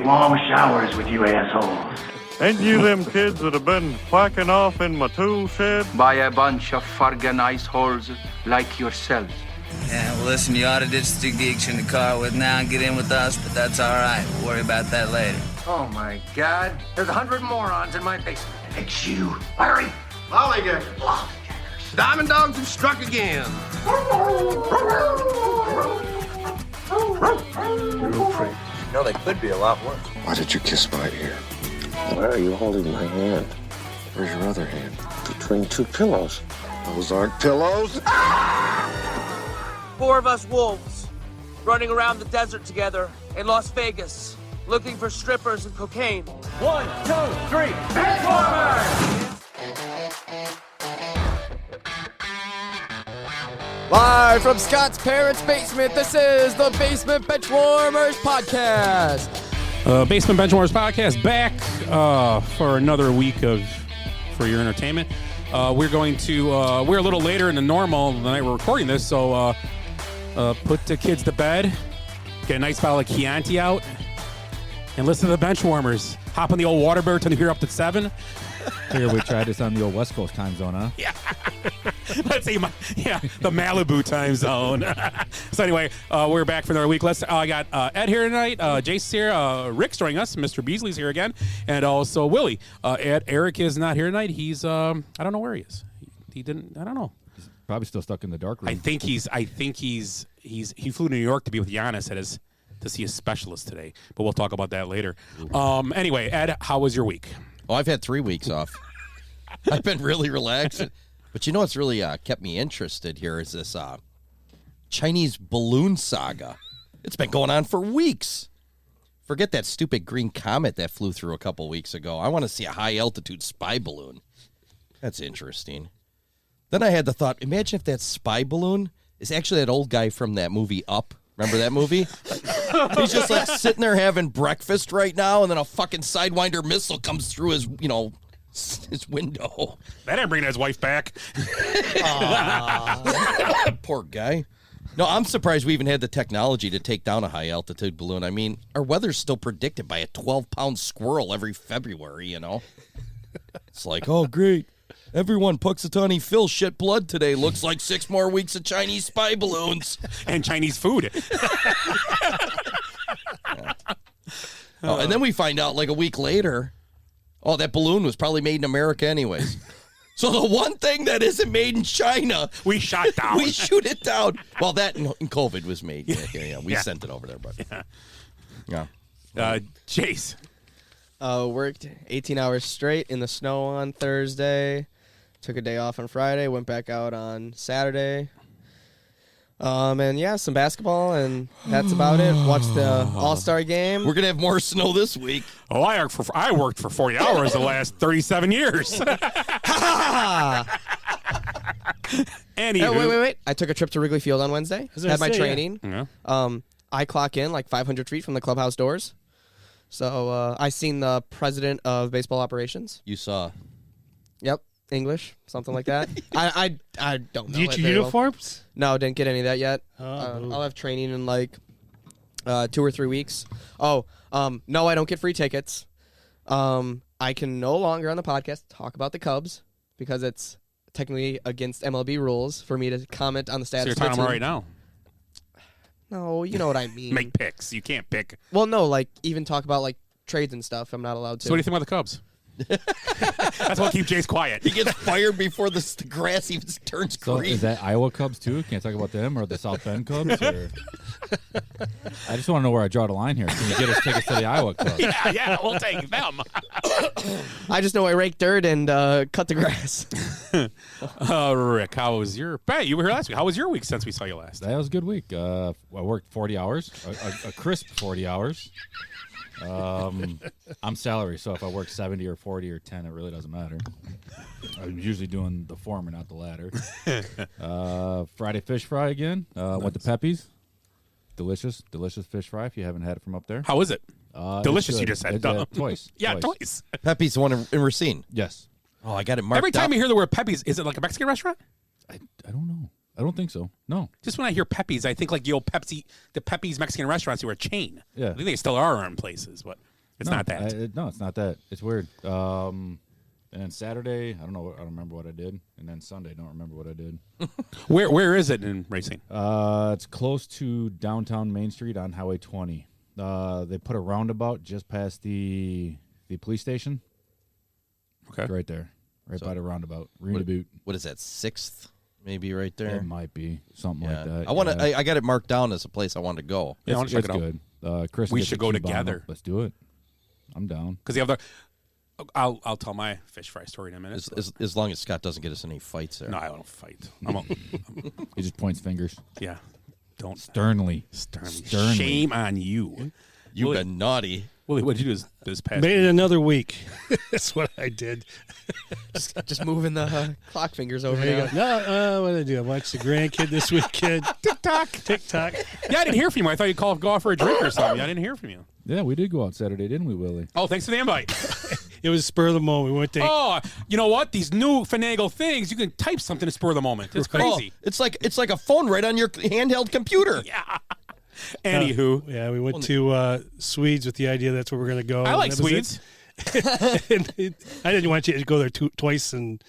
long showers with you assholes. Ain't you them kids that have been whacking off in my tool shed? By a bunch of fucking ice holes like yourselves. Yeah, well, listen, you ought to ditch the geeks in the car with now and get in with us, but that's all right. We'll worry about that later. Oh, my God. There's 100 morons in my basement. It's you, Larry. Lollygaggers. Diamond dogs have struck again. No, they could be a lot worse. Why did you kiss my ear? Why are you holding my hand? Where's your other hand? Between two pillows. Those aren't pillows. 4 of us wolves running around the desert together in Las Vegas looking for strippers and cocaine. 1, 2, 3, Benchwarmers! Live from Scott's parents' basement, this is the Basement Benchwarmers Podcast. Basement Benchwarmers Podcast back for another week for your entertainment. We're a little later than normal the night we're recording this, so put the kids to bed, get a nice bottle of Chianti out, and listen to the Benchwarmers. Hop on the old Waterbird till you're up to 7. Figure we tried this on the old West Coast time zone, huh? Yeah. Let's see. The Malibu time zone. So anyway, we're back for another week. I got Ed here tonight. Jace's here. Rick's joining us. Mr. Beasley's here again. And also Willie. Eric is not here tonight. He's, I don't know where he is. He didn't, I don't know. He's probably still stuck in the dark room. He flew to New York to be with Giannis to see a specialist today. But we'll talk about that later. Anyway, Ed, how was your week? Oh, I've had 3 weeks off. I've been really relaxed. But you know what's really kept me interested here is this Chinese balloon saga. It's been going on for weeks. Forget that stupid green comet that flew through a couple weeks ago. I want to see a high-altitude spy balloon. That's interesting. Then I had the thought, imagine if that spy balloon is actually that old guy from that movie Up. Remember that movie? He's just like sitting there having breakfast right now, and then a fucking Sidewinder missile comes through his window. That didn't bring his wife back. Poor guy. No, I'm surprised we even had the technology to take down a high-altitude balloon. I mean, our weather's still predicted by a 12-pound squirrel every February, you know? It's like, oh, great. Everyone, Puxatawny Phil shit blood today. Looks like 6 more weeks of Chinese spy balloons. And Chinese food. Oh, and then we find out like a week later, that balloon was probably made in America anyways. So the one thing that isn't made in China, we shot down. We shoot it down. Well, that and COVID was made. Yeah. We sent it over there, but yeah. Chase. Worked 18 hours straight in the snow on Thursday. Took a day off on Friday. Went back out on Saturday. And yeah, some basketball, and that's about it. Watched the All-Star game. We're gonna have more snow this week. Oh, I worked for 40 hours the last 37 years. Anywho. Wait. I took a trip to Wrigley Field on Wednesday. Had my training. Yeah. I clock in like 500 feet from the clubhouse doors. So I seen the president of baseball operations. You saw. Yep. English, something like that. I don't know. Did you get your uniforms? No, didn't get any of that yet. I'll have training in like 2 or 3 weeks. No, I don't get free tickets. I can no longer on the podcast talk about the Cubs because it's technically against MLB rules for me to comment on the status. So you're talking about right now? No, you know what I mean. Make picks. You can't pick. Well, no, like even talk about like trades and stuff. I'm not allowed to. So what do you think about the Cubs? That's what keep Jace quiet. He gets fired before the grass even turns green. So is that Iowa Cubs too? Can't talk about them or the South Bend Cubs? Or... I just want to know where I draw the line here. Can you get us tickets to the Iowa Cubs? Yeah, we'll take them. I just know I rake dirt and cut the grass. Rick, how was your? Hey, you were here last week. How was your week since we saw you last? That was a good week. I worked 40 hours, a crisp 40 hours. I'm salary, so if I work 70 or 40 or 10, it really doesn't matter. I'm usually doing the former, not the latter. Friday fish fry again. Went to Pepe's. Delicious fish fry if you haven't had it from up there. How is it? Delicious, you just said. Twice. Yeah, twice. Pepe's the one in Racine. Yes. Oh, I got it marked Every time up. you hear the word Pepe's, is it like a Mexican restaurant? I don't know. I don't think so. No. Just when I hear Pepe's, I think like the old the Pepe's Mexican restaurants who are a chain. Yeah. I think they still are in places, but It's not that. No, it's not that. It's weird. And then Saturday, I don't remember what I did. And then Sunday, I don't remember what I did. Where is it in Racine? It's close to downtown Main Street on Highway 20. They put a roundabout just past the police station. Okay. Right there. Right by the roundabout. Boot. What is that, 6th? Maybe right there? It might be. Something like that. I got it marked down as a place I want to go. Yeah, I want to check it's it out. good. Chris, we should go together. Let's do it. I'm down. Because the other... I'll tell my fish fry story in a minute. As long as Scott doesn't get us any fights there. No, I don't fight. He just points fingers. Yeah. Don't. Sternly. Shame on you. You've been naughty. Willie, what did you do this past Made it another week. That's what I did. just moving the clock fingers over there. now. No, what did I do? I watched the grandkid this weekend. TikTok. Yeah, I didn't hear from you. I thought you'd go out for a drink or something. I didn't hear from you. Yeah, we did go out Saturday, didn't we, Willie? Oh, thanks for the invite. It was spur of the moment. We went to. Oh, you know what? These new finagle things, you can type something to spur of the moment. It's crazy. Oh, it's like a phone right on your handheld computer. Yeah. Anywho. Yeah, we went to Swedes with the idea that's where we're going to go. I like Swedes. I didn't want you to go there twice in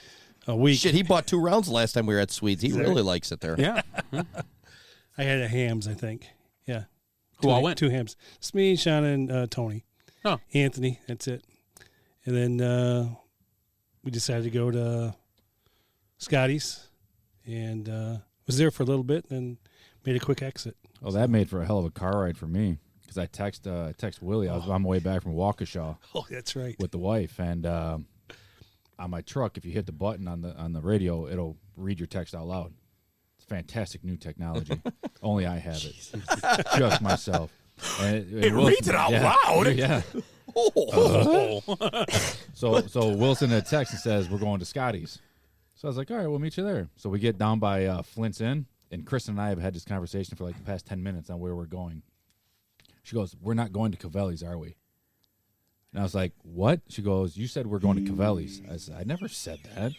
a week. Shit, he bought 2 rounds last time we were at Swedes. He really likes it there. Yeah. I had a hams, I think. Yeah. Who all went? 2 hams. It's me, Sean, and Tony. Oh. Anthony, that's it. And then we decided to go to Scotty's and was there for a little bit and made a quick exit. Oh, that made for a hell of a car ride for me because I text Willie. I was on my way back from Waukesha. Oh, that's right. With the wife, and on my truck, if you hit the button on the radio, it'll read your text out loud. It's fantastic new technology. Only I have it, just myself. And it reads it out loud. Yeah. So Wilson had text and says we're going to Scotty's. So I was like, all right, we'll meet you there. So we get down by Flint's Inn, and Kristen and I have had this conversation for like the past 10 minutes on where we're going. She goes, we're not going to Cavelli's, are we? And I was like, what? She goes, you said we're going to Cavelli's. I said, I never said that.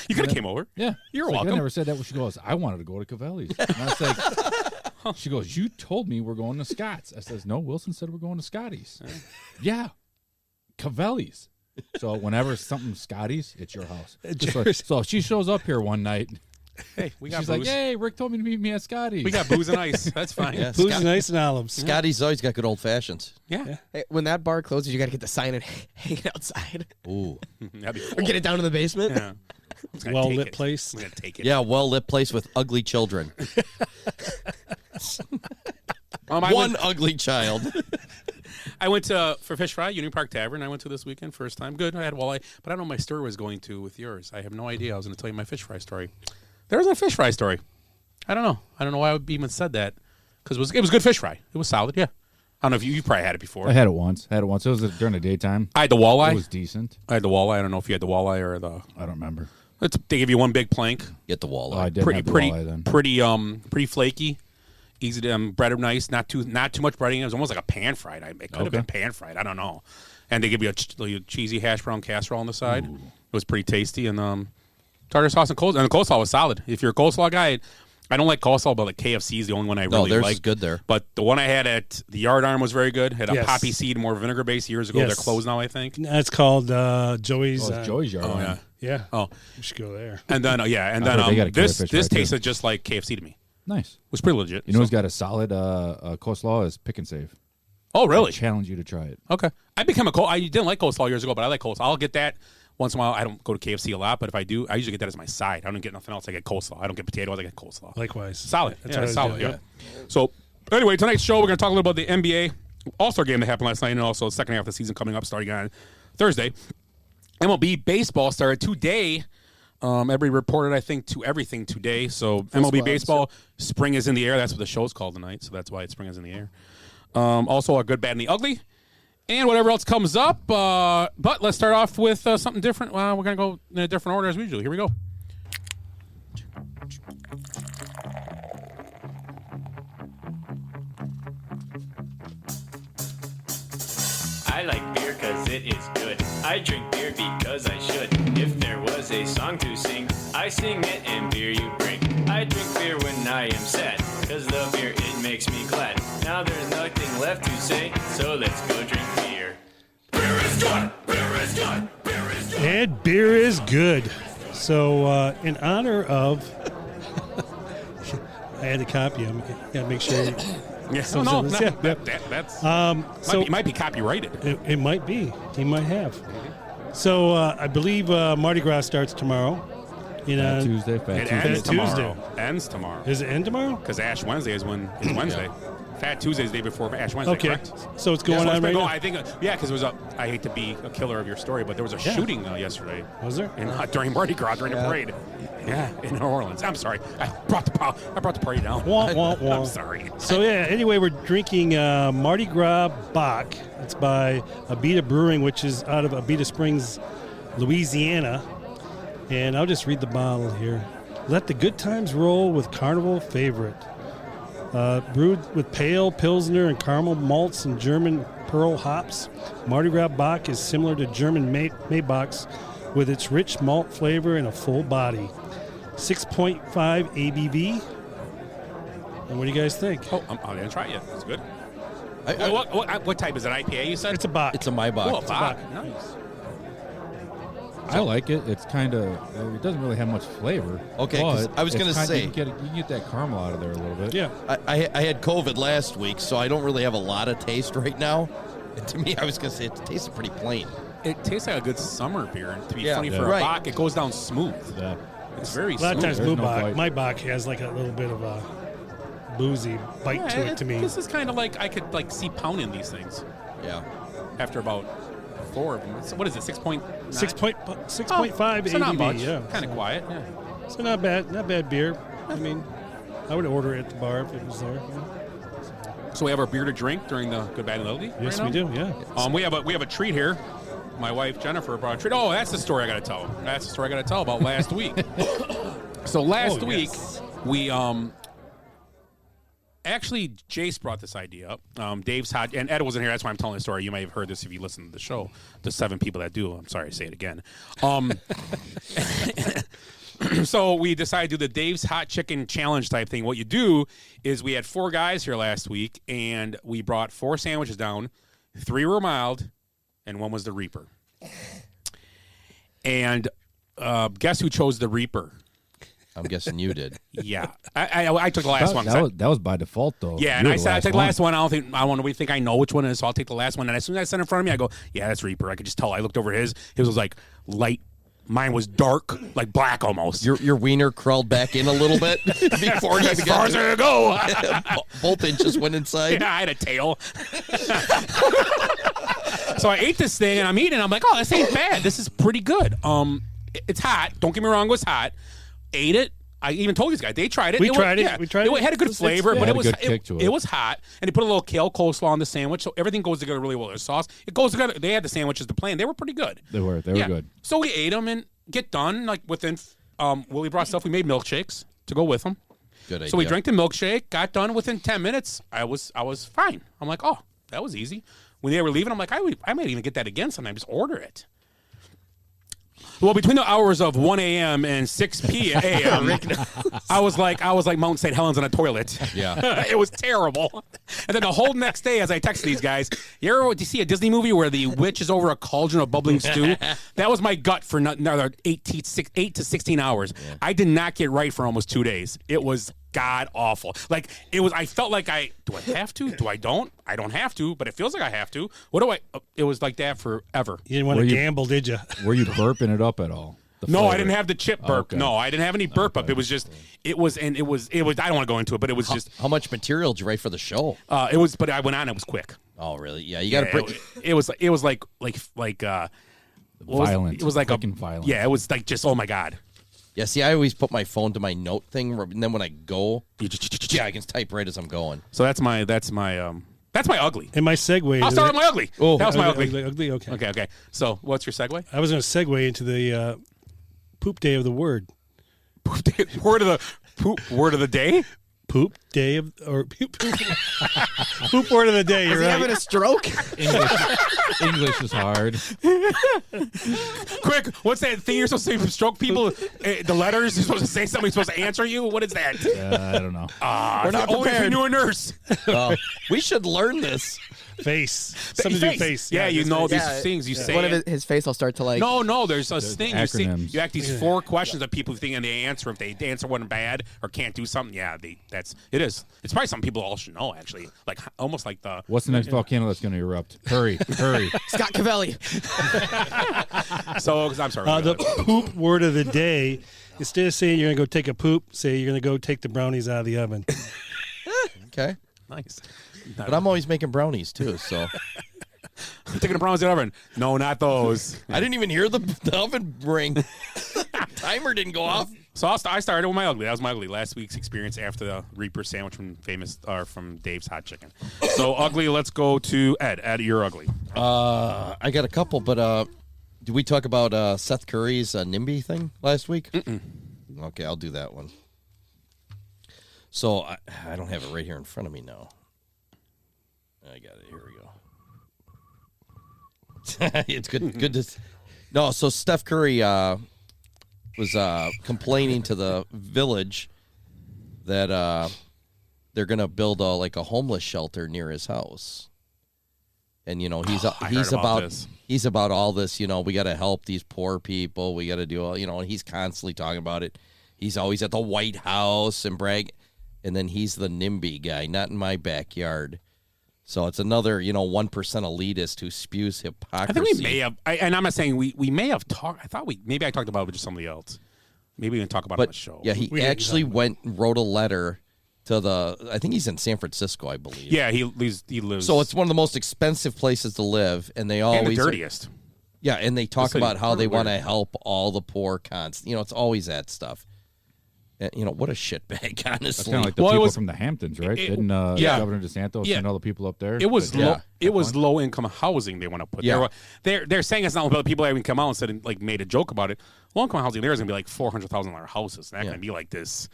You could have came over. Yeah. You're welcome. welcome. I never said that. She goes, I wanted to go to Cavelli's. And I was like, she goes, you told me we're going to Scott's. I says, no, Wilson said we're going to Scotty's. Yeah. Cavelli's. So whenever something's Scotty's, it's your house. So she shows up here one night. Hey, we got She's booze. like, hey, Rick told me to meet me at Scotty's. We got booze and ice. That's fine. Yeah, Booze and ice and olives. Scotty's always got good old fashions. Yeah. Hey, when that bar closes, you got to get the sign and hang it outside. Ooh. That'd be cool. Or get it down in the basement. Yeah. Well-lit place. I'm going to take it. Yeah, well-lit place with ugly children. One ugly child. I went for Fish Fry, Union Park Tavern. I went to this weekend, first time. Good. I had walleye, but I don't know what my story was going to with yours. I have no idea. I was going to tell you my fish fry story. There was a fish fry story. I don't know. I don't know why I even said that because it was good fish fry. It was solid. Yeah. I don't know if you probably had it before. I had it once. It was during the daytime. I had the walleye. It was decent. I had the walleye. I don't know if you had the walleye or the. I don't remember. They give you one big plank. Get the walleye. Oh, I didn't have the walleye then. Pretty flaky. Easy to breaded nice. Not too much breading. It was almost like a pan fried. It could have been pan fried. I don't know. And they give you a cheesy hash brown casserole on the side. Ooh. It was pretty tasty and tartar sauce and coleslaw. And the coleslaw was solid. If you're a coleslaw guy, I don't like coleslaw, but like KFC is the only one I really like. No, theirs is good there. But the one I had at the Yard Arm was very good. Had a poppy seed, more vinegar base years ago. Yes. They're closed now, I think. That's called Joey's. Oh, it's Joey's Yard Arm. Yeah. Yeah. Oh, you should go there. And then this tasted just like KFC to me. Nice. It was pretty legit. You know who's got a solid coleslaw is Pick and Save. Oh, really? I challenge you to try it. Okay. I didn't like coleslaw years ago, but I like coleslaw. I'll get that once in a while. I don't go to KFC a lot, but if I do, I usually get that as my side. I don't get nothing else. I get coleslaw. I don't get potatoes. I get coleslaw. Likewise. Solid. That's solid. good, Yeah. So, anyway, tonight's show, we're going to talk a little about the NBA All-Star game that happened last night and also the second half of the season coming up starting on Thursday. MLB baseball started today. Everybody reported, I think, to everything today. So MLB baseball, spring is in the air. That's what the show's called tonight. So that's why spring is in the air. Also, a good, bad, and the ugly. And whatever else comes up. But let's start off with something different. We're going to go in a different order as usual. Here we go. I like beer because it is good. I drink beer because I should. If there was a song to sing, I sing it and beer you bring. I drink beer when I am sad, because the beer, it makes me glad. Now there's nothing left to say, so let's go drink beer. And beer is good. So, in honor of, I had to copy him. Got to make sure. That's so it might be copyrighted. It might be. He might have. So I believe Mardi Gras starts tomorrow. Fat Tuesday. It ends tomorrow. Ends tomorrow. Is it end tomorrow? Because Ash Wednesday is Wednesday. Fat Tuesday is the day before Ash Wednesday. Okay, correct? so it's going on right now. I think, because it was I hate to be a killer of your story, but there was a shooting yesterday. Was there? During Mardi Gras, during the parade. Yeah, in New Orleans. I'm sorry. I brought the parade down. Wah, wah, wah. I'm sorry. So anyway, we're drinking Mardi Gras Bock. It's by Abita Brewing, which is out of Abita Springs, Louisiana. And I'll just read the bottle here. Let the good times roll with Carnival favorite. Brewed with pale, Pilsner, and caramel malts and German pearl hops, Mardi Gras Bock is similar to German Maybachs with its rich malt flavor and a full body. 6.5 ABV. And what do you guys think? Oh, I'm going to try it yet. It's good. What type is it? IPA, you said? It's a Bock. It's a Maybach. Oh, Bock. Nice. I like it. It's kind of, it doesn't really have much flavor. Okay, 'cause I was going to say. You can get that caramel out of there a little bit. Yeah. I had COVID last week, so I don't really have a lot of taste right now. And to me, I was going to say it tastes pretty plain. It tastes like a good summer beer. And to be funny for right. a Bock, it goes down smooth. Yeah. It's very A lot of smooth. times my Bock has like a little bit of a boozy bite to it to me. This is kind of like I could see pounding these things. Yeah. After about 4 of them. So what is it? 6.9? 6.5 ABV. So not much. Yeah. Kind of quiet. Yeah. So not bad beer. I mean, I would order it at the bar if it was there. So we have our beer to drink during the Good, Bad, and Ugly. Yes, right we now? do. Yeah. We have a treat here. My wife Jennifer brought a treat. Oh, that's the story I got to tell. That's the story I got to tell about last week. So last week we actually Jace brought this idea up. Dave's Hot and Ed wasn't here. That's why I'm telling the story. You may have heard this if you listened to the show. The 7 people that do. I'm sorry to say it again. So we decided to do the Dave's Hot Chicken Challenge type thing. What you do is we had 4 guys here last week, and we brought 4 sandwiches down. 3 were mild, and 1 was the Reaper. And guess who chose the Reaper? I'm guessing you did. Yeah, I took the last one. That was by default, though. Yeah, and I said I take the last one. I want nobody to think I know which one it is, so I'll take the last one. And as soon as I said it in front of me, I go, yeah, that's Reaper. I could just tell. I looked over his was like light. Mine was dark, like black almost. Your wiener crawled back in a little bit before you as far as I go. Both inches went inside. Yeah, I had a tail. So I ate this thing, and I'm eating. I'm like, oh, this ain't bad. This is pretty good. It's hot. Don't get me wrong, it was hot. Ate it. I even told these guys they tried it. We tried it. It had a good flavor, but it was hot, and they put a little kale coleslaw on the sandwich, so everything goes together really well. There's sauce. It goes together. They had the sandwiches to plain. They were pretty good. They were good. So we ate them and get done like within. We brought stuff. We made milkshakes to go with them. Good idea. So we drank the milkshake. Got done within 10 minutes. I was fine. I'm like, oh, that was easy. When they were leaving, I'm like, I might even get that again sometime. Just order it. Well, between the hours of 1 a.m. and 6 p.m., I was like Mount St. Helens on a toilet. Yeah. It was terrible. And then the whole next day, as I texted these guys, do you see a Disney movie where the witch is over a cauldron of bubbling stew? That was my gut for another 8 to 16 hours. Yeah. I did not get right for almost 2 days. It was god awful. Like it was. I felt like do I have to? Do I don't? I don't have to, but it feels like I have to. What do I? It was like that forever. You didn't want to gamble, did you? Were you burping it up at all? No, I didn't have the chip burp. Okay. No, I didn't have any burp up. It was just. It was. I don't want to go into it, but it was just. How much material did you write for the show? It was, but I went on. It was quick. Oh, really? Yeah, you got to. It was like. Violent. It was like violent. Yeah, it was like just. Oh my god. Yeah, see, I always put my phone to my note thing, and then when I go, I can type right as I'm going. So that's my ugly. And my segue. I'll start with my ugly. Oh, that was my ugly. Ugly. Okay. Okay. So what's your segue? I was going to segue into the poop day of the word. Word of the day. Poop day of poop word of the day. You're Is he having a stroke? English is hard. Quick, what's that thing you're supposed to say from stroke people? The letters you're supposed to say something supposed to answer you. What is that? I don't know. We're not only if prepared. you knew a nurse. We should learn this. Face. Something to do with face. Yeah, you know these things. You say one of his face will start to like. No. There's a thing. You say, acronyms. you ask these 4 questions that people think, and they answer. If they answer one bad or can't do something, yeah, it is. It's probably something people all should know. Actually, like almost like the. What's the next volcano that's going to erupt? Hurry. Scott Cavelli. So I'm sorry. The poop word of the day. Instead of saying you're going to go take a poop, say you're going to go take the brownies out of the oven. Okay. Nice. But I'm always making brownies, too, so. I'm taking the brownies out of the oven. No, not those. I didn't even hear the oven ring. Timer didn't go off. So I started with my ugly. That was my ugly. Last week's experience after the Reaper sandwich from Dave's Hot Chicken. So ugly, let's go to Ed. Ed, you're ugly. I got a couple, but did we talk about Seth Curry's NIMBY thing last week? Mm-mm. Okay, I'll do that one. So I don't have it right here in front of me now. I got it. Here we go. It's good to. No, so Steph Curry was complaining to the Village that they're going to build a homeless shelter near his house. And he's about all this, we got to help these poor people. We got to do and he's constantly talking about it. He's always at the White House and brag. And then he's the NIMBY guy, not in my backyard. So it's another, 1% elitist who spews hypocrisy. I think we may have, and I'm not saying we may have talked. I thought I talked about it with just somebody else. Maybe we didn't talk about it on the show. Yeah, he actually wrote a letter to I think he's in San Francisco, I believe. Yeah, he lives. So it's one of the most expensive places to live, and they always and the dirtiest. Yeah, and they talk about how they want to help all the poor cons. It's always that stuff. What a shitbag, honestly. That's kind of like the people from the Hamptons, right? Didn't Governor DeSantis send all the people up there? It was low income housing they want to put. Yeah. They're saying it's not, but people haven't come out and said made a joke about it. Low income housing there is going to be like $400,000 houses. It's not going to be like this.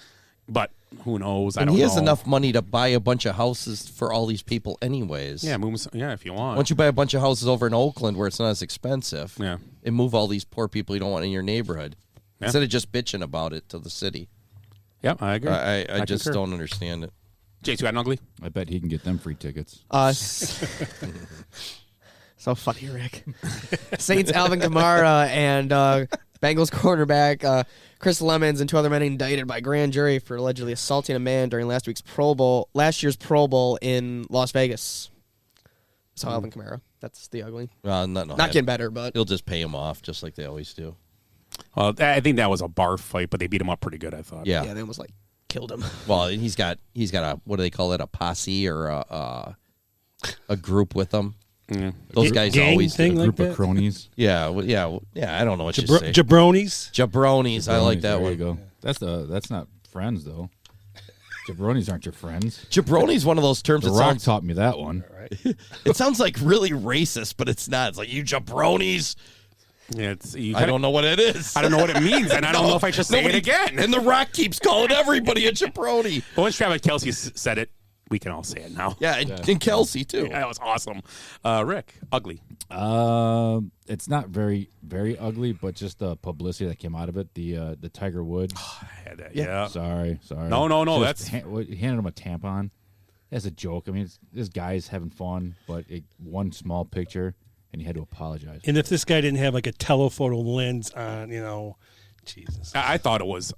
But who knows? I don't know. He has enough money to buy a bunch of houses for all these people anyways. Yeah, if you want. Once you buy a bunch of houses over in Oakland where it's not as expensive, and move all these poor people you don't want in your neighborhood. Yeah. Instead of just bitching about it to the city. Yeah, I agree. I just don't understand it. J2 had an ugly? I bet he can get them free tickets. So funny, Rick. Saints Alvin Kamara and Bengals cornerback Chris Lemons and 2 other men indicted by grand jury for allegedly assaulting a man during last year's Pro Bowl in Las Vegas. So Alvin Kamara. That's the ugly. Not getting better, but he'll just pay him off just like they always do. Well, I think that was a bar fight, but they beat him up pretty good, I thought. Yeah, they almost killed him. Well, he's got a, what do they call it, a posse or a group with them. Yeah. Those guys always thing a group like of cronies. Yeah. I don't know what you say. Jabronis. I like that there one. You go. That's not friends though. Jabronis aren't your friends. Jabroni's one of those terms. The Rock taught me that one. Right. It sounds like really racist, but it's not. It's like, you jabronis. Yeah, I don't know what it is. I don't know what it means, and I don't know if I should say it again. And The Rock keeps calling everybody a jabroni. But once Travis Kelce said it, we can all say it now. Yeah, and Kelsey, too. Yeah, that was awesome. Rick, ugly. It's not very, very ugly, but just the publicity that came out of it. The Tiger Woods. I had that, yeah. Sorry. No. Just he handed him a tampon. As a joke. I mean, this guy's having fun, but one small picture, and he had to apologize. And if this guy didn't have a telephoto lens on, Jesus. I thought it was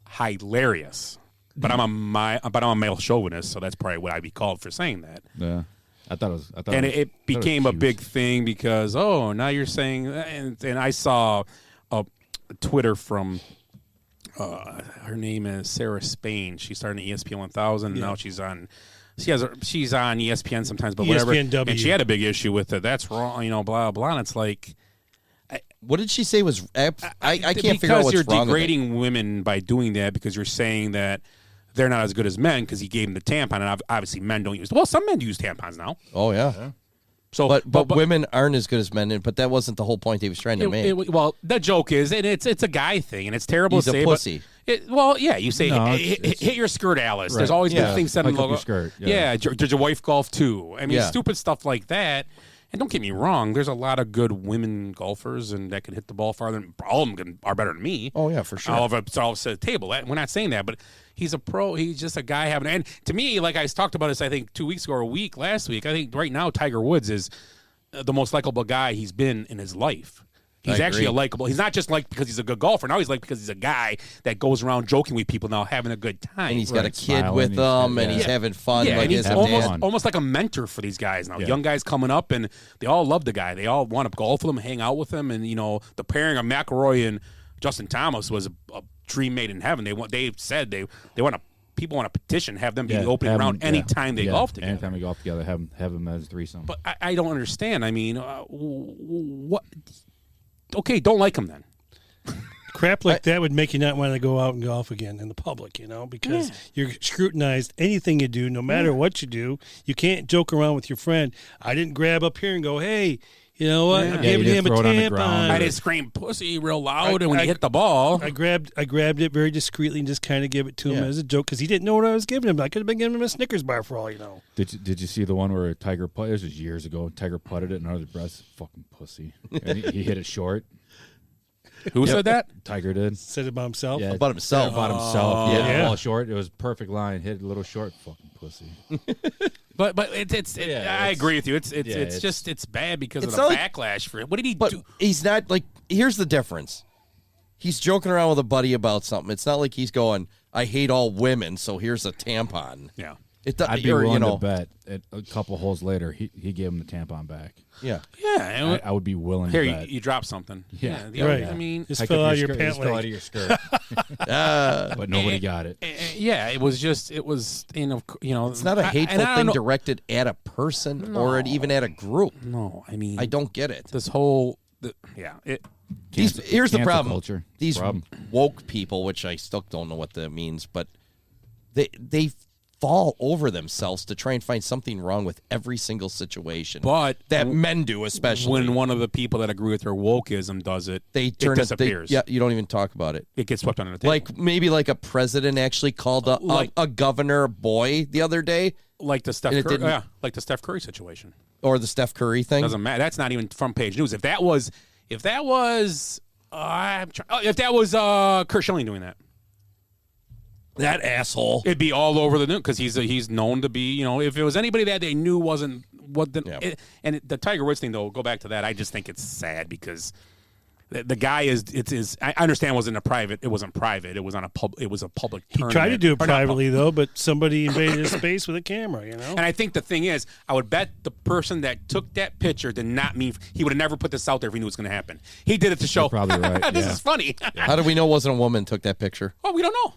hilarious. But I'm a male chauvinist, so that's probably what I'd be called for saying that. Yeah, I thought it became a big thing because now you're saying, and I saw a Twitter from her name is Sarah Spain. She started in ESPN 1000. Yeah. Now she's on ESPN sometimes, but whatever. ESPNW. And she had a big issue with it. That's wrong, blah blah. And it's like, what did she say was? I can't figure out what's because you're wrong degrading women by doing that because you're saying that they're not as good as men because he gave them the tampon, and obviously men don't use. Well, some men use tampons now. Oh yeah. So, but women aren't as good as men, but that wasn't the whole point he was trying to make. Well, the joke is, and it's a guy thing, and it's terrible He's to say. A pussy. You say, hit your skirt, Alice. Right. There's always been things said in the logo. Skirt. Yeah, did your wife golf too? I mean, stupid stuff like that. And don't get me wrong, there's a lot of good women golfers and that can hit the ball farther. All of them are better than me. Oh, yeah, for sure. All of it's all set at the table. We're not saying that, but He's a pro. He's just a guy having. And to me, like I talked about this, I think 2 weeks ago or a week last week. I think right now Tiger Woods is the most likable guy he's been in his life. He's actually a likable. He's not just like because he's a good golfer. Now he's like because he's a guy that goes around joking with people now, having a good time. And he's got a kid with him, and he's having fun. Yeah, like and he's his almost like a mentor for these guys now. Young guys coming up, and they all love the guy. They all want to golf with him, hang out with him, and the pairing of McIlroy and Justin Thomas was a dream made in heaven. They said they want to. People want to petition, have them be the opening round anytime they golf together. Anytime they golf together, have them as threesome. But I don't understand. I mean, what? Okay, don't like him then. Crap like that would make you not want to go out and golf again in the public, because you're scrutinized. Anything you do, no matter what you do, you can't joke around with your friend. I didn't grab up here and go, hey, you know what? I'm giving him a tampon. I didn't scream pussy real loud, and when he hit the ball, I grabbed it very discreetly and just kind of gave it to him as a joke because he didn't know what I was giving him. I could have been giving him a Snickers bar for all you know. Did you see the one where Tiger putted? This was years ago. Tiger putted it, and under the breath, fucking pussy. And he hit it short. Who said that? Tiger did. Said it about himself? Yeah, about himself. About himself. Yeah, the ball short. It was a perfect line. Hit it a little short. Fucking pussy. But I agree with you. It's bad because of the backlash for it. What did he do? He's not like. Here's the difference. He's joking around with a buddy about something. It's not like he's going, I hate all women, so here's a tampon. Yeah. I'd be willing to bet a couple holes later he gave him the tampon back. Yeah. Yeah. I would be willing to bet. Here, you drop something. Yeah. Right. I mean, just fill out your pant leg. Fill out of your skirt. But nobody got it. Yeah, it was, it's not a hateful thing directed at a person or even at a group. No, I mean, I don't get it. This whole, here's the problem. Culture. These woke people, which I still don't know what that means, but they fall over themselves to try and find something wrong with every single situation. But that men do, especially when one of the people that agree with their wokeism does it, it disappears. You don't even talk about it. It gets swept under the table. Like maybe like a president actually called a governor boy the other day, like the Steph Curry, like the Steph Curry situation, or the Steph Curry thing. Doesn't matter. That's not even front page news. If that was Kurt Schilling doing that. That asshole. It'd be all over the news because he's known to be, if it was anybody that they knew wasn't what the and the Tiger Woods thing though. Go back to that. I just think it's sad because the guy is I understand it wasn't private. It wasn't private. It was on a public He tournament. tried to do it privately though, but somebody invaded his space with a camera. And I think the thing is, I would bet the person that took that picture did not mean he would have never put this out there if he knew it was going to happen. He did it to show. You're probably right. This is funny. How do we know it wasn't a woman took that picture? Oh, we don't know.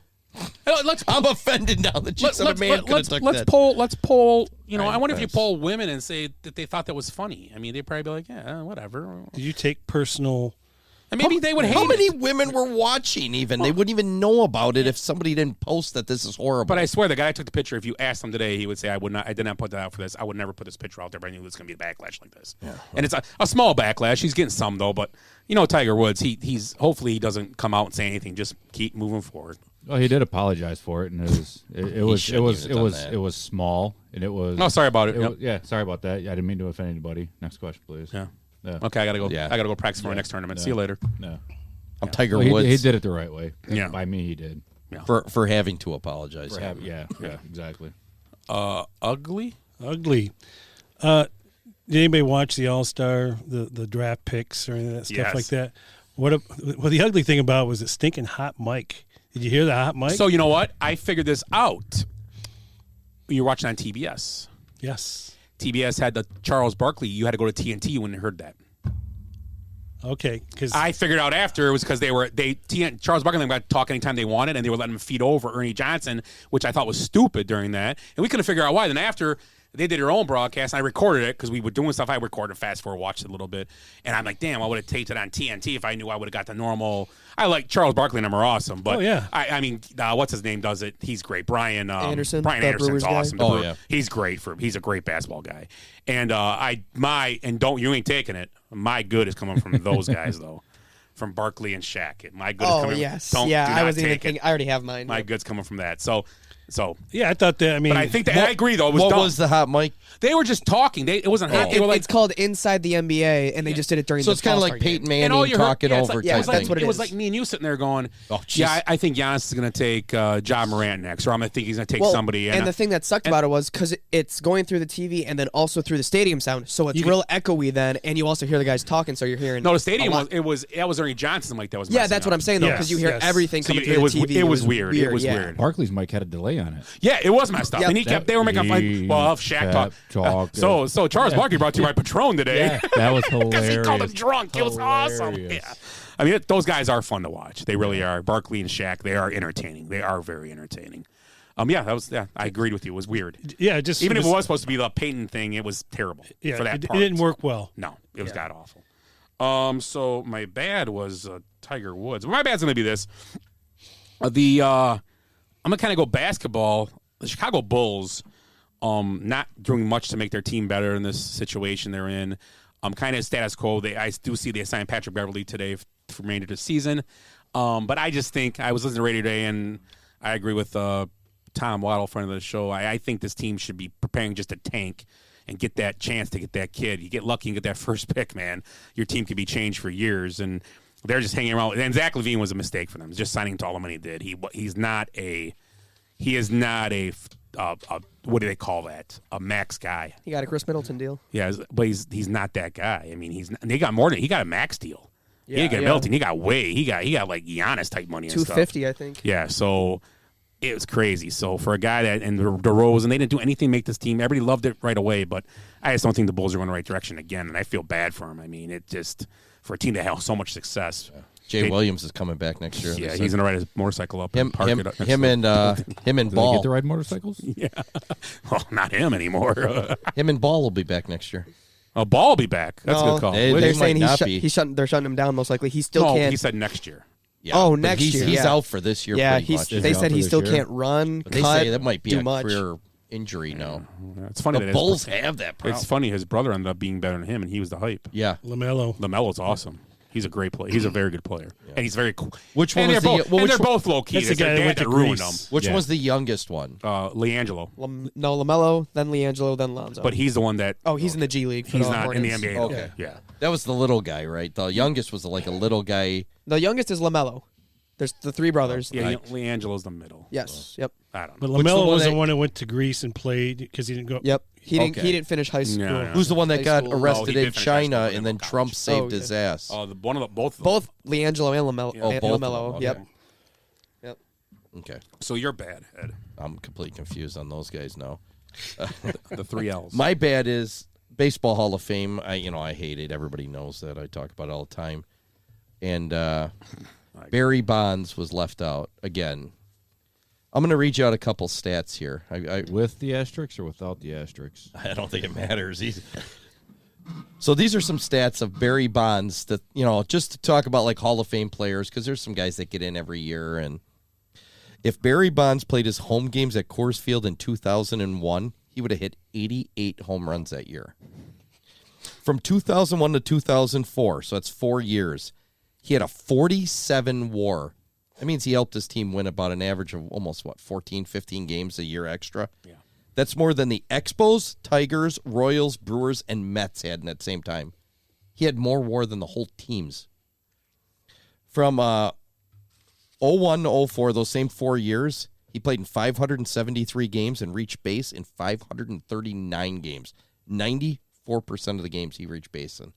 I'm offended now that you said a man could have took that. Let's poll. I wonder if you poll women and say that they thought that was funny. I mean, they'd probably be like, yeah, whatever. Did you take personal? And maybe they would hate. How many women were watching? Even they wouldn't even know about it if somebody didn't post that this is horrible. But I swear, the guy that took the picture, if you asked him today, he would say, I did not put that out for this. I would never put this picture out there, but I knew there was going to be a backlash like this. Yeah. And it's a small backlash. He's getting some though, but Tiger Woods, he's hopefully he doesn't come out and say anything. Just keep moving forward. Well, he did apologize for it, and it was small, and it was. Oh, sorry about it. Yeah, sorry about that. I didn't mean to offend anybody. Next question, please. Yeah. Okay, I gotta go. Yeah. I gotta go practice for my next tournament. See you later. No. I'm Tiger Woods. He did it the right way. Yeah. By me, he did. Yeah. For having to apologize. Yeah, exactly. Ugly. Did anybody watch the All-Star, the draft picks or any of that stuff like that? What the ugly thing about was the stinking hot mic. Did you hear the hot mic? So you know what? I figured this out. You're watching on TBS. Yes. TBS had the Charles Barkley. You had to go to TNT when you heard that. Okay, because I figured out after it was because Charles Barkley got to talk anytime they wanted, and they were letting him feed over Ernie Johnson, which I thought was stupid during that, and we couldn't figure out why. Then after they did their own broadcast, and I recorded it because we were doing stuff. I recorded fast forward, watched it a little bit, and I'm like, damn, I would have taped it on TNT if I knew I would have got the normal. I like Charles Barkley and them are awesome, but I mean, what's his name does it? He's great. Brian Anderson. Brian Anderson's awesome. Oh yeah, he's great he's a great basketball guy, and you ain't taking it. My good is coming from those guys though, from Barkley and Shaq. My good is coming. Yes, I was even thinking. I already have mine. My good's coming from that. So So yeah, I thought that. I mean, but I think that I agree though. It was what dumb. was the hot mic? They were just talking. It wasn't hot. They were like, It's called Inside the NBA, and they just did it during. So the it's kind of All-Star like Peyton game. and all Manning you heard- talking yeah, it's over like, yeah, type it was like, thing. what it it was is. like me and you sitting there going, Oh, jeez. yeah, I think Giannis is going to take Ja Morant next, or I'm going to think he's going to take Well, somebody. And the thing that sucked about it was because it's going through the TV and then also through the stadium sound, so it's You real echoey then, and you also hear the guys talking, so you're hearing. no, the a stadium lot. was Ernie Johnson like that was. Yeah, messing that's what up. I'm saying though, because you hear everything So coming it through was the TV. it was weird. It was yeah. weird. Barkley's mic had a delay on it. Yeah, it was messed up, Yep. and he kept. They were making fun. Well, Shaq talk. So Charles Barkley brought to you by Patron today. Yeah, that was Because he called him hilarious. drunk. It was awesome. Hilarious. Yeah. I mean, those guys are fun to watch. They really are. Barkley and Shaq, they are entertaining. They are very entertaining. Yeah, that was. Yeah, I agreed with you. It was weird. Yeah, just even if it was supposed to be the Peyton thing, it was terrible. Yeah, for that it part. didn't work well. No, it was god awful. So my bad was Tiger Woods. My bad's gonna be this. I'm gonna kind of go basketball. The Chicago Bulls, not doing much to make their team better in this situation they're in. Kind of status quo. I do see they signed Patrick Beverley today for the remainder of the season. But I just think I was listening to radio today, and I agree with Tom Waddle, friend of the show. I think this team should be preparing just to tank and get that chance to get that kid. You get lucky and get that first pick, man. Your team could be changed for years, and they're just hanging around. And Zach LaVine was a mistake for them, just signing to all the money he did. He is not a what do they call that? A max guy. He got a Chris Middleton deal. Yeah, but he's not that guy. I mean, he got more than he got a max deal. He didn't get a yeah. Middleton. He got like Giannis type money and stuff. $250, I think. Yeah, so it was crazy. So for a guy that and DeRozan, they didn't do anything to make this team. Everybody loved it right away, but I just don't think the Bulls are going the right direction again, and I feel bad for him. I mean, it just for a team that had so much success. Yeah. Jay Williams is coming back next year. Yeah, he's gonna ride his motorcycle up him, and park it up. him and Ball. They get to ride motorcycles? Yeah, well, not him anymore. Him and Ball will be back next year. Oh, Ball will be back. That's a good call. They're saying they're shutting him down most likely. He still can't. He said next year. Yeah, oh, but next year. He's yeah. out for this year. Yeah, pretty much. they said he still can't run. But they say that might be a career injury now. Yeah, it's funny the that Bulls have that problem. It's funny his brother ended up being better than him, and he was the hype. Yeah, LaMelo's awesome. He's a great player. He's a very good player, and he's very cool. Which one and was they're both low key. That's the guy that went to ruined Greece. them. Which was the youngest one? LiAngelo. No, LaMelo, then LiAngelo, then Lonzo. But he's the one that. Oh, he's in the G League. For He's the not in the Hornets. NBA. Okay, yeah. That was the little guy, right? The youngest was like a little guy. The youngest is LaMelo. There's the three brothers. Yeah, LiAngelo's the middle. Yes. Yep. I don't But know. LaMelo was the one that went to Greece and played because he didn't go. Yep. He didn't finish high school. No. Who's the one that High got school. arrested No, he in did finish high school, China but and then no Trump college. saved his ass? Oh, Both LiAngelo and LaMelo. Yeah. both of LaMelo. them, Yep. okay. Yep. Okay. So you're bad, Ed. I'm completely confused on those guys now. The three L's. My bad is Baseball Hall of Fame. I hate it. Everybody knows that. I talk about it all the time. And Barry Bonds was left out again. I'm going to read you out a couple stats here. With the asterisks or without the asterisks? I don't think it matters. So these are some stats of Barry Bonds that, just to talk about like Hall of Fame players, because there's some guys that get in every year. And if Barry Bonds played his home games at Coors Field in 2001, he would have hit 88 home runs that year. From 2001 to 2004, so that's 4 years, he had a 47 WAR. That means he helped his team win about an average of almost, 14, 15 games a year extra? Yeah. That's more than the Expos, Tigers, Royals, Brewers, and Mets had in that same time. He had more WAR than the whole teams. From 01 to 04, those same 4 years, he played in 573 games and reached base in 539 games. 94% of the games he reached base in.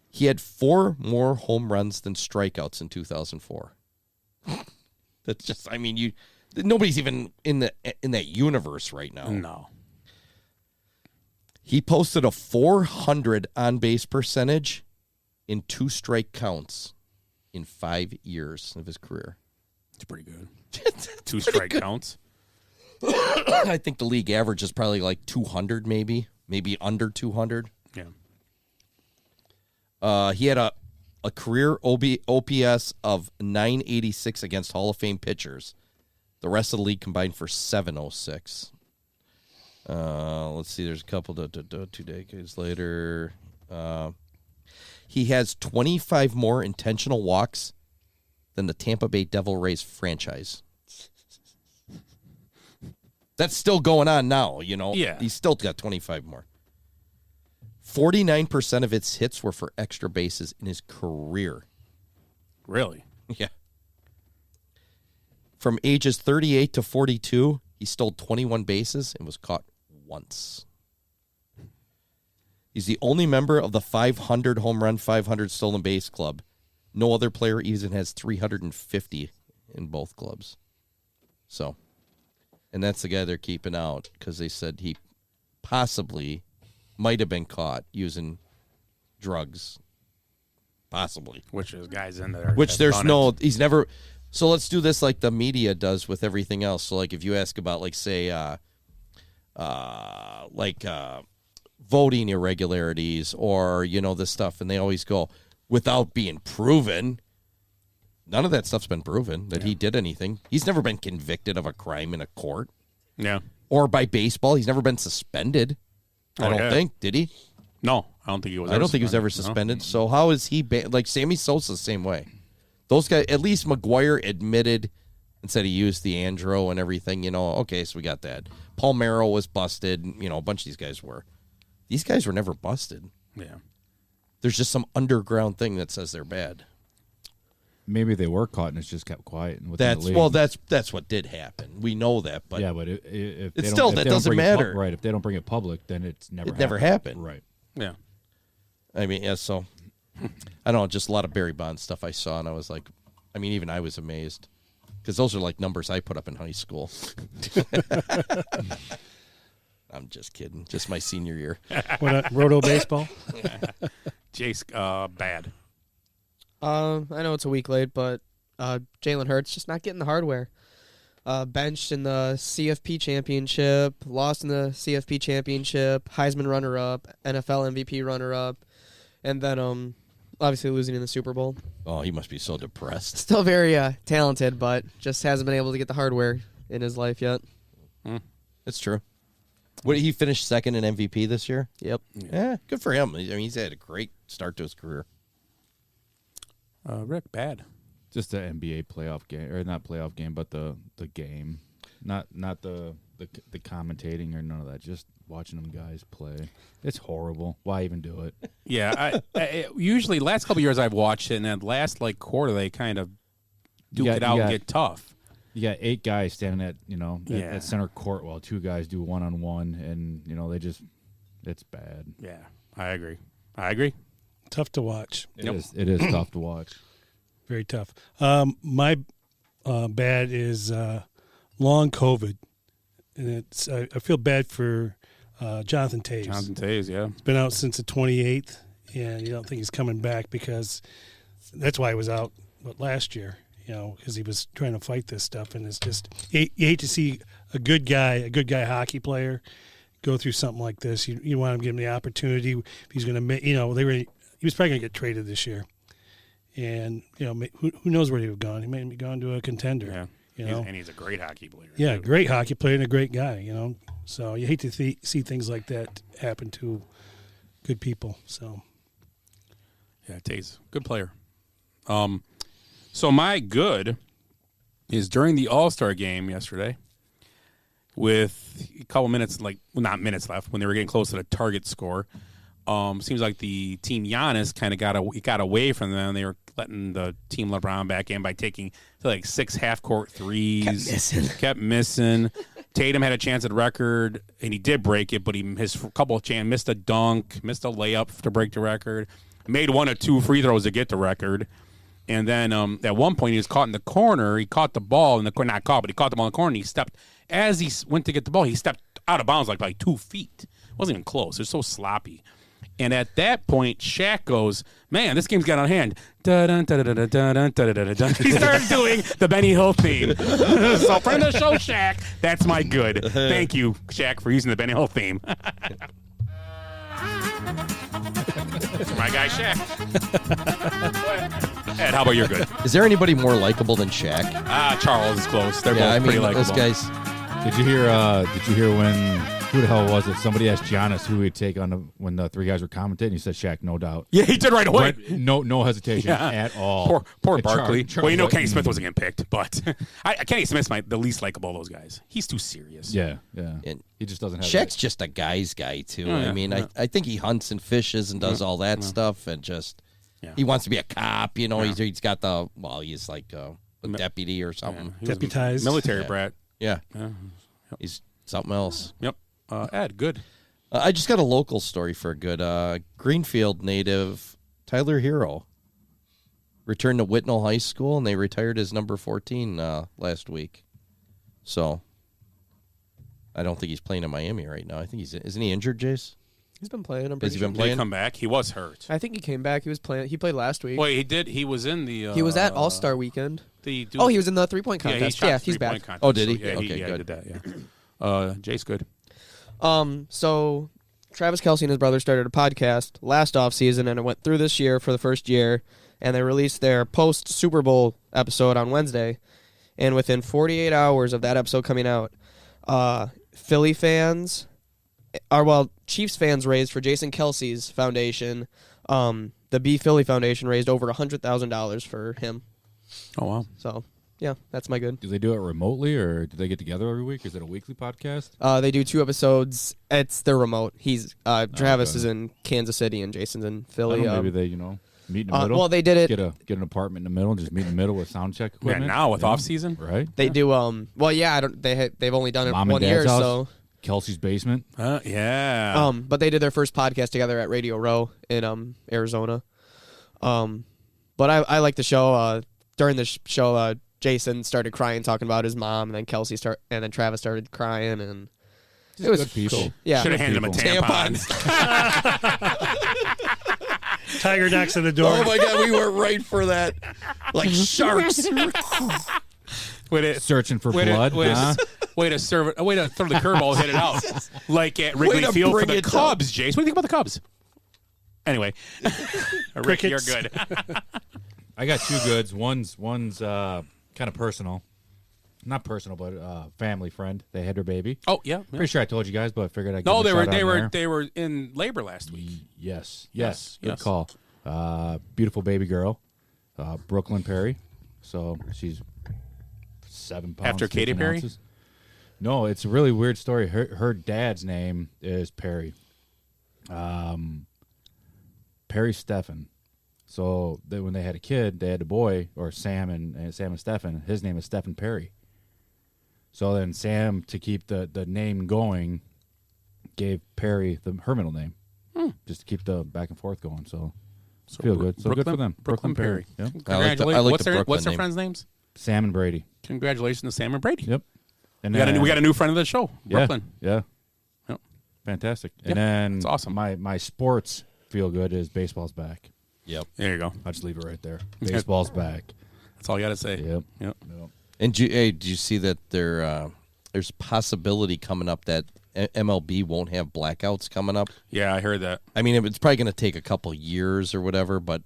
He had 4 more home runs than strikeouts in 2004. That's just, nobody's even in that universe right now. No. He posted a 400 on-base percentage in 2 strike counts in 5 years of his career. It's pretty good. 2 strike counts. I think the league average is probably like 200 maybe under 200. Yeah. He had a career OPS of 986 against Hall of Fame pitchers. The rest of the league combined for 706. Let's see. There's a couple 2 decades later. He has 25 more intentional walks than the Tampa Bay Devil Rays franchise. That's still going on now, you know. Yeah. He's still got 25 more. 49% of its hits were for extra bases in his career. Really? Yeah. From ages 38 to 42, he stole 21 bases and was caught once. He's the only member of the 500 home run, 500 stolen base club. No other player even has 350 in both clubs. So, and that's the guy they're keeping out because they said he possibly might have been caught using drugs. Possibly. Which is guys in there. Which there's no, he's never. So let's do this like the media does with everything else. So like if you ask about like say, voting irregularities or, you know, this stuff, and they always go without being proven. None of that stuff's been proven that he did anything. He's never been convicted of a crime in a court. Yeah. Or by baseball. He's never been suspended. I don't think. Did he? No, I don't think he was. I don't think he was ever suspended. No. So how is he like Sammy Sosa the same way? Those guys, at least McGuire admitted and said he used the Andro and everything, you know. Okay, so we got that. Palmeiro was busted, you know, a bunch of these guys were. These guys were never busted. Yeah. There's just some underground thing that says they're bad. Maybe they were caught and it's just kept quiet. And that's what did happen. We know that, but yeah, but if it's still that doesn't matter, right? If they don't bring it public, then it's never. It never happened, right? Yeah. I mean, yeah. So I don't know, just a lot of Barry Bonds stuff I saw, and I was like, I mean, even I was amazed because those are like numbers I put up in high school. I'm just kidding. Just my senior year. What, Roto baseball? Jace, bad. I know it's a week late, but Jalen Hurts just not getting the hardware. Benched in the CFP championship, lost in the CFP championship, Heisman runner-up, NFL MVP runner-up, and then obviously losing in the Super Bowl. Oh, he must be so depressed. Still very talented, but just hasn't been able to get the hardware in his life yet. That's true. What, did he finish second in MVP this year? Yep. Yeah, good for him. I mean, he's had a great start to his career. Rick, bad. Just the NBA playoff game, or not playoff game, but the game, not the commentating or none of that. Just watching them guys play. It's horrible. Why even do it? Yeah, I usually last couple of years I've watched it, and then last like quarter they kind of duke it out and get tough. You got 8 guys standing at center court while 2 guys do one-on-one, and it's bad. Yeah, I agree. Tough to watch. It is tough to watch. Very tough. My bad is long COVID, and I feel bad for Jonathan Taves. Jonathan Taves, yeah. He's been out since the 28th, and you don't think he's coming back because that's why he was out last year. You know, because he was trying to fight this stuff, and it's just you hate to see a good guy hockey player go through something like this. You want to give him the opportunity if he's going to make. You know, he was probably going to get traded this year, and you know who knows where he would have gone. He may have gone to a contender. Yeah, you know, and he's a great hockey player. Yeah, too. Great hockey player and a great guy. You know, so you hate to see things like that happen to good people. So yeah, Taves, good player. So my good is during the All-Star game yesterday with a couple minutes, not minutes left, when they were getting close to the target score. Seems like the team Giannis kind of got away from them. They were letting the team LeBron back in by taking 6 half-court threes. Kept missing. Tatum had a chance at record, and he did break it, but his couple of chances, missed a dunk, missed a layup to break the record, made 1 or 2 free throws to get the record. And then at one point he was caught in the corner. He caught the ball in the corner, not caught, but he caught the ball in the corner. And he stepped, as he went to get the ball, he stepped out of bounds by 2 feet. It wasn't even close. It was so sloppy. And at that point, Shaq goes, "Man, this game's got on hand." He started doing the Benny Hill theme. So friend of the show, Shaq. That's my good. Thank you, Shaq, for using the Benny Hill theme. My guy Shaq. Ed, how about your good? Is there anybody more likable than Shaq? Charles is close. They're both pretty likable. Those guys. Did you hear when Who the hell was it? Somebody asked Giannis who he'd take on when the three guys were commentating. He said Shaq, no doubt. Yeah, he did right away. No hesitation at all. Poor Barkley. Well, you know Kenny Kenny Smith wasn't getting picked, but Kenny Smith's the least likable of those guys. He's too serious. Yeah. And he just doesn't have Shaq's just a guy's guy, too. Oh, yeah, I mean, yeah. I think he hunts and fishes and does all that stuff, and just he wants to be a cop. You know, he's got he's like a deputy or something. Deputized. Military brat. Yeah. Yep. He's something else. Yep. Ed, good. I just got a local story for a good. Greenfield native Tyler Hero returned to Whitnall High School, and they retired his number 14 last week. So I don't think he's playing in Miami right now. I think isn't he injured, Jace? He's been playing. Has he been playing? Did he come back? He was hurt. I think he came back. He was playing. He played last week. Wait, he did. He was in the. He was at All-Star Weekend. He was in the 3-point contest. Yeah, he's back. Contest, oh, did he? So, yeah, okay, good. Did that. Yeah. Jace, good. So Travis Kelce and his brother started a podcast last offseason, and it went through this year for the first year, and they released their post-Super Bowl episode on Wednesday. And within 48 hours of that episode coming out, Chiefs fans raised for Jason Kelce's foundation. The B Philly Foundation raised over $100,000 for him. Oh, wow. So, yeah, that's my good. Do they do it remotely, or do they get together every week? Is it a weekly podcast? They do 2 episodes. Their remote. Travis is in Kansas City and Jason's in Philly. Maybe they, meet in the middle. Well, they did it. Get an apartment in the middle and just meet in the middle with sound check equipment. Yeah, now with off season, right? They do. They've only done it Mom 1 and year, Dad's house, so. Kelsey's basement. Yeah. But they did their first podcast together at Radio Row in Arizona. But I like the show. During the show, Jason started crying, talking about his mom, and then Travis started crying, and it was cool. Yeah, should have handed him a tampon. Tiger knocks on the door. Oh my God, we were right for that, like sharks. Searching for blood. Way to throw the curveball, hit it out like at Wrigley Field for the Cubs. Jace, what do you think about the Cubs? Anyway, Rick, you're good. I got 2 goods. One's kind of personal. Not personal, but family friend. They had their baby. Oh yeah, pretty sure I told you guys, but I figured I'd. No, they were in labor last week. Yes. Good call. Beautiful baby girl, Brooklyn Perry. So she's 7 pounds. After Katy Perry? Ounces. No, it's a really weird story. Her dad's name is Perry. Perry Stephan. So when they had a kid, they had a boy, or Sam and Stephan. His name is Stephen Perry. So then Sam, to keep the name going, gave Perry her middle name, just to keep the back and forth going. So feel good. So good for them. Brooklyn Perry. Yep. Congratulations. What's their friend's names? Sam and Brady. Congratulations to Sam and Brady. Yep. And we got a new friend of the show, Brooklyn. Yeah. Yep. Fantastic. Yep. And then that's awesome. My sports feel good is baseball's back. Yep. There you go. I'll just leave it right there. Baseball's back. That's all you got to say. Yep. And do you see that there's possibility coming up that MLB won't have blackouts coming up? Yeah, I heard that. I mean, it's probably going to take a couple years or whatever, but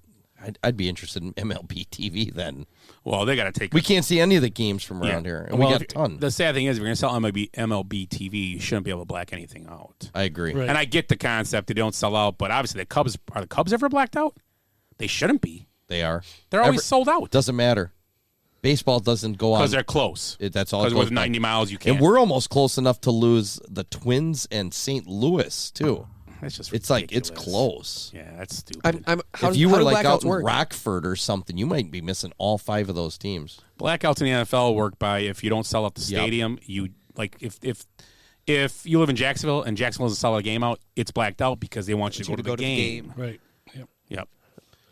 I'd be interested in MLB TV then. Well, they got to take. We can't see any of the games from around here, and we got a ton. The sad thing is, if you're going to sell MLB TV, you shouldn't be able to black anything out. I agree, Right. And I get the concept they don't sell out, but obviously are the Cubs ever blacked out? They shouldn't be. They are. They're always sold out. Doesn't matter. Baseball doesn't go on because they're close. That's all. Because with 90 miles, you can't. And we're almost close enough to lose the Twins and St. Louis too. That's just it's ridiculous. like it's close. Yeah, that's stupid. If you were like out in Rockford or something, you might be missing all 5 of those teams. Blackouts in the NFL work by if you don't sell out the stadium, you like if you live in Jacksonville and Jacksonville doesn't sell a game out, it's blacked out because they want you to go to the game. Right. Yep.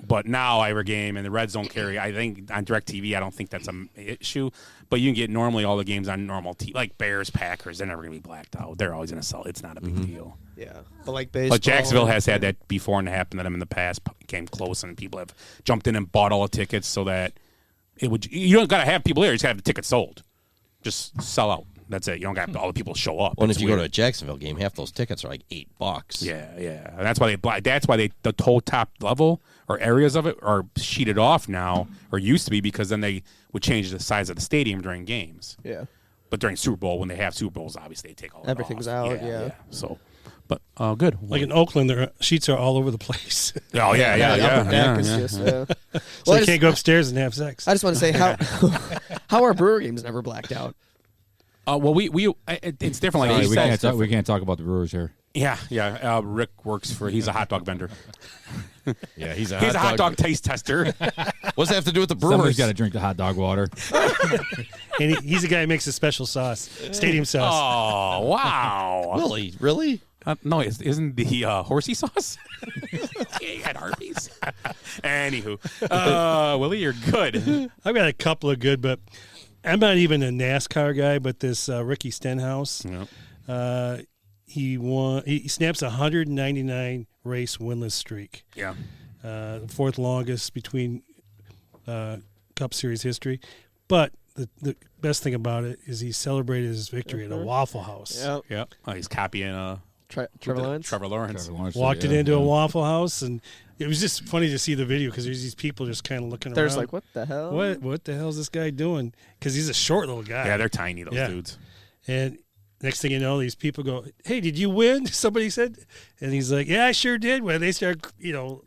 But now every game and the Reds don't carry. I think on DirecTV, I don't think that's an issue. But you can get normally all the games on normal TV, like Bears, Packers. They're never going to be blacked out. They're always going to sell. It's not a big deal. Yeah, but like baseball. But Jacksonville has had that before, and it happened to them in the past. Came close, and people have jumped in and bought all the tickets so that it would. You don't got to have people there. You just got to have the tickets sold. Just sell out. That's it. You don't got all the people show up. Well, and if you go to a Jacksonville game, half those tickets are like $8. Yeah. And that's why the whole top level or areas of it are sheeted off now, or used to be, because then they would change the size of the stadium during games. Yeah. But during Super Bowl, when they have Super Bowls, obviously they take all everything's off. out. Yeah. So, but good. Like in Oakland, their sheets are all over the place. Oh yeah. So they can't go upstairs and have sex. I just want to say how are Brewer games never blacked out? Well, it's different. Like we can't talk about the Brewers here. Yeah. Rick works he's a hot dog vendor. Yeah, he's a hot dog taste tester. What's that have to do with the Brewers? Somebody's got to drink the hot dog water. And he's the guy who makes a special sauce, stadium sauce. Oh, wow. Really? No, isn't the horsey sauce? He had Arby's. Anywho, Willie, you're good. I've got a couple of good, but I'm not even a NASCAR guy. But this Ricky Stenhouse, he snaps a 199 race winless streak. Yeah, the fourth longest between Cup Series history. But the best thing about it is he celebrated his victory at a Waffle House. Yep. Oh, he's copying Trevor Lawrence. Trevor Lawrence walked it into a Waffle House, and it was just funny to see the video because there's these people just kind of looking There's around. like, what the hell? What the hell is this guy doing? Because he's a short little guy. Yeah, they're tiny, those dudes. And next thing you know, these people go, "Hey, did you win?" Somebody said, and he's like, "Yeah, I sure did." When they start, that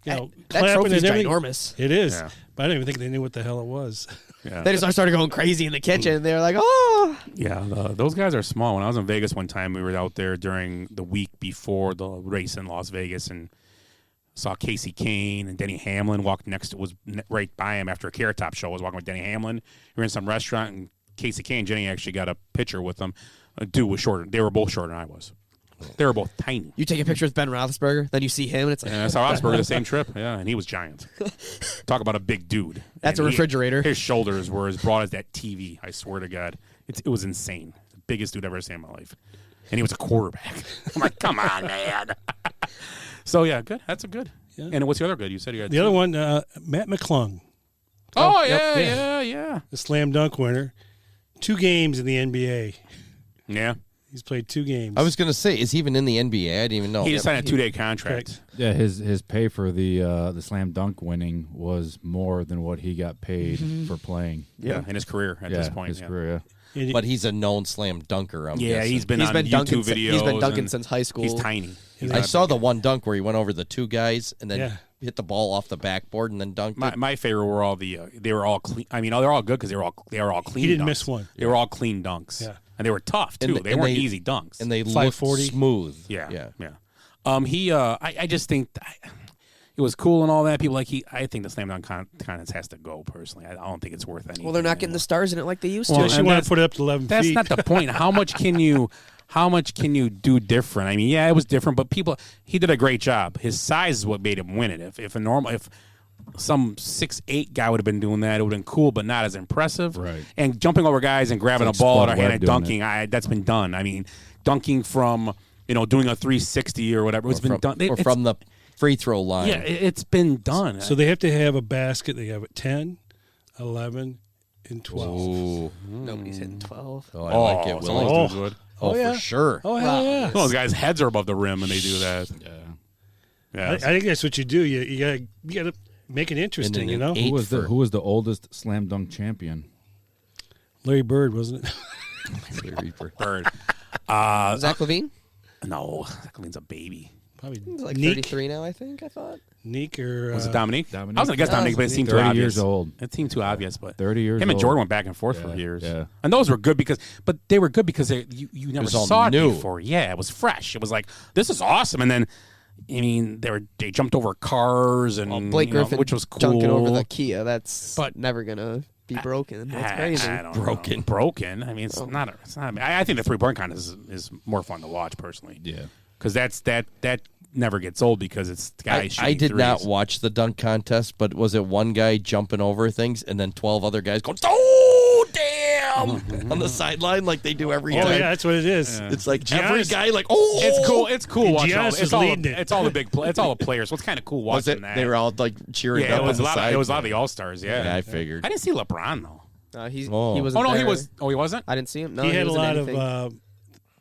clapping trophy's and everything. ginormous. It is, Yeah. but I don't even think they knew what the hell it was. Yeah. They just started going crazy in the kitchen. They were like, "Oh, Yeah, those guys are small. When I was in Vegas one time, we were out there during the week before the race in Las Vegas and saw Casey Kane and Denny Hamlin walked was right by him after a Carrot Top show. I was walking with Denny Hamlin. We were in some restaurant, and Casey Kane, Jenny actually got a picture with them. A dude was shorter. They were both shorter than I was. They were both tiny. You take a picture with Ben Roethlisberger, then you see him, and it's like, And I saw Roethlisberger the same trip. Yeah, and he was giant. Talk about a big dude. That's And a refrigerator. His shoulders were as broad as that TV. I swear to God, it was insane. The biggest dude I've ever seen in my life, and he was a quarterback. I'm like, come on, man. So yeah, good. That's a good. Yeah. And what's the other good? You said you had the other one, Matt McClung. Oh yeah. The slam dunk winner. 2 games in the NBA. Yeah. He's played 2 games. I was going to say, is he even in the NBA? I didn't even know. He just signed a 2-day contract. Correct. Yeah, his pay for the slam dunk winning was more than what he got paid for playing. Yeah, in his career at this point. His career, But he's a known slam dunker. I'm guessing. He's been on dunking YouTube videos. He's been dunking since high school. He's tiny. I saw the one dunk where he went over the 2 guys and then hit the ball off the backboard and then dunked it. My favorite were all they were all clean. I mean, they're all good because they were all clean. He didn't dunks. miss one. They were all clean dunks. Yeah. And they were tough too. They weren't easy dunks. And they looked smooth. Yeah. I just think it was cool and all that. People I think the slam dunk contest has to go personally. I don't think it's worth anything. Well, they're not getting the stars in it like they used to. Well, she want to put it up to 11 That's feet. not the point. How much can you do different? I mean, yeah, it was different, but he did a great job. His size is what made him win it. If some 6'8" guy would have been doing that, it would have been cool, but not as impressive. Right. And jumping over guys and grabbing It's a ball like out of hand and Spud Webb dunking, that's been done. I mean, dunking from doing a 360 or whatever, it's been done. From the free throw line. Yeah, it's been done. So they have to have a basket. They have it 10, 11, and 12. Ooh. Nobody's hitting 12. Oh, I like it, some Willie. of those dudes would. Oh, yeah. for sure. Oh, hell yeah. Some of those guys' heads are above the rim when they do that. Yeah. I think that's what you do. You gotta make it interesting, you know? Who was the oldest slam dunk champion? Larry Bird, wasn't it? Larry Bird. Zach LaVine? No, Zach LaVine's a baby. Probably He's like Neek. 33 now, I think. I thought. Neek or Was it Dominique? Dominique. I was going to guess Dominique, but it seemed too 30 obvious. years old. It seemed too obvious, but 30 years him and old. Jordan went back and forth for years. Yeah. And those were good because you never was all saw it new. before. Yeah, it was fresh. It was like, this is awesome. And then, I mean, they jumped over cars and Blake Griffin, which was cool. junking over the Kia. That's never gonna be broken. That's crazy. I don't know. Broken. I mean, it's not. I think the 3-point contest is more fun to watch personally. Yeah. Because that never gets old because it's guys. I did threes. not watch the dunk contest, but was it one guy jumping over things and then 12 other guys going, oh, damn, on the sideline like they do every time? Oh, yeah, that's what it is. Yeah. It's like Giannis, every guy like, oh. It's cool. It's cool watching. Giannis It's was leading it. It's all the big. It's all the players. So it's kind of cool Was watching it? that. They were all like cheering Yeah, up it was on a the lot. side. It was a lot of the All Stars. Yeah. Yeah, I figured. I didn't see LeBron though. He Oh. was. Oh no, he was. Oh, he wasn't. I didn't see him. No, he had a wasn't lot anything. of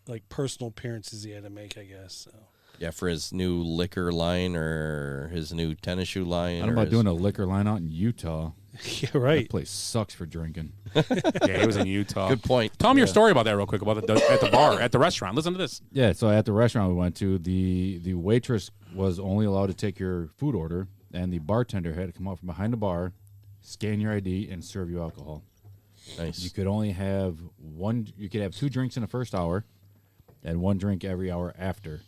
like personal appearances he had to make, I guess. So. Yeah, for his new liquor line or his new tennis shoe line. I don't know about doing a liquor line out in Utah. Yeah, right. That place sucks for drinking. Yeah, he was in Utah. Good point. Tell me your story about that real quick, about at the bar, at the restaurant. Listen to this. Yeah, so at the restaurant we went to, the waitress was only allowed to take your food order, and the bartender had to come out from behind the bar, scan your ID, and serve you alcohol. Nice. You could only have you could have 2 drinks in the first hour and 1 drink every hour after.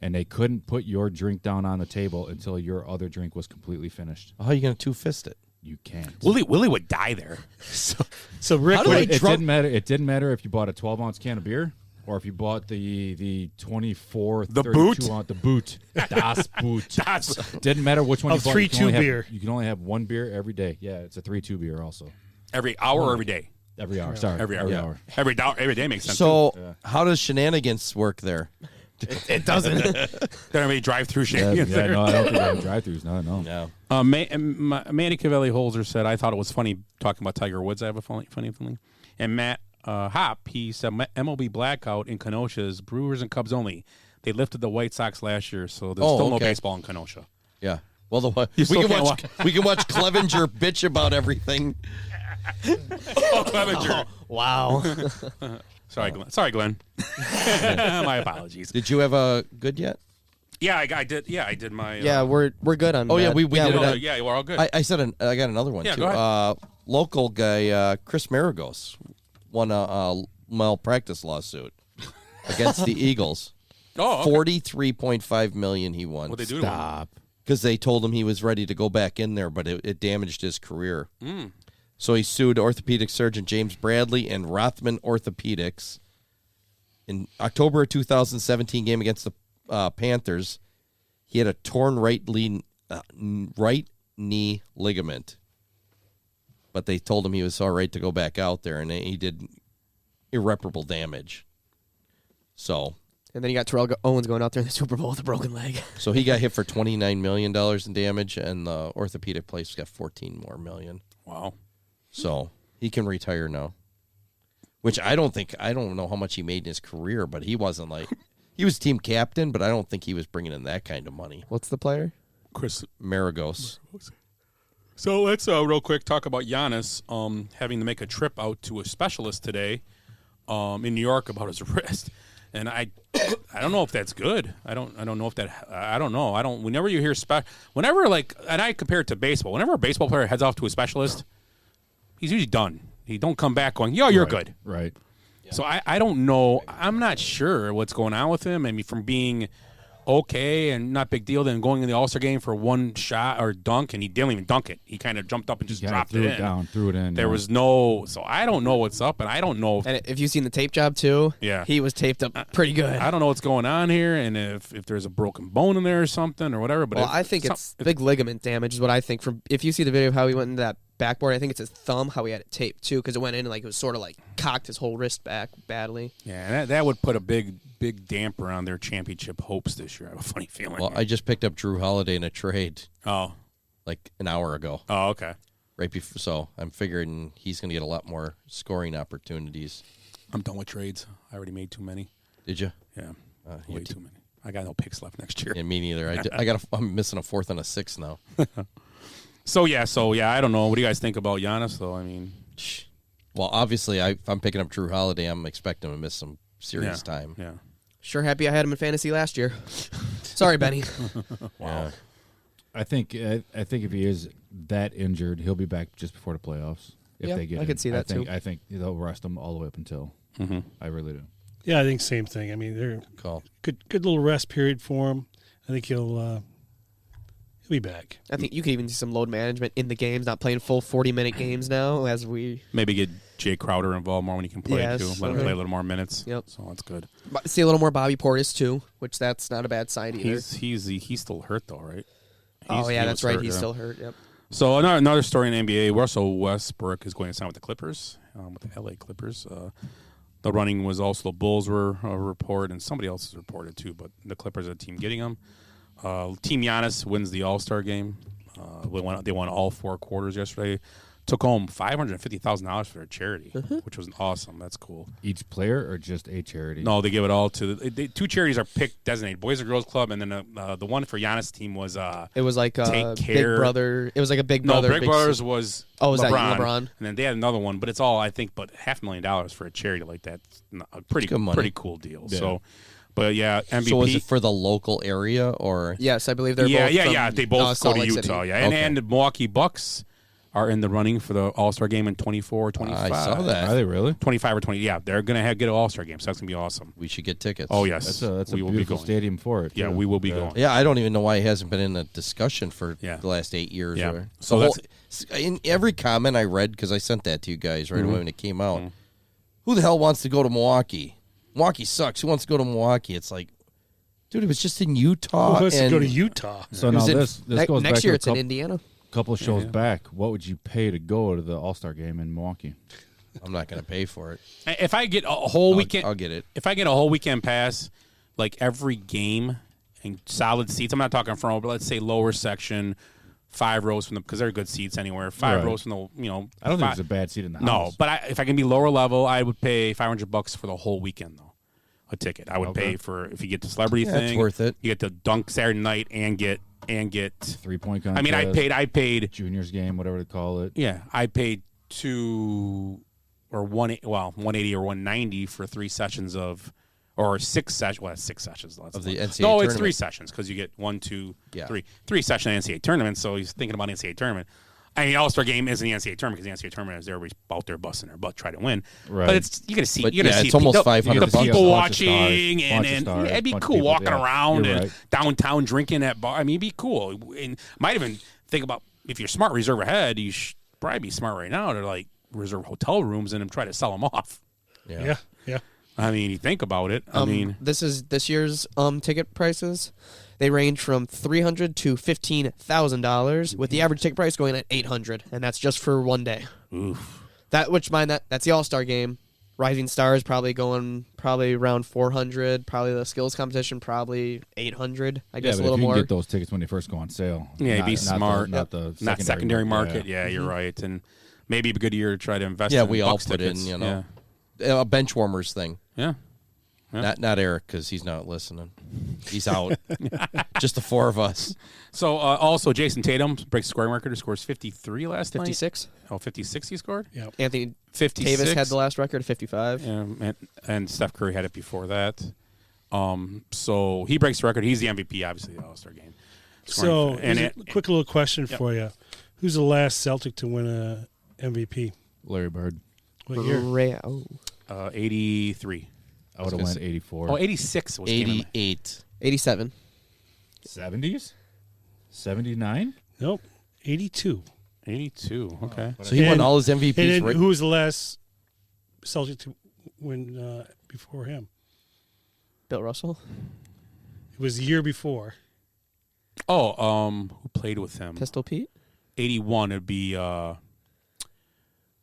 And they couldn't put your drink down on the table until your other drink was completely finished. How are you going to two-fist it? You can't. Willie would die there. So Rick, It didn't matter. It didn't matter if you bought a 12-ounce can of beer or if you bought the 24, The 32 boot? ounce, the boot. Das Boot. Didn't matter which one you bought. 3-2 beer. You can only have 1 beer every day. Yeah, it's a 3-2 beer also. Every hour or every day? Every hour. Sorry. Every hour. hour. Every day makes sense. So, how does shenanigans work there? It doesn't. There are any drive-through shenanigans Yeah, there. no, I don't think they have drive-thrus. No. Manny Cavelli Holzer said, I thought it was funny talking about Tiger Woods. I have a funny feeling. And Matt Hop, he said, MLB blackout in Kenosha's Brewers and Cubs only. They lifted the White Sox last year, so there's still no baseball in Kenosha. Yeah. Well, You we still can can't watch. We can watch Clevenger bitch about everything. Clevenger. Wow. Sorry, Glenn. My apologies. Did you have a good yet? Yeah, I did. Yeah, I did my. Yeah, we're good on. Oh yeah, that. we did. we're Yeah, we're all good. I said I got another one Yeah, too. go ahead. Local guy Chris Maragos won a malpractice lawsuit against the Eagles. Oh, okay. $43.5 million he won. What they do to him? Because they told him he was ready to go back in there, but it damaged his career. Mm. So he sued orthopedic surgeon James Bradley and Rothman Orthopedics. In October of 2017 game against the Panthers, he had a torn right knee ligament. But they told him he was all right to go back out there, and he did irreparable damage. So... And then you got Terrell Owens going out there in the Super Bowl with a broken leg. So he got hit for $29 million in damage, and the orthopedic place got $14 million. Wow. So he can retire now. Which I don't know how much he made in his career, but he wasn't like, he was team captain, but I don't think he was bringing in that kind of money. What's the player? Chris Maragos. So let's real quick talk about Giannis having to make a trip out to a specialist today in New York about his wrist. And I don't know if that's good. I don't know if that. I don't know. Whenever you hear whenever and I compare it to baseball. Whenever a baseball player heads off to a specialist, he's usually done. He don't come back going, "Yo, you're good." Right. Yeah. So I don't know. I'm not sure what's going on with him. I mean, from being okay and not big deal, then going in the All-Star game for one shot or dunk, and he didn't even dunk it. He kind of jumped up and just dropped threw it in. down, threw it in. There was no. So I don't know what's up, and I don't know. And if you've seen the tape job too, Yeah. he was taped up pretty good. I don't know what's going on here, and if there's a broken bone in there or something or whatever. But Well, I think it's big ligament damage is what I think. From if you see the video of how he went into that backboard, I think it's his thumb, how he had it taped too, because it went in and it was sort of like cocked his whole wrist back badly. Yeah, that would put a big damper on their championship hopes this year. I have a funny feeling. Well, I just picked up Drew Holiday in a trade. Oh. Like an hour ago. Oh, okay. Right before, so I'm figuring he's going to get a lot more scoring opportunities. I'm done with trades. I already made too many. Did you? Yeah, way too many. I got no picks left next year. Yeah, me neither. I'm missing a 4th and a 6th now. So yeah, I don't know. What do you guys think about Giannis, though? I mean, well, obviously, if I'm picking up Drew Holiday, I'm expecting him to miss some serious time. Yeah. Sure happy I had him in fantasy last year. Sorry, Benny. Wow. Yeah. I think if he is that injured, he'll be back just before the playoffs. If Yeah, they get I him. could see that too. I think they'll rest him all the way up until. Mm-hmm. I really do. Yeah, I think same thing. I mean, they're good little rest period for him. I think he'll be back. I think you could even see some load management in the games, not playing full 40-minute games now as we... Maybe get Jay Crowder involved more when he can play, Yes, too. Let him okay. play a little more minutes. Yep. So that's good. See a little more Bobby Portis, too, which that's not a bad sign either. He's still hurt, though, right? That's right. Hurt, He's yeah. still hurt, yep. So another story in the NBA, Russell Westbrook is going to sign with the Clippers, with the LA Clippers. The running was also the Bulls were reported, and somebody else is reported, too, but the Clippers are the team getting him. Team Giannis wins the All-Star game. They won all 4 quarters yesterday. Took home $550,000 for their charity, which was awesome. That's cool. Each player or just a charity? No, they give it all to 2 charities are picked, designated, Boys and Girls Club, and then the one for Giannis' team was it was like Take Care. Big Brother. It was like a Big Brother. No, Big Brothers was was LeBron. that LeBron? And then they had another one, but it's all I think, but $500,000 for a charity like that's a pretty cool deal. Yeah. So. But yeah, MVP. So is it for the local area or? Yes, I believe they're both. Yeah. They both go Salt to Lake Utah. City. Yeah, and the Milwaukee Bucks are in the running for the All-Star game in 24 or 25. I saw that. Are they really? 25 or 20. Yeah, they're going to get an All-Star game, so that's going to be awesome. We should get tickets. Oh, yes. That's a we will beautiful be going. stadium for it. Yeah, too. we will be going. Yeah, I don't even know why he hasn't been in a discussion for Yeah. the last 8 years. Yeah. Or, So in every comment I read, because I sent that to you guys right away when it came out, who the hell wants to go to Milwaukee? Milwaukee sucks. Who wants to go to Milwaukee? It's like, dude, it was just in Utah. Who wants to go to Utah? So now this goes back next to year. a It's in Indiana. couple of shows back. What would you pay to go to the All-Star game in Milwaukee? I'm not going to pay for it. If I get a whole weekend, I'll get it. If I get a whole weekend pass, like every game and solid seats, I'm not talking front row, but let's say lower section, 5 rows from the, because they're good seats anywhere. 5 Right. rows from the, I don't think it's a bad seat in the house. No, but if I can be lower level, I would pay $500 for the whole weekend though. A ticket. I would pay for if you get the celebrity thing. It's worth it. You get the dunk Saturday night and get 3-point contest. I mean, I paid juniors game, whatever they call it. Yeah, I paid 180 or 190 for 3 sessions of, or 6 sessions. Well, 6 sessions of the NCAA No, tournament. it's 3 sessions because you get 1, 2, 3 sessions NCAA tournament. So he's thinking about NCAA tournament. I mean, All-Star game isn't the NCAA tournament because the NCAA tournament is everybody's out there busting their butt try to win. Right. But it's you got to see. But You got to yeah, see it's almost the, $500 the people bucks. watching, Bunch of and stars, it'd be bunch of cool people, walking yeah. around You're and right. downtown drinking at bar. I mean, it'd be cool. And might even think about if you're smart, reserve ahead. You should probably be smart right now to like reserve hotel rooms and then try to sell them off. Yeah. I mean, you think about it. I mean, this year's ticket prices. They range from $300 to $15,000, with the average ticket price going at $800, and that's just for one day. Oof. That's the All-Star game. Rising Stars probably going around $400. Probably the skills competition probably $800. I guess but a little if you more. can get those tickets when they first go on sale. Yeah, be smart. Not the not secondary market. Yeah, you're right. And maybe a good year to try to invest. Yeah, in we all Bucks put tickets. in, a bench warmers thing. Yeah. Not Eric because he's not listening. He's out. Just the 4 of us. So also Jason Tatum breaks the scoring record. He scores 53 last night. 56. Oh, 56 he scored? Yeah. Anthony 56. Davis had the last record, 55. Yeah, and Steph Curry had it before that. So he breaks the record. He's the MVP, obviously, of the All-Star game. So, quick little question for you. Who's the last Celtic to win a MVP? Larry Bird. What year? 83. I would have went 84. Oh, 86 was 88. 87. 70s? 79? Nope. 82. 82. Okay. So he won all his MVPs. And then right? who was the last Celtic to win before him? Bill Russell. It was the year before. Oh, who played with him? Pistol Pete. 81 would be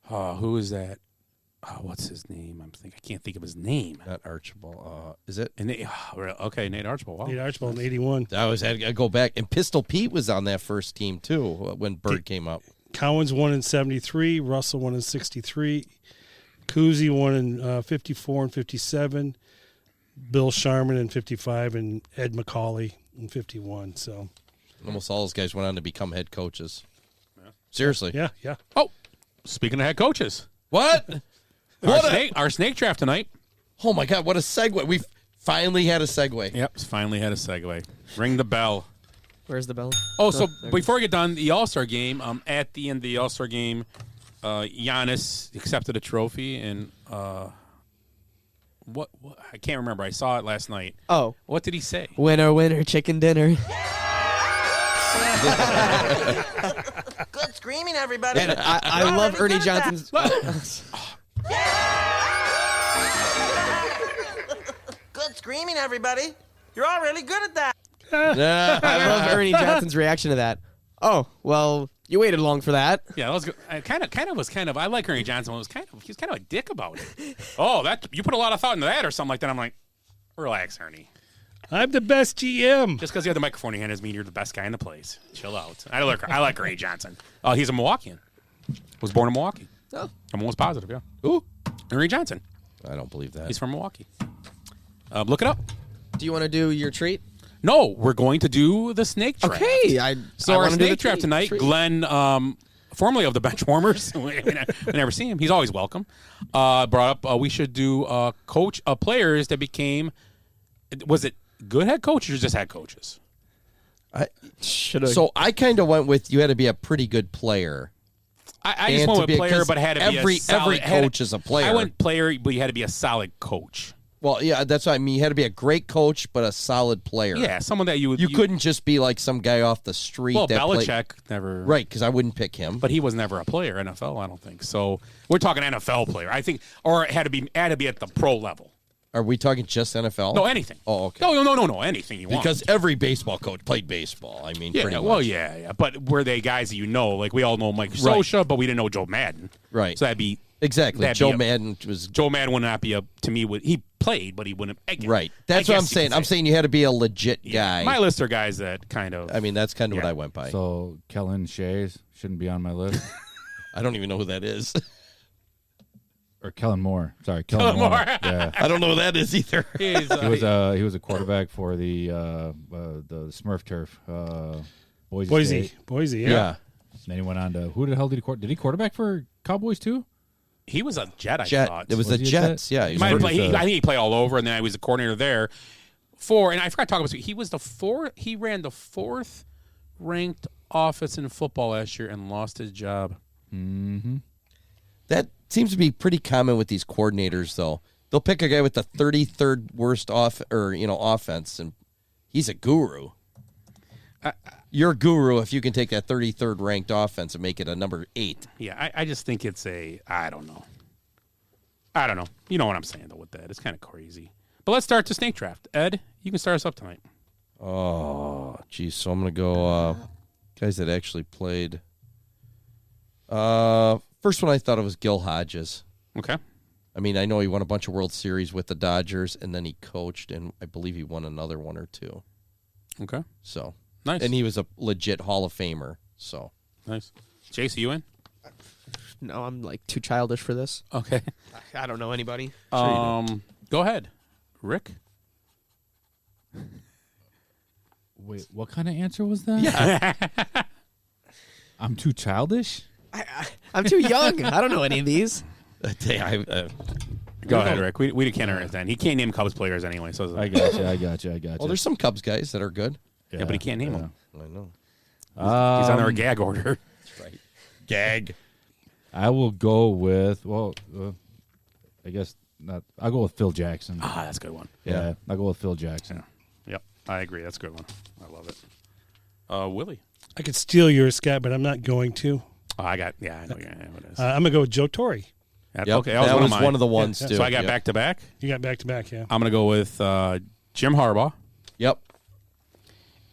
who is that? What's his name? I can't think of his name. Not Archibald. Is it? Okay, Nate Archibald. Wow. Nate Archibald in 81. I go back. And Pistol Pete was on that first team, too, when Bird came up. Cowens won in 73. Russell won in 63. Cousy won in 54 and 57. Bill Sharman in 55. And Ed McCauley in 51. So almost all those guys went on to become head coaches. Yeah. Seriously. Yeah. Oh, speaking of head coaches. What? Our snake draft tonight. Oh, my God. What a segue. We've finally had a segue. Yep, finally had a segue. Ring the bell. Where's the bell? Oh, so before we get done, the All-Star game, at the end of the All-Star game, Giannis accepted a trophy, and what I can't remember. I saw it last night. Oh. What did he say? Winner, winner, chicken dinner. Good screaming, everybody. And I love Ernie Johnson's. Good screaming, everybody. You're all really good at that. I love Ernie Johnson's reaction to that. Oh, well, you waited long for that. Yeah, that was good. I like Ernie Johnson. He was kind of a dick about it. Oh, that you put a lot of thought into that or something like that. I'm like, relax, Ernie. I'm the best GM. Just because you have the microphone in your hand doesn't mean you're the best guy in the place. Chill out. I like Ray Johnson. He's a Milwaukeean. Was born in Milwaukee. Oh. I'm almost positive, yeah. Who? Ray Johnson. I don't believe that. He's from Milwaukee. Look it up. Do you want to do your treat? No, we're going to do the snake draft. Okay. Our snake draft tonight, Glenn, formerly of the Benchwarmers, we never see him. He's always welcome. Brought up we should do coach players that became, was it good head coaches or just head coaches? So I kind of went with you had to be a pretty good player. I just went with player, but it had to be every a solid, coach is a player. I went player, but you had to be a solid coach. Well, yeah, that's what I mean. You had to be a great coach, but a solid player. Yeah, someone that you couldn't just be like some guy off the street. Well, that Belichick never. Right, because I wouldn't pick him. But he was never a player, NFL, I don't think. So we're talking NFL player. I think, or it had to be at the pro level. Are we talking just NFL? No, anything. Oh, okay. No, anything you want. Because every baseball coach played baseball. I mean, pretty much. Well, yeah. But were they guys that you know? Like, we all know Mike Scioscia, but we didn't know Joe Madden. Right. So that'd be... Exactly. Joe Madden would not be to me, he played, but he wouldn't... Right. That's what I'm saying. I'm saying you had to be a legit guy. My list are guys that kind of... I mean, that's kind of what I went by. So, Kellen Shays shouldn't be on my list. I don't even know who that is. Or Kellen Moore. Sorry, Kellen Moore. Yeah. I don't know who that is either. He was a quarterback for the Smurf Turf. Boise. Yeah. And then he went on to who the hell did he quarterback for Cowboys too? He was a Jet, I thought. It was the Jets. Yeah. I think he played all over, and then I was a coordinator there. And I forgot to talk about this. He was he ran the 4th ranked offense in football last year and lost his job. Mm-hmm. That seems to be pretty common with these coordinators, though. They'll pick a guy with the 33rd worst offense, and he's a guru. You're a guru if you can take that 33rd ranked offense and make it a number 8. Yeah, I just think it's I don't know. You know what I'm saying, though, with that. It's kind of crazy. But let's start the snake draft. Ed, you can start us up tonight. Oh, geez. So I'm going to go guys that actually played. First one I thought it was Gil Hodges. Okay. I mean, I know he won a bunch of World Series with the Dodgers, and then he coached, and I believe he won another one or two. Okay. So nice. And he was a legit Hall of Famer. So nice. Jace, you in? No, I'm like too childish for this. Okay. I don't know anybody. Go ahead, Rick. Wait, what kind of answer was that? Yeah. I'm too childish? I'm too young. I don't know any of these. Go ahead, Rick. We can't understand. He can't name Cubs players anyway. So I got you. Well, there's some Cubs guys that are good. Yeah, but he can't name them. I know. He's on their gag order. That's right. Gag. I will go with, I guess not. I'll go with Phil Jackson. Ah, that's a good one. Yeah, I'll go with Phil Jackson. Yep, I agree. That's a good one. I love it. Willie. I could steal yours, Scott, but I'm not going to. Oh, I know what it is. I'm going to go with Joe Torre. Yep, okay, that was one of the ones, too. So I got back-to-back? You got back-to-back, yeah. I'm going to go with Jim Harbaugh. Yep.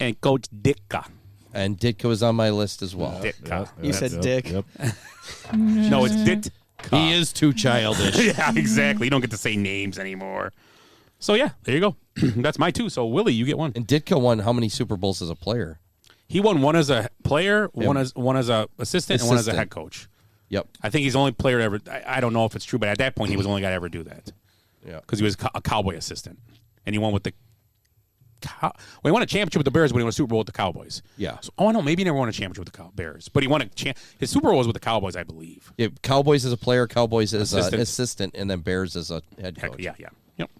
And Coach Ditka. And Ditka was on my list as well. Ditka. You said Dick. Yep. No, it's Ditka. He is too childish. Yeah, exactly. You don't get to say names anymore. So, yeah, there you go. That's my 2. So, Willie, you get one. And Ditka won how many Super Bowls as a player? He won one as a player, one as a assistant, and one as a head coach. Yep. I think he's the only player to ever. I don't know if it's true, but at that point, he was the only guy to ever do that. Yeah. Because he was a Cowboy assistant, and he won with the. He won a championship with the Bears, but he won a Super Bowl with the Cowboys. Yeah. So, no, maybe he never won a championship with the Bears, but he won his Super Bowl was with the Cowboys, I believe. Yeah, Cowboys as a player, Cowboys as an assistant, and then Bears as a head coach. Yeah. Yep.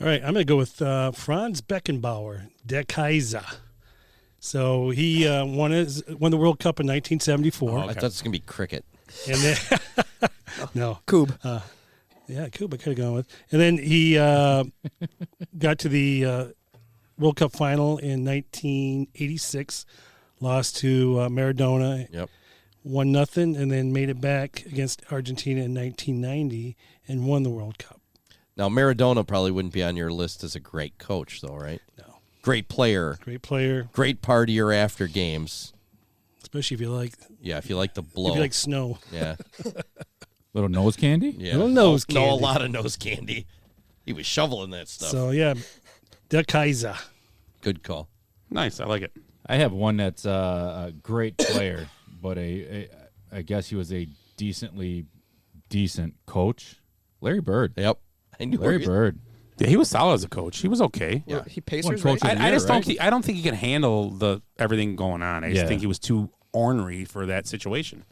All right, I'm going to go with Franz Beckenbauer, Der Kaiser. So he won the World Cup in 1974. Oh, okay. I thought it was going to be cricket. And then, no. Coob. Yeah, Coob I could have gone with. And then he got to the World Cup final in 1986, lost to Maradona. Yep. 1-0, and then made it back against Argentina in 1990 and won the World Cup. Now, Maradona probably wouldn't be on your list as a great coach, though, right? No. Great player. Great player. Great partier after games. Especially if you like. Yeah, if you like the blow. If you like snow. Yeah. Little nose candy? Yeah. Little nose candy. No, a lot of nose candy. He was shoveling that stuff. So, yeah, De Kaiser. Good call. Nice. I like it. I have one that's a great player, but I guess he was a decent coach. Larry Bird. Yep. I knew Larry Bird. Yeah, he was solid as a coach. He was okay. Yeah. He Pacers, Coach right? of the I year, just right? I don't think he can handle everything going on. I just Yeah. think he was too ornery for that situation.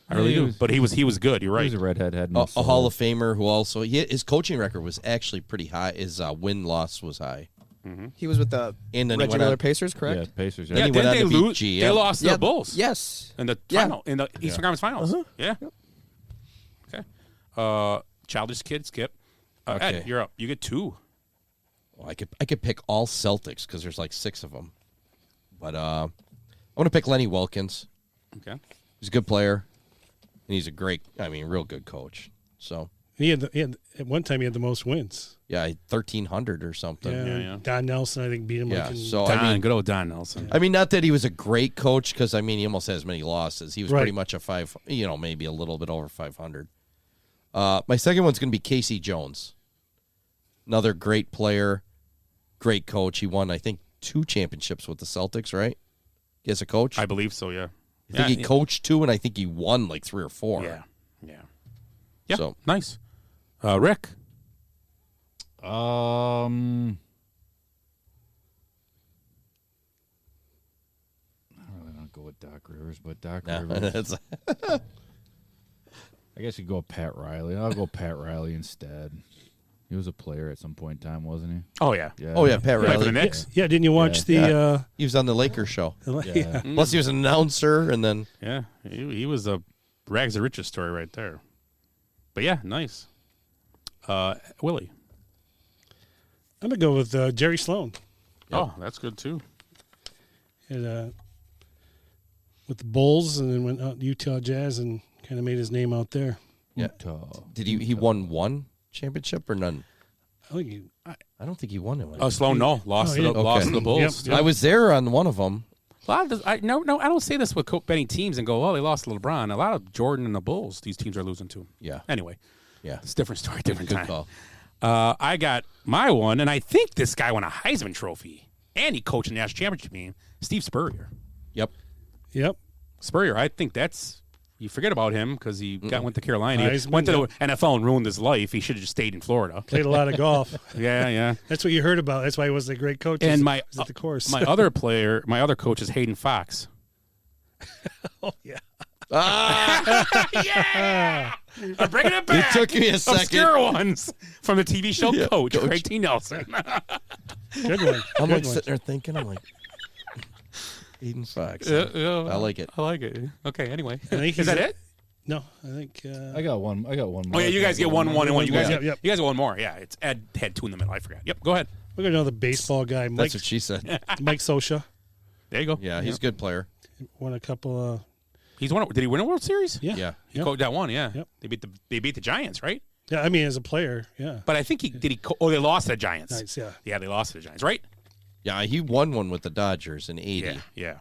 I Yeah, really he do. was- But he was good. You're right. He was a redhead. Had A, no a soul. Hall of Famer who also his coaching record was actually pretty high. His win-loss was high. He was with the And then he Reggie went Miller on- Pacers, correct? Yeah, Pacers. Then Yeah, he went didn't on they to beat lose? GM. They lost to Yeah, the Bulls. Yes. In the Yeah. final, in the Eastern Conference Finals. Yeah. Okay. Childish Kid, Skip. Okay. Ed, you're up. You get 2. Well, I could pick all Celtics because there's like 6 of them. But I want to pick Lenny Wilkins. Okay. He's a good player, and he's a real good coach. So He had at one time he had the most wins. yeah, 1,300 or something. Yeah. Don Nelson, I think, beat him. Yeah, like in, so Good old Don Nelson. I mean, not that he was a great coach because he almost has many losses. He was Right. pretty much maybe a little bit over 500. My second one's going to be Casey Jones, another great player, great coach. He won, I think, 2 championships with the Celtics, right? He as a coach, I believe so. Yeah. I think he coached 2, and I think he won like 3 or 4. Yeah. Yeah. So Nice. Rick. I really don't go with Doc Rivers, but Doc Rivers. I guess you go with Pat Riley. I'll go Pat Riley instead. He was a player at some point in time, wasn't he? Oh, yeah. Oh, yeah, Pat Played for Riley. the Knicks. Yeah, didn't you watch the? He was on the Lakers show. Yeah. Plus, he was an announcer, and then Yeah. He was a rags to riches story right there. But yeah, nice. Willie. I'm gonna go with Jerry Sloan. Oh, that's good too. And, with the Bulls, and then went out to Utah Jazz and kind of made his name out there. yeah. Did he won 1 championship or none? I think he, I don't think he won it. Oh, Sloan, no. Lost to the Bulls. Yep. I was there on one of them. A lot of I don't say this with betting teams and go, oh, they lost to LeBron. A lot of Jordan and the Bulls, these teams are losing to. Yeah. Anyway, Yeah. it's a different story, different Good time. call. I got my one, and I think this guy won a Heisman Trophy, and he coached a national championship team, Steve Spurrier. Yep. Spurrier, I think that's you forget about him because he went to Carolina. He Heisman, went to the NFL and ruined his life. He should have just stayed in Florida. played a lot of golf. Yeah. That's what you heard about. That's why he wasn't a great coach. And He was at the course. my other coach is Hayden Fox. Oh yeah. Yeah! I'm bringing it back. It took me a second. Obscure ones from the TV show Yeah, Coach, Coach. Craig T. Nelson. Good one. I'm Good like one. sitting there thinking, I'm like, Eden Fox. Yeah, I like it. I like it. Okay, anyway. I think Is that it? No, I think. I got one. I got one Oh, more. yeah, you guys get one, and one. You guys, Yep, yep. you guys get one more. Yeah, it's Ed had 2 in the middle. I forgot. Yep, go ahead. We're gonna know the baseball guy, Mike. That's what she said. Mike Sosha There you go. Yeah, he's a good player. won a couple. He's won. Did he win a World Series? Yeah. Yeah. He coached that one. Yeah. Yep. They beat the Giants, right? Yeah, I mean as a player, yeah. But I think he did. They lost to the Giants. Nice, yeah. Yeah, they lost to the Giants, right? Yeah, he won one with the Dodgers in 80. Yeah.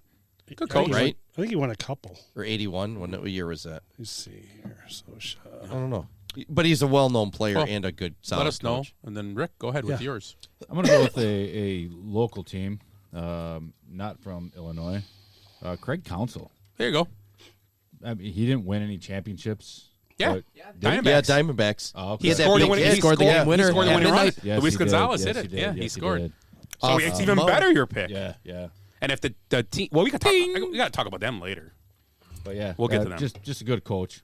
Good I think coach, he right? I think he won a couple. Or 81. What year was that? Let's see here. Sosha. I don't know. But he's a well-known player Well, and a good, solid Let us know, coach. and then Rick, go ahead with Yeah. yours. I'm going to go with a local team, not from Illinois. Craig Counsell. There you go. I mean, he didn't win any championships. Yeah. but- Diamondbacks. Yeah, Diamondbacks. Oh, okay. He had that scored the big winning. hit. He scored the game winner. He scored the at winning run. midnight. Yes, Luis he did. Gonzalez Yes, hit he it. did. Yeah, Yes, he scored. did. So it's even better your pick. Yeah, yeah. And if the team, well, we got to talk about them later. But yeah, We'll get to them. Just a good coach.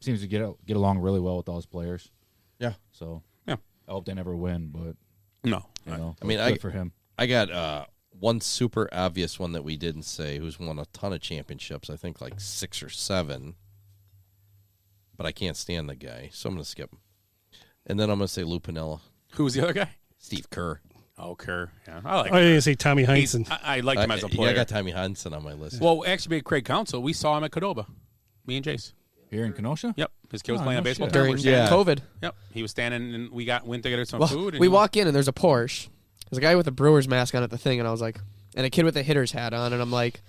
Seems to get along really well with all his players. Yeah. So Yeah. I hope they never win, but No. you know, I mean, good for him. I got one super obvious one that we didn't say who's won a ton of championships. I think like 6 or 7. But I can't stand the guy, so I'm going to skip him. And then I'm going to say Lou Piniella. Who was the other guy? Steve Kerr. Oh, Kerr. Yeah, I like I him. didn't say Tommy He's- Heinsohn. I liked him as a player. Yeah, I got Tommy Hansen on my list. Well, actually, Craig Counsell, we saw him at Qdoba. Me and Jace. Here in Kenosha? Yep. His kid was Oh, playing no a baseball shit. tournament. During We're standing- COVID. Yep. He was standing, and we went to get some Well, food. And we walk in and there's a Porsche. There's a guy with a Brewers mask on at the thing, and I was like, and a kid with a hitter's hat on, and I'm like,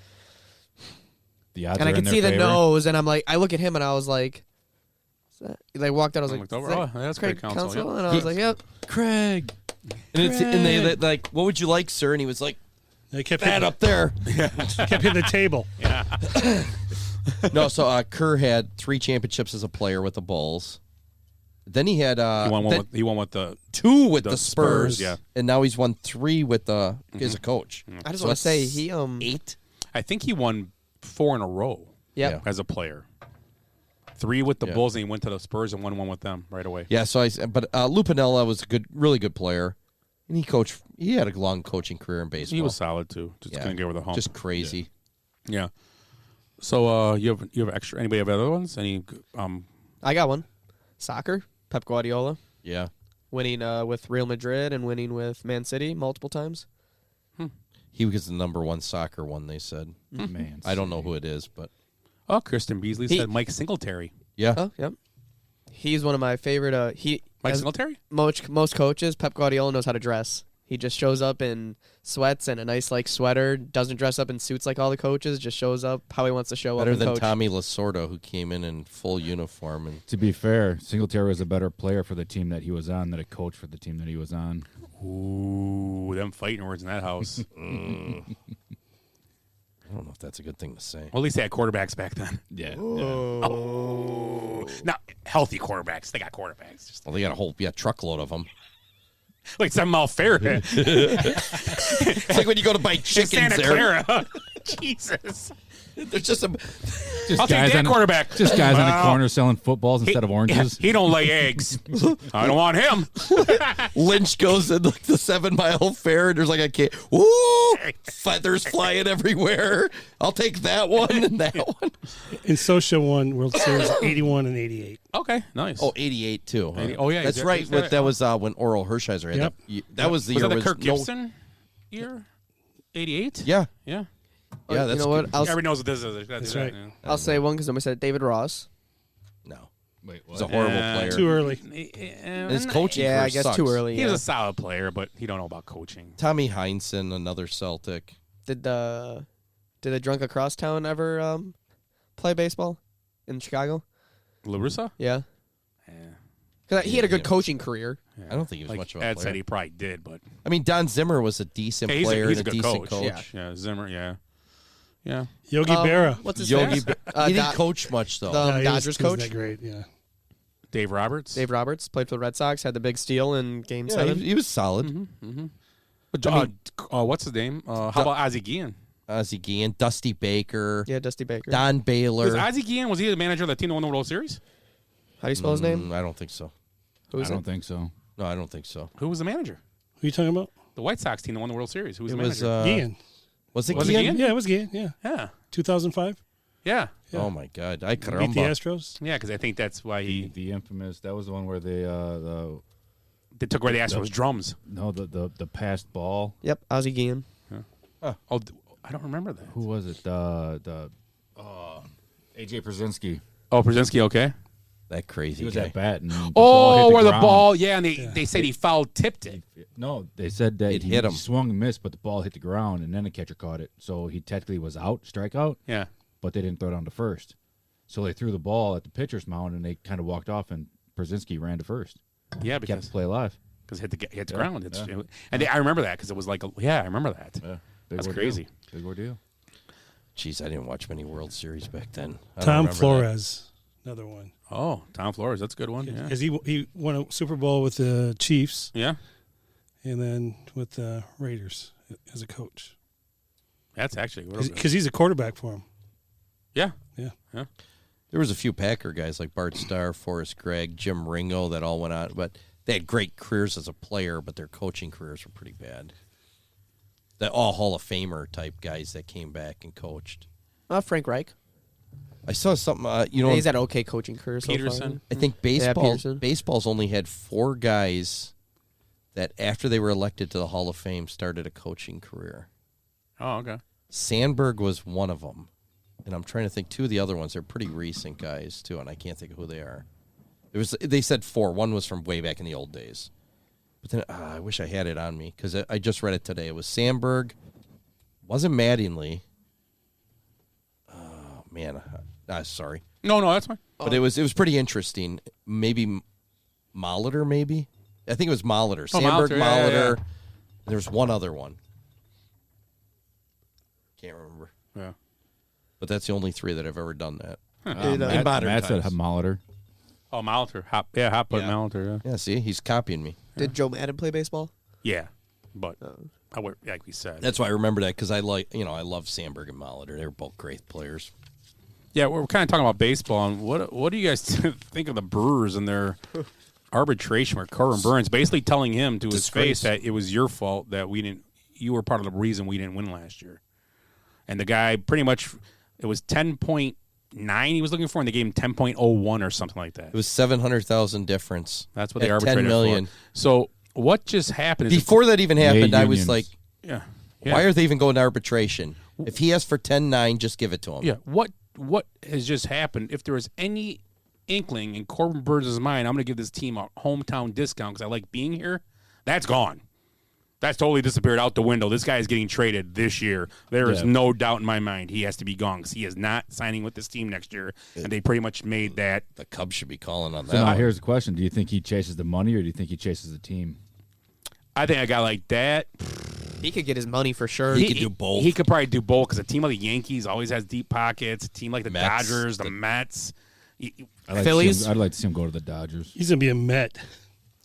The odds and are I could in their see the favor. nose, and I'm like, I look at him, and I was like, is that? Like walked out, I was I like, looked over, is that oh, that's Craig Counsell, Counsell? yep. And I was like, yep. Craig. And they like, what would you like, sir? And he was like, They kept that up there. kept hitting the table. Yeah. No, so Kerr had 3 championships as a player with the Bulls. Then he had he won with the 2 with the Spurs. Yeah, and now he's won 3 with as a coach. I just want to say he 8. I think he won 4 in a row. Yeah, as a player. 3 with the Bulls, and he went to the Spurs and won 1 with them right away. Yeah, so but Lou Piniella was a really good player, and he had a long coaching career in baseball. He was solid too. Just couldn't get over the hump. Just crazy. Yeah. So you have extra? Anybody have other ones? Any? I got one. Soccer. Pep Guardiola. Yeah. Winning with Real Madrid and winning with Man City multiple times. He was the number 1 soccer one, they said. Man, I don't know who it is, but Kristen Beasley said Mike Singletary. Yeah. Oh, yep. He's one of my favorite. Mike Singletary? Most coaches, Pep Guardiola knows how to dress. He just shows up in sweats and a nice sweater. Doesn't dress up in suits like all the coaches. Just shows up how he wants to show better up. Better than than Tommy Lasorda, who came in full uniform. And to be fair, Singletary was a better player for the team that he was on than a coach for the team that he was on. Ooh, them fighting words in that house. I don't know if that's a good thing to say. Well, at least they had quarterbacks back then. Yeah. Oh. Not healthy quarterbacks. They got quarterbacks. Well, they got a whole truckload of them. Like some Malfair. It's like when you go to buy chickens Santa there. Clara. Jesus. There's just a... I'll take that quarterback. Just guys on the corner selling footballs instead of oranges. He don't lay eggs. I don't want him. Lynch goes in like the 7 Mile Fair, and there's like a kid. Woo! Feathers flying everywhere. I'll take that one and that one. And Socha won World Series 81 and 88. Okay, nice. Oh, 88 too. Huh? Oh yeah, that's right. That was when Oral Hershiser had that was the was year. That the Kirk Gibson year? 88. Yeah. Yeah. Yeah, that's you know what? Everybody knows what this is. That's right. Yeah. I'll say one because nobody said David Ross. No. Wait, what? He's a horrible player. Too early. His coaching career I guess sucks. too early. He Yeah. was a solid player, but he don't know about coaching. Tommy Heinsohn, another Celtic. Did the drunk across town ever play baseball in Chicago? La Russa? Yeah. Yeah. Because he had a good coaching career. I don't think he was Like much of a Ed player. said he probably did, but I mean, Don Zimmer was a decent player he's a and a good decent coach. Yeah, Zimmer. Yeah. Yogi Berra. What's his Yogi. name? He didn't coach much though. The Yeah, he Dodgers was coach. that great, yeah. Dave Roberts. Dave Roberts played for the Red Sox. Had the big steal in Game Yeah, 7. he was solid. But, what's his name? How about Ozzie Guillen? Ozzie Guillen, Dusty Baker, Yeah, Dusty Baker. Don Baylor. Was Ozzie Guillen, was he the manager of the team that won the World Series? How do you spell his name? I don't think so. Who is I it? don't think so. No, I don't think so. Who was the manager? Who are you talking about? The White Sox team that won the World Series. Who was It the was manager? Guillen. Was it Was it Guillen? Guillen? Yeah, it was Guillen, yeah. Yeah. 2005. Yeah. Yeah. Oh my God, I Beat the caramba. Astros. Yeah, because I think that's why The infamous. That was the one where they they took away the Astros drums. the passed ball. Yep, Ozzie Guillen. Oh, I don't remember that. Who was it? AJ Przinsky. Oh, Brzezinski, okay. That crazy He was guy. at bat. And the ball Oh, hit where the ground. ball, and they said he foul tipped it. No, they said that It he hit him. swung and missed, but the ball hit the ground, and then the catcher caught it. So he technically was out, strikeout. Yeah. But they didn't throw it on to first. So they threw the ball at the pitcher's mound, and they kind of walked off, and Przinsky ran to first. Yeah, Kept because the play alive. hit the Yeah, ground. It's, yeah. I remember that because it was like, I remember that. Yeah, That's ordeal. crazy. Big ordeal. Jeez, I didn't watch many World Series back then. I don't Tom remember that. Flores, another one. Oh, Tom Flores, that's a good one. Yeah. Because he won a Super Bowl with the Chiefs. Yeah. And then with the Raiders as a coach. That's actually a little Because he's a quarterback for him. Yeah. Yeah. Yeah. There was a few Packer guys like Bart Starr, Forrest Gregg, Jim Ringo that all went on, but they had great careers as a player, but their coaching careers were pretty bad. The all Hall of Famer type guys that came back and coached. Frank Reich. I saw something. He's had okay coaching career so Peterson. far. I think Yeah, Peterson. baseball's only had 4 guys that after they were elected to the Hall of Fame started a coaching career. Oh, okay. Sandberg was one of them, and I'm trying to think 2 of the other ones. They're pretty recent guys too, and I can't think of who they are. They said 4. One was from way back in the old days, but then I wish I had it on me because I just read it today. It was Sandberg, wasn't Mattingly. Oh man, sorry. No, that's fine. But it was pretty interesting. Maybe Molitor, maybe. I think it was Molitor. Oh, Sandberg, Molitor, yeah, Molitor. yeah. There's one other one. Can't remember. Yeah. But that's the only 3 that I've ever done that. Matt said Molitor. Oh, Molitor. Hot put Molitor, yeah. Yeah, see? He's copying me. Did Joe Madden play baseball? Yeah. But, like we said. That's why I remember that, because I love Sandberg and Molitor. They were both great players. Yeah, we're kind of talking about baseball. And what do you guys think of the Brewers and their arbitration where Corbin Burns basically telling him to his face that it was your fault that you were part of the reason we didn't win last year. And the guy pretty much, it was 10.9 he was looking for, and they gave him 10.01 or something like that. It was $700,000 difference. That's what they at arbitrated $10 million. for. So what just happened is before that even happened, I was like, yeah. why are they even going to arbitration? If he asks for 10.9, just give it to him. Yeah. What has just happened? If there was any inkling in Corbin Burns' mind, I'm going to give this team a hometown discount because I like being here, that's gone. That's totally disappeared out the window. This guy is getting traded this year. There is no doubt in my mind he has to be gone because he is not signing with this team next year, and they pretty much made that. The Cubs should be calling on that. So now here's the question. Do you think he chases the money or do you think he chases the team? I think a guy like that, he could get his money for sure. He could do both. He could probably do both because a team like the Yankees always has deep pockets. A team like the Mets, Dodgers, the Mets. Phillies. I'd like to see him go to the Dodgers. He's going to be a Met.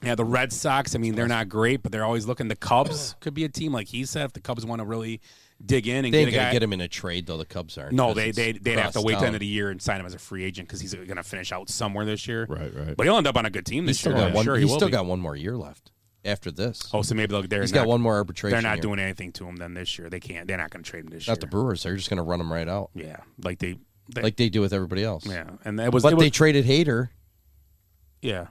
Yeah, the Red Sox, I mean, they're not great, but they're always looking. The Cubs could be a team, like he said, if the Cubs want to really dig in and they get ain't a going guy. to get him in a trade, though, the Cubs aren't. No, they'd have to wait till the end town. of the year and sign him as a free agent because he's going to finish out somewhere this year. Right. But he'll end up on a good team this year. He's still got one more year left after this. Oh, so maybe he's got one more arbitration. They're not year. doing anything to him then this year. They can't. They're not going to trade him this year. Not the Brewers. They're just going to run him right out. Yeah, like they do with everybody else. Yeah, and that was. But they traded Hader. Yeah.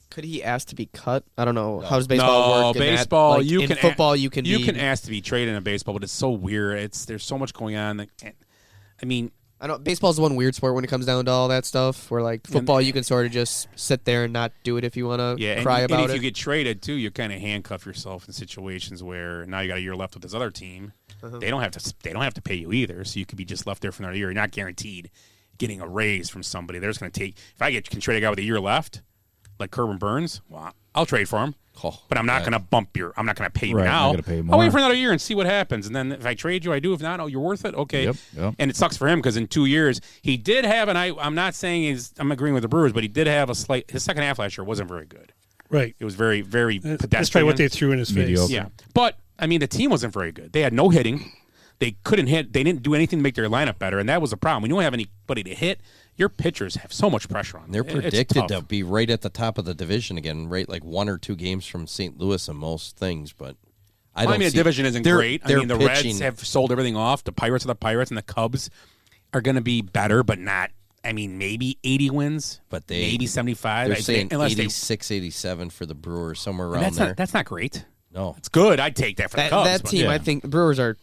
Could he ask to be cut? I don't know. How does baseball work? Baseball, you can. Football, you can. You can ask to be traded in baseball, but it's so weird. There's so much going on. I mean, I know baseball's the one weird sport when it comes down to all that stuff. Where like football, you can sort of just sit there and not do it if you want to cry about it. And if you get traded too, you kind of handcuff yourself in situations where now you got a year left with this other team. They don't have to pay you either, so you could be just left there for another year. You're not guaranteed getting a raise from somebody. They're just going to take. If I can trade a guy with a year left, like Corbin Burns, well, I'll trade for him. But I'm not going to I'm not going to pay you now. I'll wait for another year and see what happens. And then if I trade you, I do. If not, oh, you're worth it? Okay. Yep. And it sucks for him because in 2 years, he did have, and I'm not saying I'm agreeing with the Brewers, but he did have his second half last year wasn't very good. Right. It was very, very pedestrian. That's probably what they threw in his face. Yeah. But, I mean, the team wasn't very good. They had no hitting. They couldn't hit. They didn't do anything to make their lineup better, and that was a problem. When you don't have anybody to hit, your pitchers have so much pressure on them. They're predicted to be right at the top of the division again, right? Like 1 or 2 games from St. Louis and most things, but I don't. The division isn't great. I mean, the pitching. Reds have sold everything off. The Pirates are the Pirates, and the Cubs are going to be better, but not. I mean, maybe 80 wins, but maybe 75. They're saying 86, 87 for the Brewers, somewhere around that's there. That's not great. No, it's good. I'd take that for the Cubs. That team, I think the Brewers are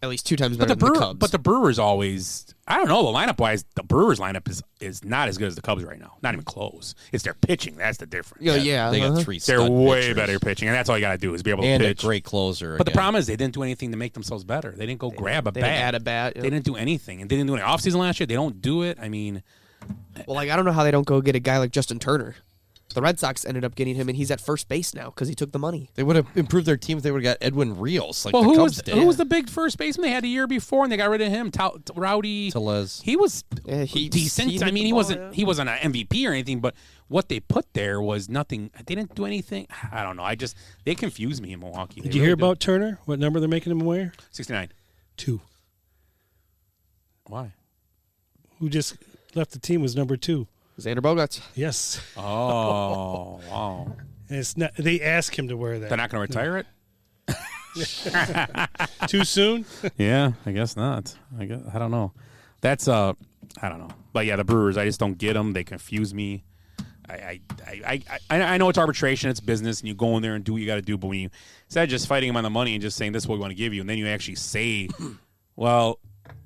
at least 2 times better than the Cubs. But the Brewers always, I don't know, the lineup-wise, the Brewers lineup is not as good as the Cubs right now. Not even close. It's their pitching. That's the difference. Yeah. They got 3 They're stud way pitchers. better pitching, and that's all you got to do is be able to and pitch. a great closer. But the problem is they didn't do anything to make themselves better. They didn't grab a bat. They didn't add a bat. They didn't do anything. And they didn't do any offseason last year. They don't do it. I mean. Well, like, I don't know how they don't go get a guy like Justin Turner. The Red Sox ended up getting him, and he's at first base now because he took the money. They would have improved their team if they would have got Edwin Rios like Well, the who Cubs was did. who was the big first baseman they had a year before, and they got rid of him? Rowdy Telez. He was he decent. I mean, he wasn't. he wasn't an MVP or anything, but what they put there was nothing. They didn't do anything. I don't know. They confused me in Milwaukee. Did you hear about Turner? What number they're making him wear? 69. 2. Why? Who just left the team was number 2. Xander Bogaerts. Yes. Oh, wow. And it's not. They asked him to wear that. They're not going to retire it? Too soon? Yeah, I guess not. I don't know. That's I don't know. But yeah, the Brewers, I just don't get them. They confuse me. I know it's arbitration, it's business, and you go in there and do what you got to do. But when you instead of just fighting them on the money and just saying this is what we want to give you, and then you actually say, well,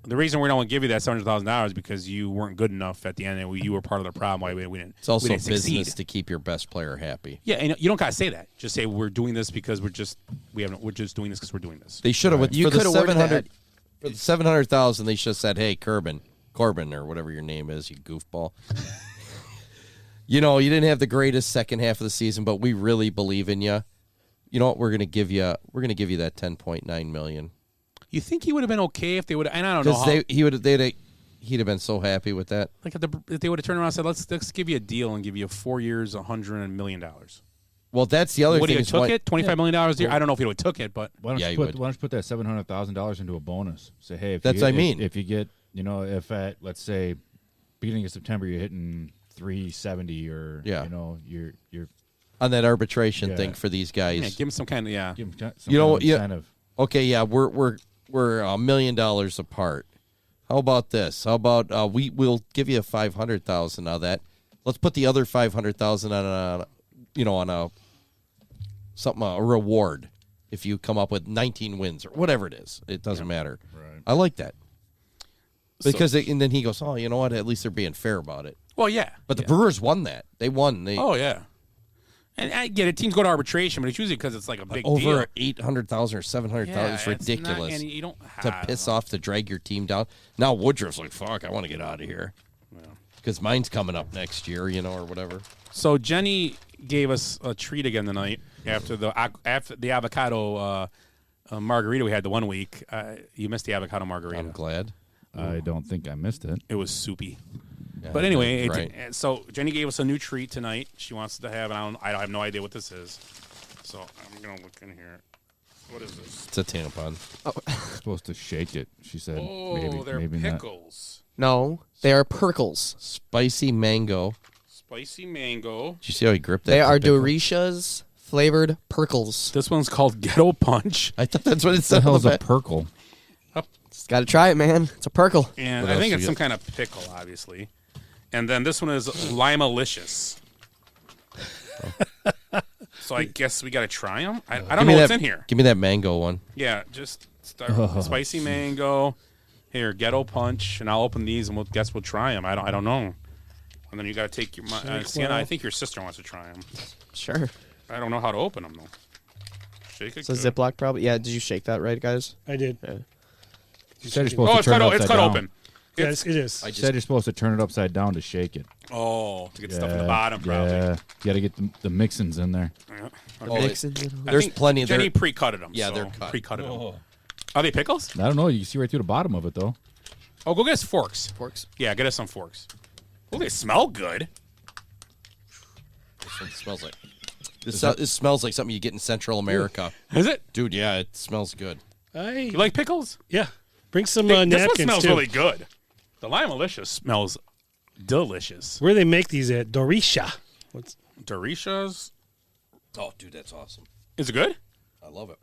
the reason we don't want to give you that $700,000 is because you weren't good enough at the end, and you were part of the problem. Why we didn't? It's also we didn't business succeed. to keep your best player happy. Yeah, and you don't gotta say that. Just say we're doing this because we're just doing this because we're doing this. They should have. Right. You for the could have worded 700 for the 700,000. They should have said, "Hey, Corbin, or whatever your name is, you goofball. You know, you didn't have the greatest second half of the season, but we really believe in you. You know what? We're going to give you that $10.9 million. You think he would have been okay if they would? And I don't know. Because he'd have been so happy with that. Like if they would have turned around and said, "Let's give you a deal and give you 4 years, $100 million." Well, that's the other thing. Would he have took it? $25 million a year? I don't know if he would have took it, but why don't you put that $700,000 into a bonus? Say, hey, if you get, if at let's say beginning of September you're hitting 370 or you're on that arbitration thing for these guys. Yeah, give him some kind of give him some kind of incentive. Okay, yeah, we're $1 million apart. How about this? How about we'll give you $500,000 of that. Let's put the other $500,000 on a reward if you come up with 19 wins or whatever it is. It doesn't matter. Right. I like that. Because and then he goes, oh, you know what? At least they're being fair about it. Well, yeah. But the Brewers won that. They won. Oh, yeah. And I get it. Teams go to arbitration, but it's usually because it's like a big deal. Over $800,000 or $700,000 is ridiculous. And you don't to piss off to drag your team down. Now Woodruff's like, fuck, I want to get out of here. Because mine's coming up next year, or whatever. So Jenny gave us a treat again tonight after the avocado margarita we had the one week. You missed the avocado margarita. I'm glad. I don't think I missed it. It was soupy. Yeah, but anyway, right. So Jenny gave us a new treat tonight. She wants to have, and I have no idea what this is. So I'm going to look in here. What is this? It's a tampon. Oh. Supposed to shake it, she said. Oh, they're maybe pickles. No, they are Perkles. Spicy mango. Spicy mango. Did you see how he gripped that? They are Dorishas flavored Perkles. This one's called Ghetto Punch. I thought that's what it said. The hell's a Perkle? Just got to try it, man. It's a Perkle. And I think it's some kind of pickle, obviously. And then this one is Limalicious. So I guess we got to try them. I don't know what's in here. Give me that mango one. Yeah, just start spicy mango. Here, Ghetto Punch, and I'll open these and we'll try them. I don't know. And then you got to take your Sienna. I think your sister wants to try them. Sure. I don't know how to open them though. Shake it. So Ziploc probably. Yeah. Did you shake that right, guys? I did. Yeah. You said you're supposed to turn it upside it's cut down. open. Yes, it is. You said you're supposed to turn it upside down to shake it. Oh, to get stuff in the bottom, probably. Yeah, you got to get the mixins in there. Yeah. There's plenty. Jenny pre-cutted them. Yeah, so they're cut. Pre-cutted them. Are they pickles? I don't know. You can see right through the bottom of it, though. Oh, go get us forks. Forks? Yeah, get us some forks. Oh, they smell good. This one smells like... This smells like something you get in Central America. Is it? Dude, yeah, it smells good. You like pickles? Yeah. Bring some This napkins, one smells too. really good. The Limalicious smells delicious. Where do they make these at? Dorisha. What's Dorishas? Oh, dude, that's awesome. Is it good? I love it.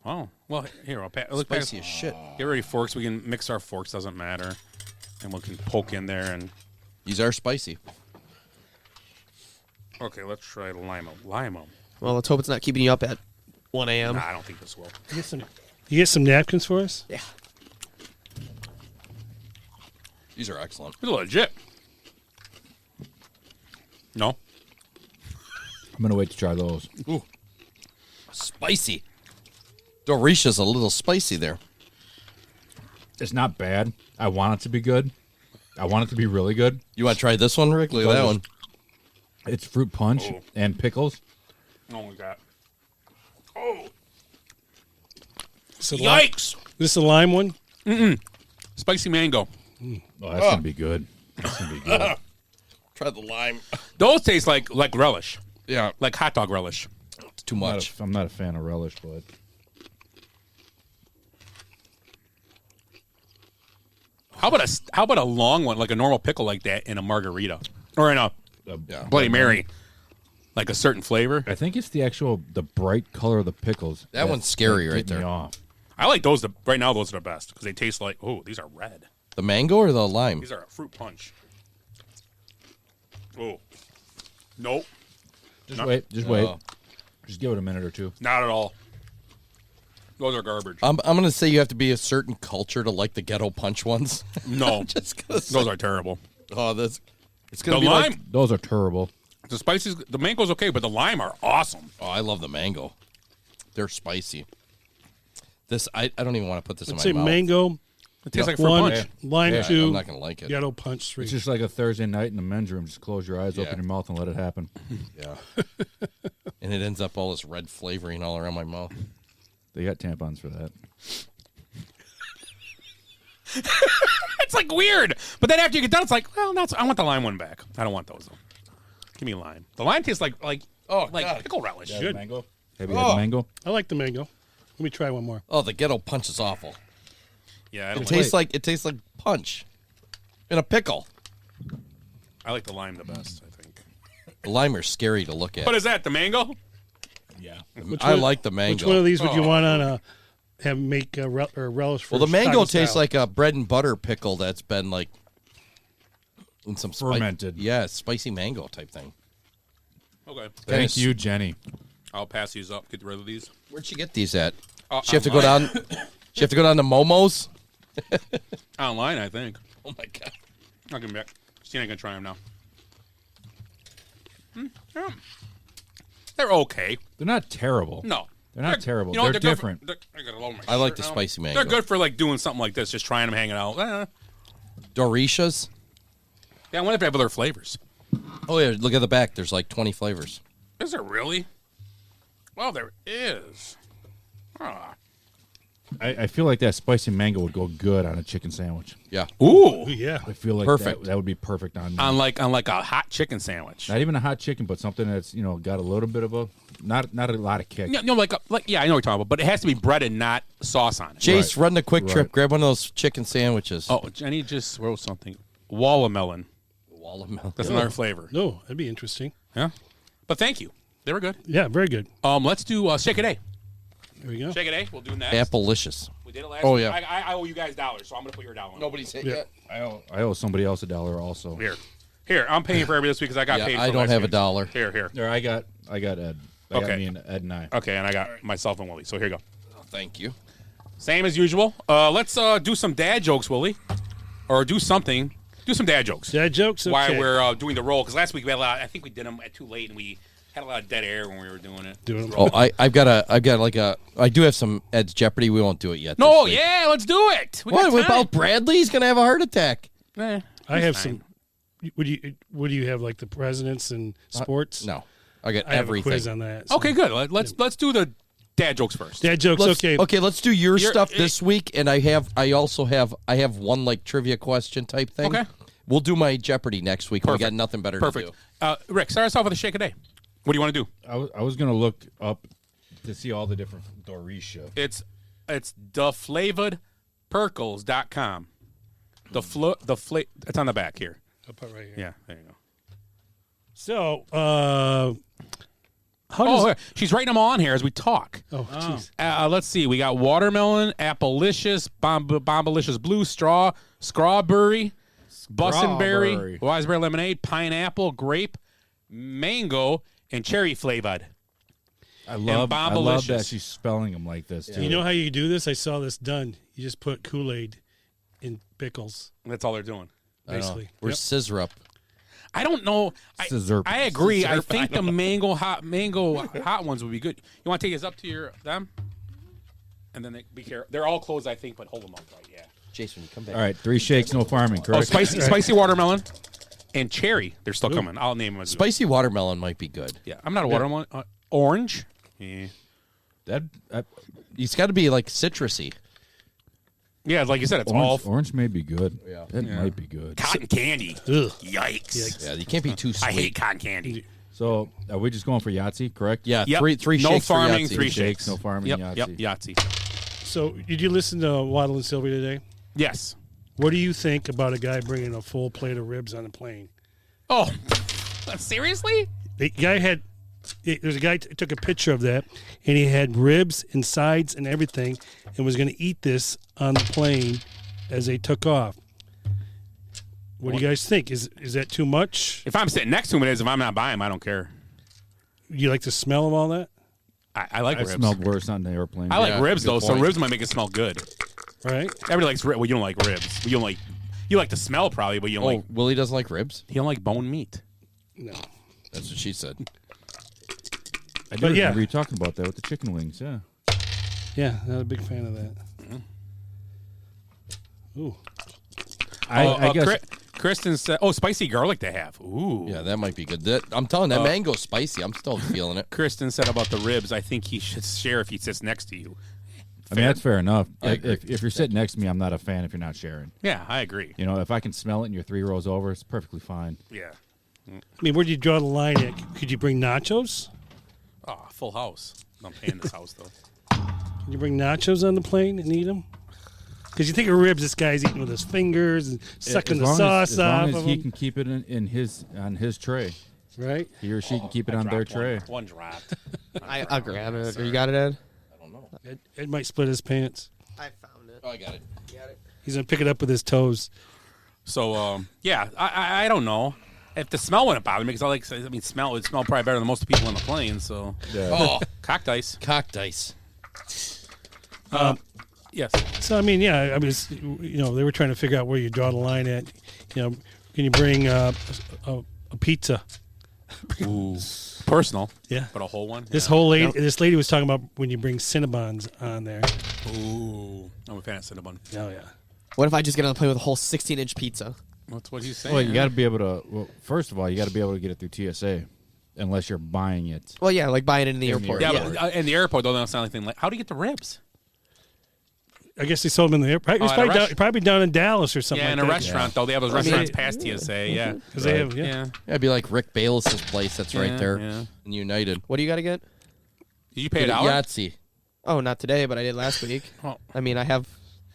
Oh, well, here, I'll pass. Spicy as shit. Get ready, forks. We can mix our forks, doesn't matter. And we can poke in there. And These are spicy. okay, let's try lima. Well, let's hope it's not keeping you up at 1 a.m. Nah, I don't think this will. You get some napkins for us? Yeah. These are excellent. These are legit. No? I'm going to wait to try those. Ooh. Spicy. Dorisha's a little spicy there. It's not bad. I want it to be good. I want it to be really good. You want to try this one, Rick? Look at that one. It's fruit punch and pickles. Oh, my God. Oh. So Yikes. This a lime one? Mm-mm. Spicy mango. Oh, that's going to be good. That's going to be good. Try the lime. Those taste like relish. Yeah. Like hot dog relish. It's too much. I'm not a fan of relish, but... How about a long one, like a normal pickle like that in a margarita? Or in a Bloody Mary? Like a certain flavor? I think it's the bright color of the pickles. That one's scary right get me there. off. I like those. Right now, those are the best because they taste like, oh, these are red. The mango or the lime? These are a fruit punch. Oh. Nope. Just wait. Just give it a minute or two. Not at all. Those are garbage. I'm going to say you have to be a certain culture to like the ghetto punch ones. No. Just those are terrible. Oh, it's going to be lime. like... Those are terrible. The spices, the mango's okay, but the lime are awesome. Oh, I love the mango. They're spicy. This I don't even want to put this Let's in say my mouth. mango, It tastes like fruit one, punch. lime Yeah, 2, I'm not gonna like it. yellow punch 3. It's just like a Thursday night in the men's room. Just close your eyes, open your mouth, and let it happen. Yeah. And it ends up all this red flavoring all around my mouth. They got tampons for that. It's like weird. But then after you get done, it's like, well, I want the lime one back. I don't want those though. Give me lime. The lime tastes like pickle relish. Yeah, Good. mango. Have you had the mango? I like the mango. Let me try one more. Oh, the ghetto punch is awful. Yeah, It tastes like punch in a pickle. I like the lime the best, I think. The lime are scary to look at. What is that? The mango? Yeah. I like the mango. Which one of these would you want on a make a relish for? Well, the mango Chicago tastes style? like a bread and butter pickle that's been like in some Fermented. Yeah, spicy mango type thing. Okay. Thank you, Jenny. I'll pass these up. Get rid of these. Where'd you get these at? She have to go down. She have to go down to Momo's. Online, I think. Oh my god! I'll give them back. She ain't gonna try them now. Yeah. They're okay. They're not terrible. No, They're not terrible. You know, they're different. I gotta lower my I like shirt the now. spicy mango. They're good for like doing something like this, just trying them, hanging out. Dorishas. Yeah, I wonder if they have other flavors. Oh yeah, look at the back. There's like 20 flavors. Is there really? Well, there is. Ah. I feel like that spicy mango would go good on a chicken sandwich. Yeah. Ooh. Yeah. I feel like Perfect. that would be perfect on On like a hot chicken sandwich. not even a hot chicken, but something that's got a little bit of a not a lot of kick. Yeah, I know what you're talking about, but it has to be breaded, not sauce on it. Jace, run the quick trip. Right. Grab one of those chicken sandwiches. Oh, Jenny just wrote something. Watermelon. Watermelon. That's another flavor. No, that'd be interesting. Yeah. But thank you. They were good. Yeah, very good. Let's do Shake It A. There we go. Shake It A. We'll do next. Applelicious. We did it last Oh, week. yeah. I owe you guys $1, so I'm going to put your $1. Nobody's hit Yeah. yet. I owe somebody else $1 also. Here. I'm paying for every this week because I got Yeah, paid. For I don't last have week. $1. Here. There, I got Ed. I got me and Ed and I. Okay, and I got myself and Willie. So here you go. Oh, thank you. Same as usual. Let's do some dad jokes, Willie, or do something. Do some dad jokes. Dad jokes. Okay. While we're doing the roll, because last week we had a lot. I think we did them too late, and we had a lot of dead air when we were doing it. Oh, I do have some Ed's Jeopardy. We won't do it yet. No, this week. yeah, let's do it. We What got time. about Bradley? He's gonna have a heart attack. I have some. What do you have like the presidents and sports? No, I got I have everything. a quiz on that. so- Okay, good. Let's do the dad jokes first. Dad jokes. Okay. Okay, let's do your stuff this week, and I have one like trivia question type thing. Okay. We'll do my Jeopardy next week. Perfect. We got nothing better Perfect. to do. Rick, start us off with a shake a day. What do you want to do? I was gonna look up to see all the different Dorisha. It's theflavoredperkles.com. It's on the back here. I'll put it right here. Yeah, there you go. So, how does? She's writing them all on here as we talk. Oh, jeez. Let's see. We got watermelon, applelicious, bombalicious blue, strawberry, bussenberry, wiseberry lemonade, pineapple, grape, mango, and cherry flavored. I love that she's spelling them like this too. You know how you do this? I saw this done. You just put Kool-Aid in pickles. That's all they're doing. Basically. Where's scissor up? I don't know. I agree. I think the mango hot ones would be good. You want to take this up to them? And then be careful. They're all closed, I think, but hold them up right. Yeah. Jason, you come back. All right, 3 shakes, no farming. Correct. Spicy watermelon and cherry. They're still coming. I'll name them as Spicy watermelon might be good. Yeah, I'm not a watermelon. Orange. Yeah. It's got to be like citrusy. Yeah, like you said, it's orange may be good. Yeah, it might be good. Cotton candy. Ugh. Yikes. Yeah, you can't be too sweet. I hate cotton candy. So are we just going for Yahtzee? Correct. Yeah, Yep. three no shakes farming, for Yahtzee. 3 shakes. No farming. Yep. Yahtzee. Yep. Yahtzee. So, did you listen to Waddle and Sylvia today? Yes. What do you think about a guy bringing a full plate of ribs on a plane? Oh, seriously? The guy had. There's a guy took a picture of that, and he had ribs and sides and everything, and was going to eat this on the plane as they took off. What do you guys think? Is that too much? If I'm sitting next to him, it is. If I'm not buying him, I don't care. You like the smell of all that? I like ribs. It smelled worse on the airplane. I like ribs, though, so point. ribs might make it smell good. Right? Everybody likes ribs. Well, you don't like ribs. You like the smell, probably, but you don't like... Willie doesn't like ribs? He don't like bone meat. No. That's what she said. I do But yeah. remember you talking about that with the chicken wings. Yeah. Yeah, not a big fan of that. Ooh. I guess. Kristen said, spicy garlic to have. Ooh. Yeah, that might be good. I'm telling you, that mango's spicy. I'm still feeling it. Kristen said about the ribs, I think he should share if he sits next to you. I mean, that's fair enough. If you're sitting next to me, I'm not a fan if you're not sharing. Yeah, I agree. You know, if I can smell it and you're 3 rows over, it's perfectly fine. Yeah. I mean, where do you draw the line at? Could you bring nachos? Oh, full house. I'm paying this house, though. Can you bring nachos on the plane and eat them? Because you think of ribs, this guy's eating with his fingers and sucking the sauce off. As long as he can keep it on his tray, right? He or she can keep it on their tray. One dropped. I'll grab it. You got it, Ed? I don't know. Ed might split his pants. I found it. Oh, I got it. He's gonna pick it up with his toes. So, yeah, I don't know. If the smell wouldn't bother me, because smell would smell probably better than most people on the plane. So, cock dice. Yes. So I mean, yeah, they were trying to figure out where you draw the line at. Can you bring a pizza? Ooh, personal. Yeah, but a whole one. This lady was talking about when you bring Cinnabons on there. Ooh, I'm a fan of Cinnabon. Oh yeah. What if I just get on the plane with a whole 16-inch pizza? That's what he's saying. Well, you got to be able to. Well, first of all, you got to be able to get it through TSA, unless you're buying it. Well, yeah, like buying it in the airport. Yeah, but in the airport, though, that's not anything like. How do you get the ribs? I guess they sold them in the airport. Probably down in Dallas or something. Yeah, like in a that. restaurant though. They have those restaurants past TSA. Yeah, because they have. Yeah. It'd be like Rick Bayless's place. That's right there in United. What do you got to get? Did you pay $1? Yahtzee. Oh, not today, but I did last week. Oh. I mean, I have.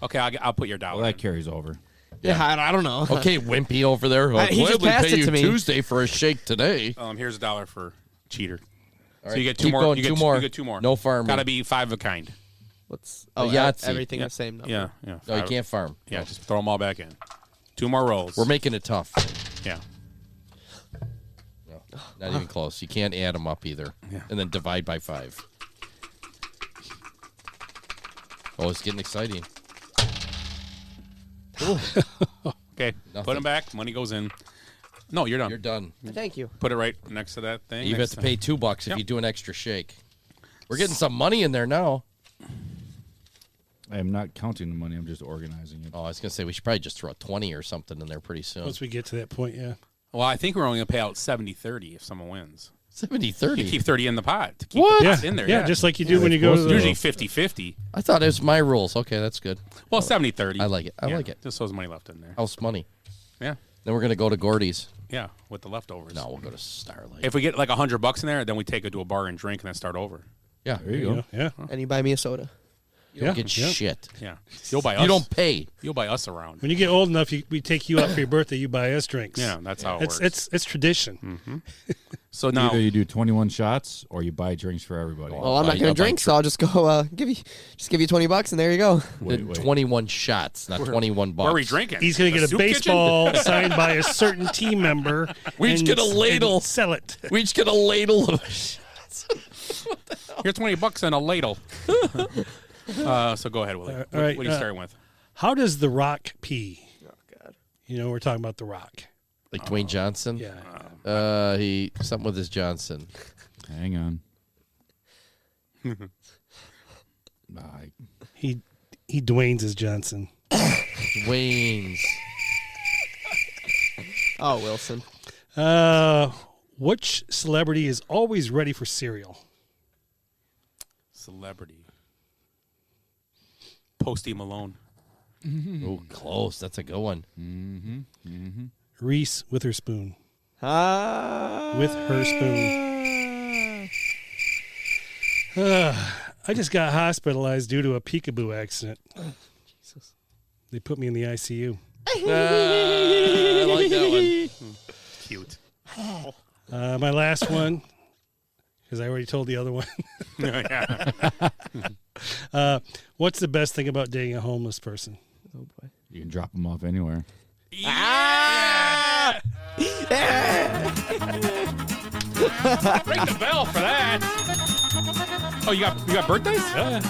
Okay, I'll put your $1. Well, that carries over. Yeah, I don't know. Okay, wimpy over there. He just passed pay it you to me. Tuesday for a shake today. Here's $1 for cheater. All So right, you get keep 2 more. going, You two get more. You get 2 more. No farming. Got to be 5 of a kind. What's Yahtzee. everything the same number? Yeah. No, you can't farm. Yeah, just throw them all back in. 2 more rolls. We're making it tough. Yeah. No, not even close. You can't add them up either. Yeah. And then divide by 5. Oh, it's getting exciting. Okay, put them back. Money goes in. No, you're done. You're done. Thank you. Put it right next to that thing. You have to pay $2 if you do an extra shake. We're getting some money in there now. I am not counting the money. I'm just organizing it. Oh, I was going to say we should probably just throw a 20 or something in there pretty soon. Once we get to that point, yeah. Well, I think we're only going to pay out 70-30 if someone wins. 70-30? You keep 30 in the pot to keep What? the pot in there. Yeah, just like you do when you go to the... Usually 50-50. I thought it was my rules. Okay, that's good. Well, 70-30. I like it. I like it. Just so there's money left in there. House money. Yeah. Then we're going to go to Gordy's. Yeah, with the leftovers. No, we'll go to Starlight. If we get like $100 in there, then we take it to a bar and drink and then start over. Yeah. There you go. Yeah. And you buy me a soda. You don't get shit. Yeah. You'll buy us. You don't pay. You'll buy us around. When you get old enough, we take you out for your birthday. You buy us drinks. Yeah, that's how it works. It's tradition. Mm-hmm. So now either you do 21 shots or you buy drinks for everybody. Well, I'm not going to drink, so I'll just go give you $20 and there you go. Wait. 21 shots, not 21 bucks. Where are we drinking? He's going to get a baseball signed by a certain team member. We each get a ladle. And sell it. We each get a ladle of shots. Here's $20 and a ladle. So go ahead, Willie. All right, What are you starting with? How does The Rock pee? Oh, God. We're talking about The Rock. Like Dwayne Johnson? Yeah. He something with his Johnson. Hang on. He Dwayne's his Johnson. Dwayne's. Oh, Wilson. Which celebrity is always ready for cereal? Celebrity. Posty Malone. Oh, close. That's a good one. Reese Witherspoon. With her spoon. I just got hospitalized due to a peekaboo accident. Jesus. They put me in the ICU. I like that one. Cute. My last one, because I already told the other one. What's the best thing about dating a homeless person? Oh, boy. You can drop them off anywhere. Yeah! Ring the bell for that. Oh, you got birthdays? Yeah.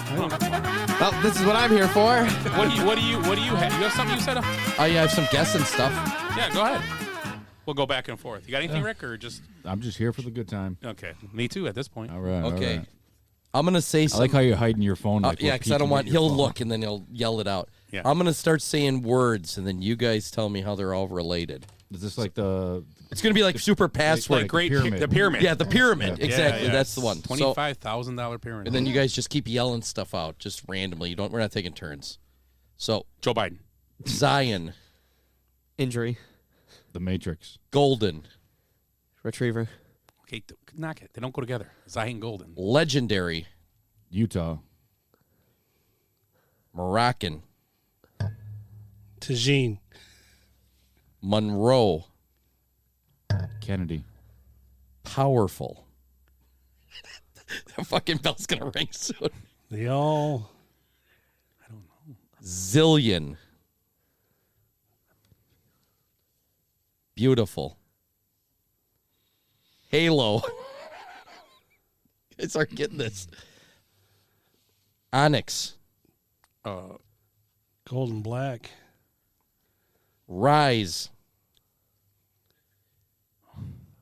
Well, this is what I'm here for. What do you have? You have something you said? Oh, yeah, I have some guessing stuff. Yeah, go ahead. We'll go back and forth. You got anything, Rick, or just? I'm just here for the good time. Okay, me too. At this point. All right. Okay. All right. I'm gonna say I something. like how you're hiding your phone. Like yeah, we're because I don't peeking want. at your He'll phone. look and then he'll yell it out. Yeah. I'm going to start saying words, and then you guys tell me how they're all related. Is this like the? It's going to be like super password. Like the pyramid. Yeah, the pyramid. Yeah. Exactly. Yeah. That's the one. $25,000 pyramid. And then you guys just keep yelling stuff out, just randomly. We're not taking turns. So Joe Biden. Zion. Injury. The Matrix. Golden. Retriever. Okay, knock it. They don't go together. Zion Golden. Legendary. Utah. Moroccan. Tajine. Monroe. Kennedy. Powerful. That fucking bell's going to ring soon. They all. Zillion. Beautiful. Halo. You guys aren't getting this. Onyx. Golden Black. Rise.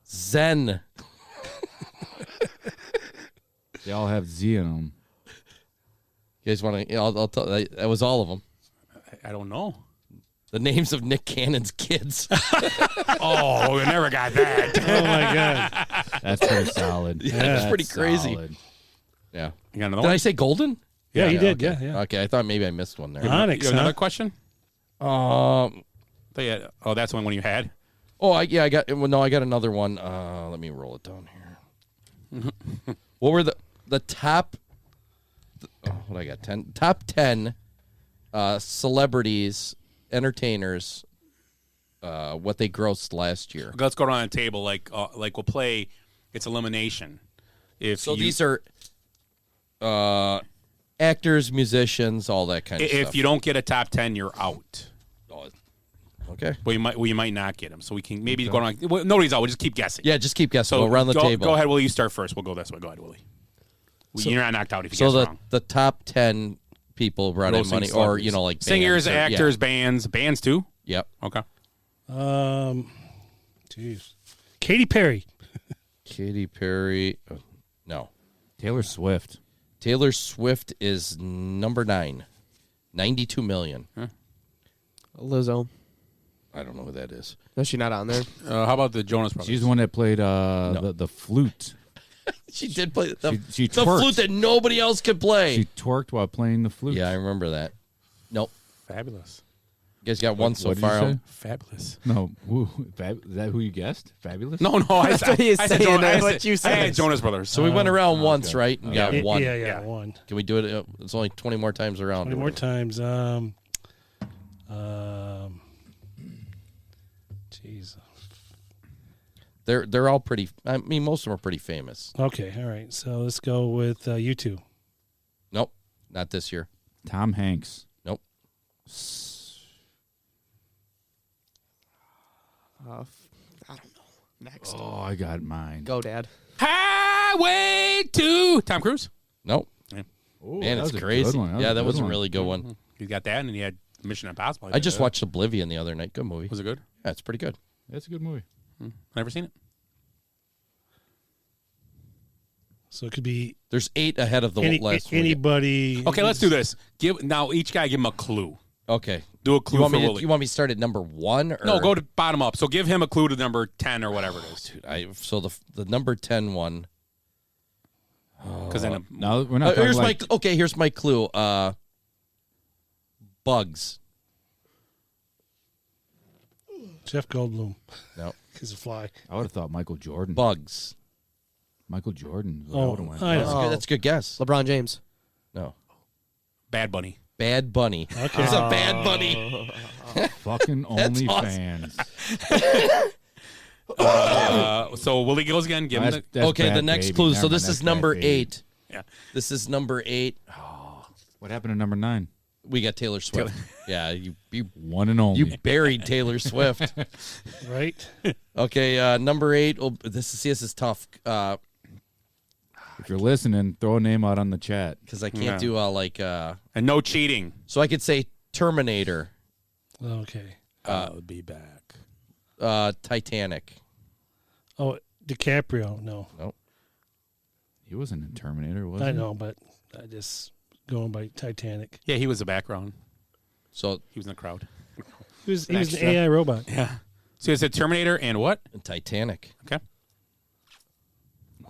Zen. They all have Z in them. You guys want to? I'll tell. That was all of them. I don't know. The names of Nick Cannon's kids. Oh, we never got that. Oh my God. That's pretty solid. Yeah, that's pretty crazy. Solid. Yeah. You got another Did one? I say golden? Yeah, you did. Okay. Yeah. Okay, I thought maybe I missed one there. Onyx. You have another question? Oh, that's the one you had? I got. Well, no, I got another one. Let me roll it down here. What were the top? What I got? Top 10 celebrities, entertainers. What they grossed last year. Let's go around the table. Like we'll play. It's elimination. These are actors, musicians, all that kind of stuff. If you don't get a top 10, you're out. Okay. Well, you might not get them, so we can maybe go on. Well, nobody's out. We'll just keep guessing. Yeah, just keep guessing. So Go around the table. Go ahead, Willie. You start first. We'll go this way. Go ahead, Willie. You're not knocked out if you guess wrong. The top 10 people brought in money, or like singers, bands, actors, bands too. Yep. Okay. Jeez. Katy Perry. Katy Perry. No. Taylor Swift. Taylor Swift is number 9. 92 million. Huh? Lizzo. I don't know who that is. No, she's not on there. How about the Jonas Brothers? She's the one that played the flute. She did play the twerked. flute that nobody else could play. She twerked while playing the flute. Yeah, I remember that. Nope. Fabulous. You guys got one so What did you far. say? Fabulous. No, is that who you guessed? Fabulous? No, I That's what he's saying. That's what you I said. had Jonas Brothers. So we went around once, right? And got one. Yeah, one. Can we do it? It's only 20 more times around. 20 more times. Jeez. They're all pretty. I mean, most of them are pretty famous. Okay, all right. So let's go with you two. Nope, not this year. Tom Hanks. Nope. I don't know. Next. Oh, I got mine. Go, Dad. Highway to Tom Cruise. Nope. Yeah. Ooh, Man, that it's was a crazy. good one. That was a one. really good one. You got that, and you had Mission Impossible. I just watched Oblivion the other night. Good movie. Was it good? Yeah, it's pretty good. That's a good movie. Never seen it. So it could be There's 8 ahead of the last one. anybody. Okay, let's do this. Each guy give him a clue. Okay. Do a clue You want, for me Willie. you want me to start at number 1? Or? No, go to bottom up. So give him a clue to number 10 or whatever it is. Dude, so the number 10 one. Because then No, we're not. Here's talking like, here's my clue. Bugs. Jeff Goldblum. No. He's a fly. I would have thought Michael Jordan. Bugs. Michael Jordan. is what Oh, I would've went. I know. That's a good guess. LeBron James. No. Bad Bunny. Bad Bunny. Okay. It's a Bad Bunny. Fucking That's OnlyFans. So Willie goes again. Give him That's Okay, the Bad next Baby. clue. Never So mind, this that's is number Bad Baby. 8. Yeah. This is number 8. What happened to number 9? We got Taylor Swift. Yeah, you One and only. you buried Taylor Swift. Right? Okay, number 8. Oh, this is tough. If you're listening, throw a name out on the chat. Because I can't do and no cheating. So I could say Terminator, Okay. I'll be back. Titanic. Oh, DiCaprio. No. Nope. He wasn't in Terminator, was he? I know, but I just going by Titanic. Yeah, he was the background. So he was in the crowd. He was an AI robot. Yeah. So it's a Terminator and what? And Titanic. Okay.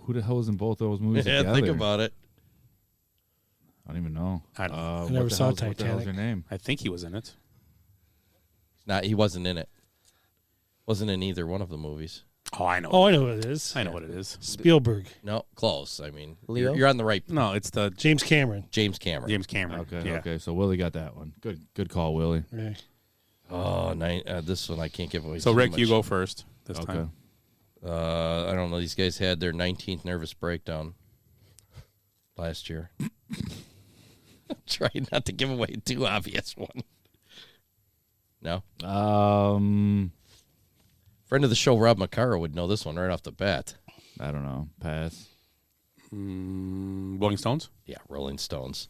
Who the hell was in both of those movies Yeah, together? think about it. I don't even know. I never saw What the hell's Titanic. her name? I think he was in it. He wasn't in it. Wasn't in either one of the movies. Oh, I know. Oh, I know what it is. I know what it is. Spielberg. No, close. I mean, Leo? you're on the right. No, it's the James Cameron. James Cameron. James Cameron. Okay, Yeah. okay. So Willie got that one. Good call, Willie. Right. Oh, this one I can't give away. So too Rick, much. you go first this Okay. time. I don't know. These guys had their 19th nervous breakdown last year. Trying not to give away a too obvious one. No. Friend of the show, Rob Macaro, would know this one right off the bat. I don't know. Pass. Rolling Stones? Yeah, Rolling Stones.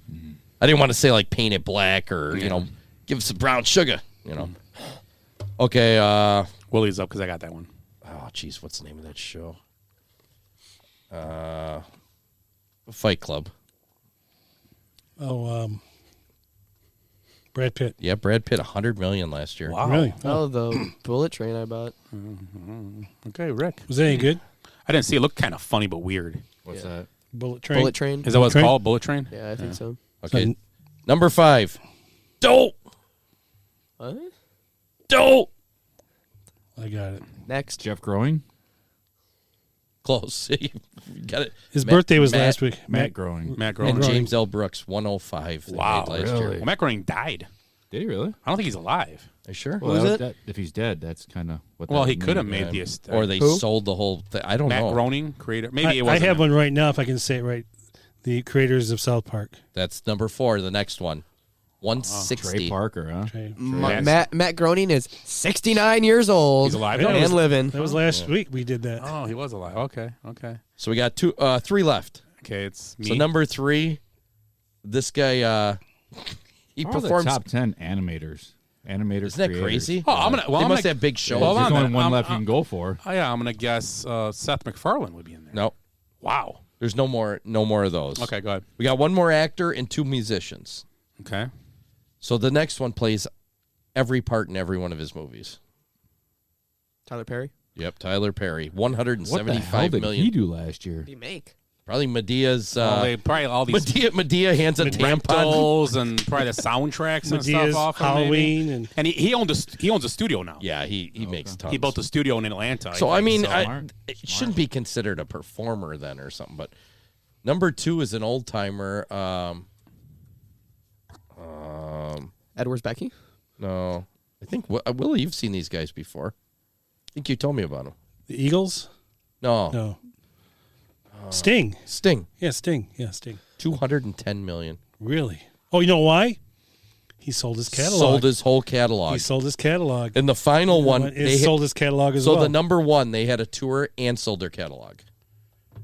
I didn't want to say like Paint It Black or, give us some brown sugar, Okay. Willie's up because I got that one. Oh, jeez, what's the name of that show? Fight Club. Oh, Brad Pitt. Yeah, Brad Pitt, $100 million last year. Wow. Really? Oh, the Bullet Train, I bet. Okay, Rick. Was that any good? I didn't see it. It looked kind of funny but weird. What's that? Bullet Train. Bullet Train. Is that what it's Train? called? Bullet Train? Yeah, I think so. Okay. Number 5. Dope. What? Dope. I got it. Next. Jeff Growing? Close. You got it. His birthday was last week. Matt Growing. Matt Groening. And James L. Brooks, 105. they Wow, made last really? year. Well, Matt Groening died. Did he really? I don't think he's alive. Are you sure? Well, was that- it? if he's dead, that's kind of what. Well, that he would could have mean. made the estate. Or they Who? sold the whole thing. I don't Matt know. Groening, creator. Maybe it I was. have one right now, if I can say it right. The creators of South Park. That's number 4, the next one. 160. Trey Parker, huh? Trey. Matt Groening is 69 years old. He's alive Yeah, and living. That was last week we did that. Oh, he was alive. Okay. So we got 3 left. Okay, it's me. So number 3, this guy, he How are the performs. top 10 animators. Animators. Isn't that creators. crazy? Oh, I'm gonna. Well, they I'm must gonna, have big shows. Well, There's I'm only gonna- one left you can go for. Oh yeah, I'm gonna guess Seth MacFarlane would be in there. No, Wow. there's no more of those. Okay, go ahead. We got one more actor and 2 musicians. Okay. So the next one plays every part in every one of his movies. Tyler Perry. Yep, Tyler Perry, What the hell $175 did million. he do last year? What do you make? Probably Medea's. Probably all these Medea hands a tampon. rentals and probably the soundtracks and Medea's stuff off of Halloween maybe. and And he owns a studio now. Yeah, he makes tons. He built a studio in Atlanta. So I mean, Smart. it shouldn't be considered a performer then or something. But number 2 is an old timer. Edwards Becky. No, I think Willie, you've seen these guys before. I think you told me about them. the Eagles. No, No. Sting. Sting, Yeah, Sting. Yeah, Sting. $210 million. Really? Oh, you know why? He sold his catalog. Sold his whole catalog. He sold his catalog. And the final one, It they sold his catalog as so well. the number 1, they had a tour and sold their catalog. I'm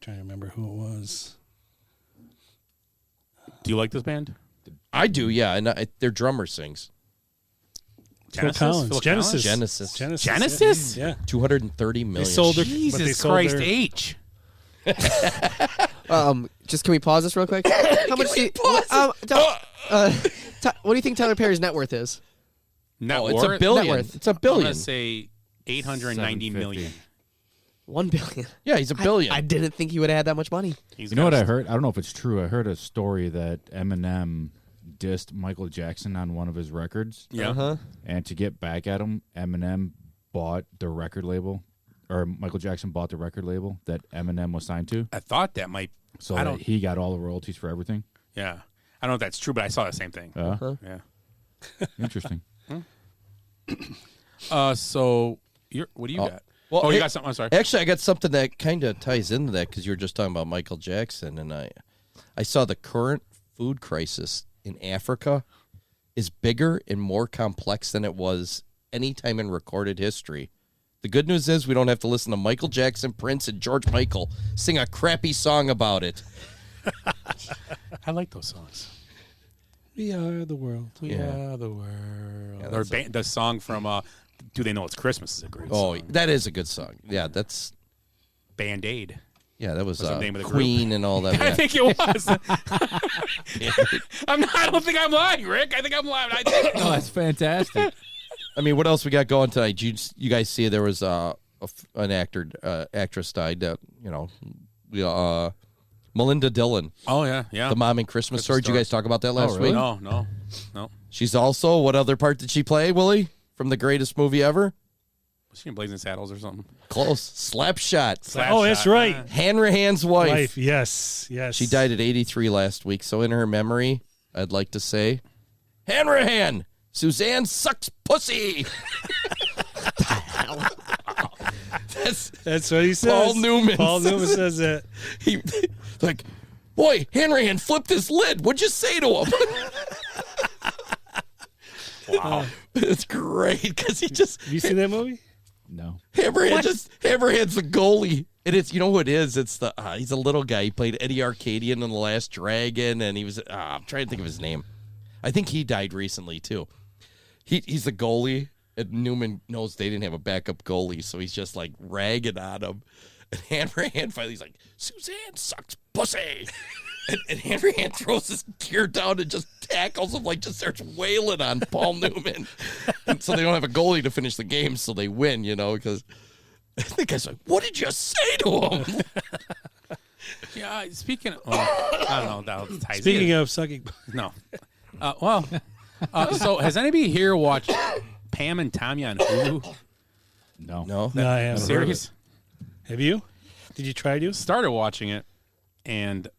trying to remember who it was. Do you like this band? I do, yeah. And their drummer sings. Phil Collins. Phil Genesis. Genesis. Genesis? Yeah. $230 million. They sold their. but they Jesus sold Christ, their- H. Just can we pause this real quick? How much? What do you think Tyler Perry's net worth is? Net Oh, it's a worth? billion. Net worth. It's a I'm billion. gonna say 890 million. 1 billion. Yeah, he's a billion. I didn't think he would have had that much money. He's You know what got I heard? I don't know if it's true. I heard a story that Eminem dissed Michael Jackson on one of his records. Yeah. Uh-huh. And to get back at him, Eminem bought the record label, or Michael Jackson bought the record label that Eminem was signed to. I thought that might. So I that don't. he got all the royalties for everything. Yeah. I don't know if that's true, but I saw the same thing. Yeah. Interesting. So what do you got? Well, you hey, got something. I'm sorry. Actually, I got something that kind of ties into that because you were just talking about Michael Jackson, and I saw the current food crisis in Africa is bigger and more complex than it was any time in recorded history. The good news is we don't have to listen to Michael Jackson, Prince, and George Michael sing a crappy song about it. I like those songs. We are the world. We Yeah. are the world. Yeah, Or that's the song from Do They Know It's Christmas is a great Oh, song. that is a good song. Yeah, that's Band-Aid. Yeah, that was the name of the Queen group. and all that. I Yeah. think it was. I don't think I'm lying, Rick. I think I'm lying. No, that's fantastic. I mean, what else we got going tonight? You guys see there was an actress died. Melinda Dillon. Oh yeah. The Mom in Christmas Story. Did you guys talk about that last week? No. She's also, what other part did she play, Willie? From the greatest movie ever? Was she in Blazing Saddles or something? Close. Slapshot. Oh, that's right. Hanrahan's wife. Yes. She died at 83 last week. So in her memory, I'd like to say, Hanrahan, Suzanne sucks pussy. That's what he says. Paul Newman says that. He like, boy, Hanrahan flipped his lid. What'd you say to him? Wow. It's great because he just. Have you seen that movie? No. Hammerhead's the goalie. And it's, you know who it is? It's he's a little guy. He played Eddie Arcadian in The Last Dragon, and he was, I'm trying to think of his name. I think he died recently, too. He's the goalie, and Newman knows they didn't have a backup goalie, so he's just, like, ragging on him. And Hanrahan finally, he's like, Suzanne sucks pussy. And Hanrahan throws his gear down and just tackles him, like just starts wailing on Paul Newman. And so they don't have a goalie to finish the game, so they win, because I think I was like, what did you say to him? Yeah, speaking of, I don't know. Speaking of sucking. No. So has anybody here watched Pam and Tommy on Hulu? No. No, I haven't. Series? Have you? Did you try to? Started watching it, and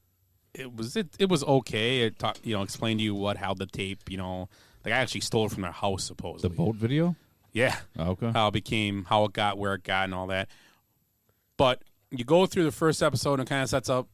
it was okay. It explained to you how the tape, the guy actually stole it from their house, supposedly. The boat video? Yeah. Oh, okay. How it got, where it got, and all that. But you go through the first episode and it kind of sets up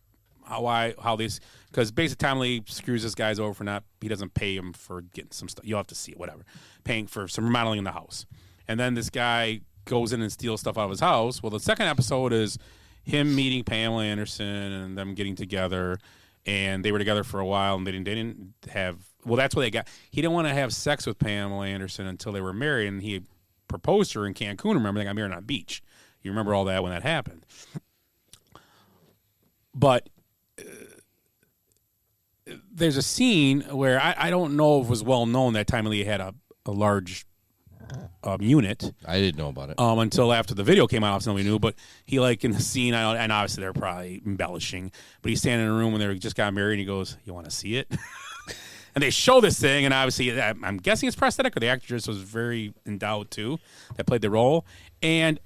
how these, because basically Tommy screws this guy's over he doesn't pay him for getting some stuff. You'll have to see it, whatever. Paying for some remodeling in the house. And then this guy goes in and steals stuff out of his house. Well, the second episode is him meeting Pamela Anderson and them getting together. And they were together for a while, and they didn't have. Well, that's what they got. He didn't want to have sex with Pamela Anderson until they were married, and he proposed to her in Cancun. Remember, they got married on a beach. You remember all that when that happened. But there's a scene where I don't know if it was well known that Tommy Lee had a large unit. I didn't know about it until after the video came out. Obviously, nobody knew. But he, in the scene, and obviously they're probably embellishing. But he's standing in a room when they just got married, and he goes, "You want to see it?" And they show this thing, and obviously, I'm guessing it's prosthetic, or the actress was very endowed too that played the role, and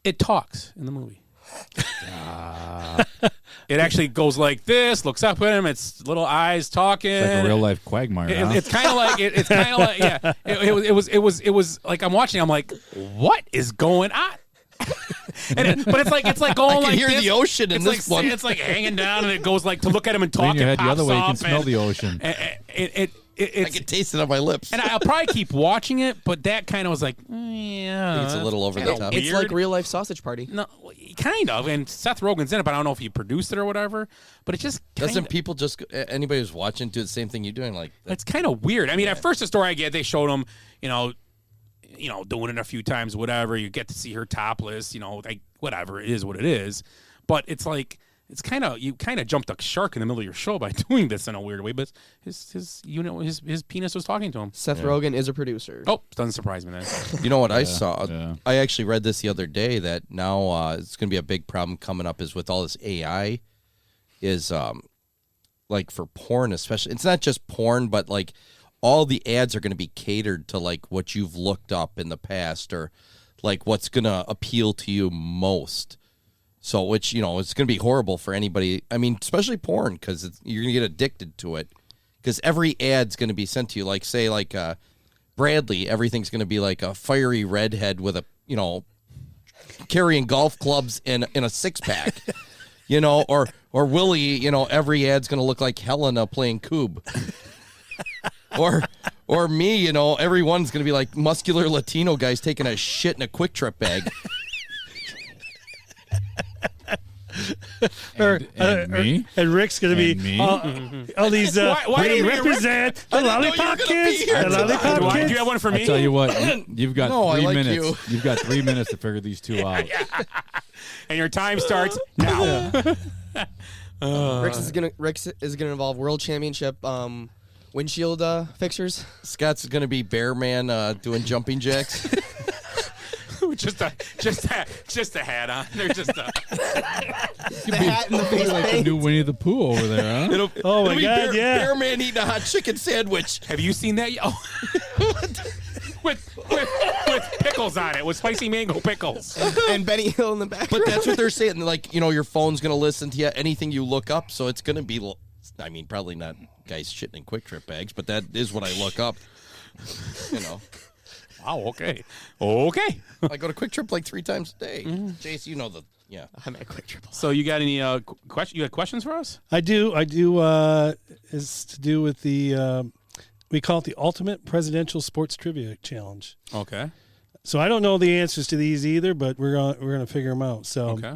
it talks in the movie. It actually goes like this, looks up at him, its little eyes talking. It's like a real life Quagmire. It's kind of like yeah. It was like I'm watching. I'm like, what is going on? But it's like going I can like hear this. the ocean in this one. It's like hanging down, and it goes like to look at him and talk. Lean your head and the other pops way, you can up, smell the ocean. I can taste it on my lips. And I'll probably keep watching it, but that kind of was like, yeah. I think it's a little over the top. It's like Real Life Sausage Party. No, kind of. And Seth Rogen's in it, but I don't know if he produced it or whatever. But it just doesn't people just anybody who's watching do the same thing you're doing? Like it's kind of weird. I mean, at first the story I get, they showed him, doing it a few times, whatever. You get to see her topless, like whatever. It is what it is. But it's like. You kind of jumped a shark in the middle of your show by doing this in a weird way, but his penis was talking to him. Seth Rogen is a producer. Oh, doesn't surprise me then. You know what I saw? Yeah. I actually read this the other day that now it's going to be a big problem coming up is with all this AI is like for porn especially. It's not just porn, but like all the ads are going to be catered to like what you've looked up in the past or like what's going to appeal to you most. So, which, it's going to be horrible for anybody. I mean, especially porn, because you're going to get addicted to it. Because every ad's going to be sent to you. Like, say, Bradley, everything's going to be like a fiery redhead with a, carrying golf clubs in a six-pack. Or Willie, every ad's going to look like Helena playing Coob. Or me, everyone's going to be like muscular Latino guys taking a shit in a Quick Trip bag. Me? And Rick's going to be all these. Why we do you represent the lollipop kids. The lollipop kids. Do you have one for me? I tell you what, you've got 3 like minutes. you. You've got 3 minutes to figure these two out. And your time starts now. Rick's is gonna involve world championship windshield fixtures. Scott's going to be Bear Man doing jumping jacks. just a hat on. There's just a The hat and the face like the paint. new Winnie the Pooh over there, huh? Oh my God! Bear Man eating a hot chicken sandwich. Have you seen that? Oh. with pickles on it, with spicy mango pickles. And Benny Hill in the back. But that's what they're saying. Like, your phone's going to listen to you, anything you look up. So it's going to be, probably not guys shitting in Quick Trip bags, but that is what I look up. Wow, okay. I go to Quick Trip like 3 times a day. Jace, I'm at Quick Trip. So you got any questions? You got questions for us? I do. Is to do with the we call it the Ultimate Presidential Sports Trivia Challenge. Okay. So I don't know the answers to these either, but we're gonna figure them out. So, Okay.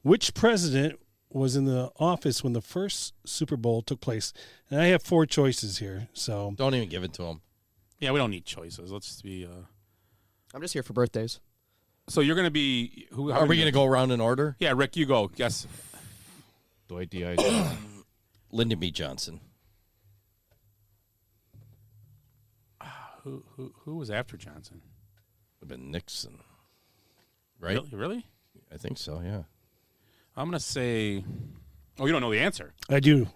Which president was in the office when the first Super Bowl took place? And I have 4 choices here. So don't even give it to him. Yeah, we don't need choices. Let's be. I'm just here for birthdays. So you're going to be. Are we going to go around in order? Yeah, Rick, you go. Guess. Dwight D. Eisenhower. Lyndon B. Johnson. Who was after Johnson? Would have been Nixon. Right? Really? I think so, yeah. I'm going to say. Oh, you don't know the answer? I do.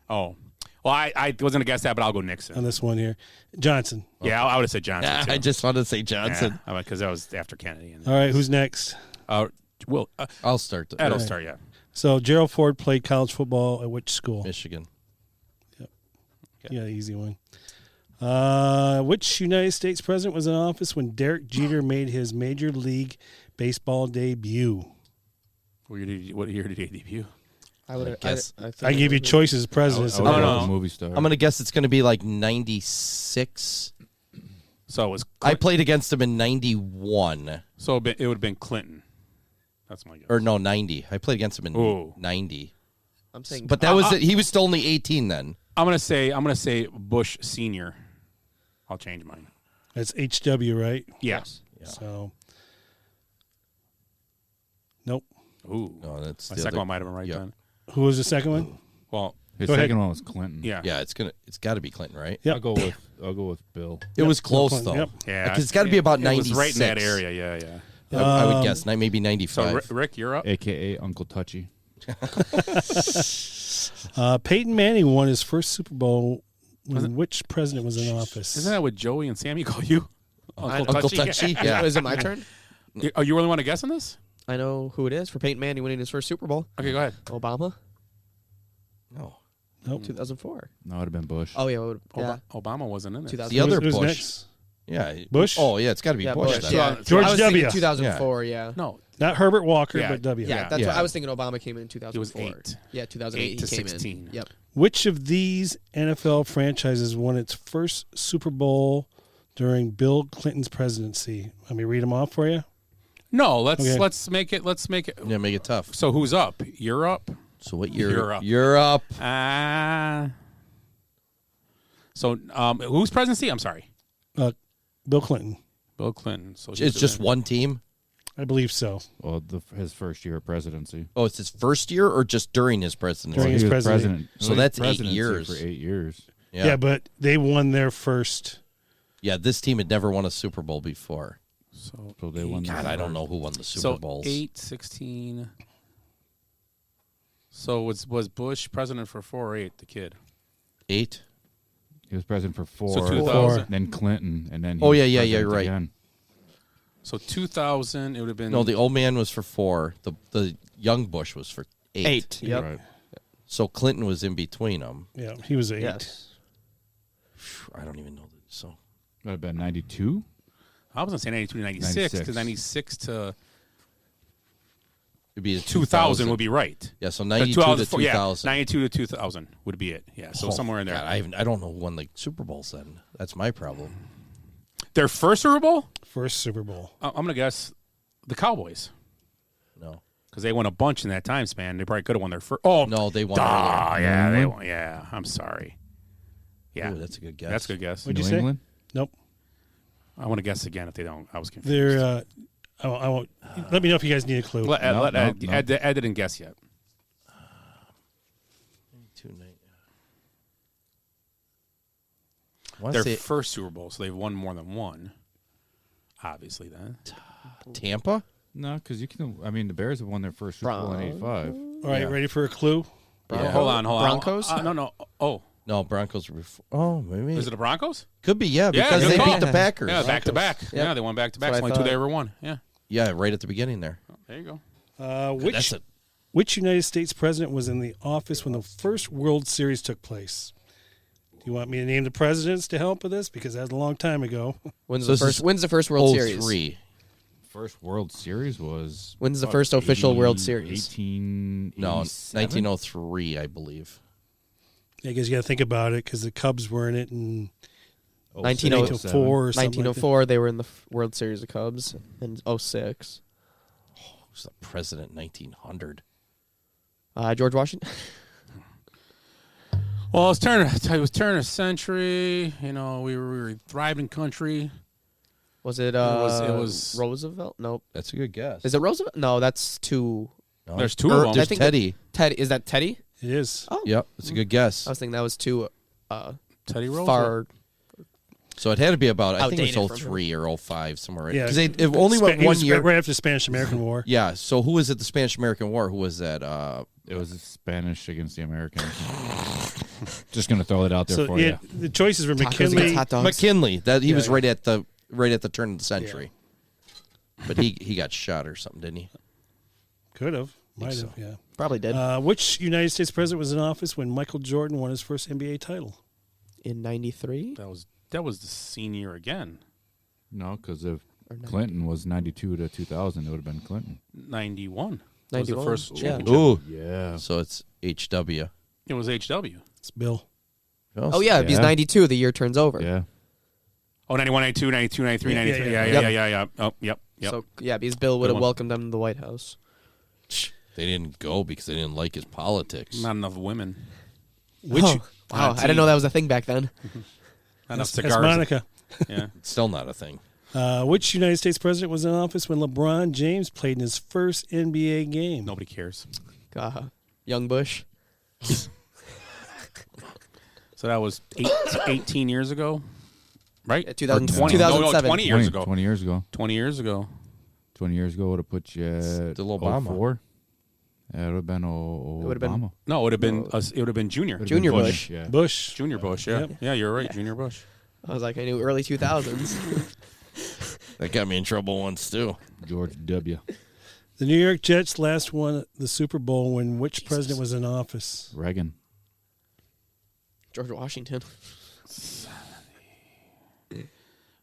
Oh. Well, I wasn't going to guess that, but I'll go Nixon. On this one here, Johnson. Yeah, I would have said Johnson. Too. I just wanted to say Johnson. Because that was after Kennedy. All right, who's next? I'll start. Ed will start, yeah. So Gerald Ford played college football at which school? Michigan. Yep. Okay. Yeah, easy one. Which United States president was in office when Derek Jeter made his Major League Baseball debut? What year did he debut? I gave you choices, presidents. I was a movie star. I'm going to guess it's going to be like 96. So it was. I played against him in 91. So it would have been Clinton. That's my guess. Or no, 90. I played against him in 90. I'm saying, but that was he was still only 18 then. I'm gonna say Bush Senior. I'll change mine. That's HW, right? Yes. Yeah. So. Nope. Ooh. No, that's my the second other- one might have been right yeah. then. Who was the second one? Well, his Go ahead. second one was Clinton. Yeah. Yeah, it's got to be Clinton, right? Yep. I'll go with Bill. It was Bill close Clinton, though. yep. Yeah. 'Cause it's got to be about It 96. was right in that area. Yeah. I would guess maybe 95. So Rick, you're up. AKA Uncle Touchy. Peyton Manning won his first Super Bowl when which president was in office? Isn't that what Joey and Sammy call you? Uncle Touchy? Yeah. Is it my turn? Oh, you really want to guess on this? I know who it is for Peyton Manning winning his first Super Bowl. Okay, go ahead. Obama. No. Nope. 2004. No, it would have been Bush. Oh yeah. Obama wasn't in it. The other Who's Bush. next? Yeah. Bush? Oh, yeah, it's got to be Yeah, Bush. Bush. then. Yeah. George I was W. thinking 2004. Yeah. No. Not Herbert Walker, Yeah. but W. Yeah, that's Yeah. what I was thinking. Obama came in 2004. He was 8. Yeah, 2008 8 to he came 16. in. Yep. Which of these NFL franchises won its first Super Bowl during Bill Clinton's presidency? Let me read them off for you. No, let's Okay. let's make it. Yeah, make it tough. So who's up? You're up. So what year? You're up. You're up. So whose presidency? I'm sorry. Bill Clinton. Bill Clinton. So It's just one team? I believe so. Well, his first year of presidency. Oh, it's his first year or just during his presidency? During his He was presidency. president. So He was that's 8 presidency years. For 8 years. Yeah, but they won their first. Yeah, this team had never won a Super Bowl before. So they won. God, I don't know who won the Super Bowls. 8, 16. So was Bush president for 4 or 8? The kid. 8. He was president for 4. So 2000. Then Clinton, and then he Oh, was yeah, president you're right. again. So 2000, it would have been. No, the old man was for 4. The young Bush was for 8. 8. Yep. Right. So Clinton was in between them. Yeah, he was 8. Yes. I don't even know. So That would have been 92. I was going to say 92 to 96 because 96 to it'd be 2000 would be right. Yeah, so 92 to 2000. Yeah, 92 to 2000 would be it. Yeah, so somewhere in there. God, I don't know who won the Super Bowls then. That's my problem. Their first Super Bowl? First Super Bowl. I'm going to guess the Cowboys. No. Because they won a bunch in that time span. They probably could have won their first. Oh, no, they won earlier. Yeah, New they England? won. Yeah, I'm sorry. Yeah. Ooh, that's a good guess. That's a good guess. What'd you New say? England? Nope. I want to guess again if they don't. I was confused. They're. I won't. Let me know if you guys need a clue. Ed didn't guess yet. Their first Super Bowl, so they've won more than one. Obviously, then. Tampa? No, because you can. I mean, the Bears have won their first Super Bowl in '85. All right, ready for a clue? Hold on. Broncos? No. Oh. No, Broncos were before. Oh, maybe. Is it the Broncos? Could be, yeah, because good they call. beat the Packers. Yeah, back-to-back. Yep. Yeah, they won back-to-back. That's It's what only I two they thought. ever won. Yeah. Yeah, right at the beginning there. There you go. Which United States president was in the office when the first World Series took place? Do you want me to name the presidents to help with this? Because that was a long time ago. When's the first World Series? 03. First World Series was. When's the first official World Series? 1903, I believe. I guess you got to think about it because the Cubs were in it in 1904 or something. 1904, they were in the World Series of Cubs. And 06. Who's the president in 1900? George Washington. Well, it was turn of century. You know, we were a thriving country. Was it? It was Roosevelt. Nope. That's a good guess. Is it Roosevelt? No, that's two. No, there's two of them. There's Teddy. Teddy. Is that Teddy? It is. Oh. Yep, it's a good guess. I was thinking that was two. Teddy Roosevelt. Far. So it had to be about, I think it Outdated was 03 or 05, somewhere right. Yeah, Because it only went he 1 was year. right after the Spanish-American War. Yeah, so who was at the Spanish-American War? Who was that? It was Spanish against the Americans. Just going to throw it out there for you. The choices were Tacos McKinley. against hot dogs. McKinley. That he was yeah. right at the turn of the century. But he got shot or something, didn't he? Could have. Might so. have, yeah. Probably did. Which United States president was in office when Michael Jordan won his first NBA title? In 93? That was the senior again. No, because if Clinton was 92 to 2000, it would have been Clinton. 91. 91. Was the first championship. Ooh. Yeah. So it's HW. It was HW. It's Bill. Oh, yeah, he's 92. The year turns over. Yeah. Oh, 91, 92, 92, 93, 93. Yeah. Oh, yep. So, yeah, because Bill would have welcomed them to the White House. They didn't go because they didn't like his politics. Not enough women. Wow, I didn't know that was a thing back then. Not enough That's cigars. Monica. Yeah. It's still not a thing. Which United States president was in office when LeBron James played in his first NBA game? Nobody cares. Young Bush. So that was 18 years ago, right? 2007. No, 20 years ago. 20 years ago. 20 years ago. 20 years ago would have put you at Still Obama. 04. Yeah, it would have been Obama. No, it would have been Junior. Junior Bush. Yeah. Bush. Junior Bush, yeah. Yep. Yeah, you're right. Junior Bush. I was like, I knew early 2000s. That got me in trouble once, too. George W. The New York Jets last won the Super Bowl when which president was in office? Reagan. George Washington.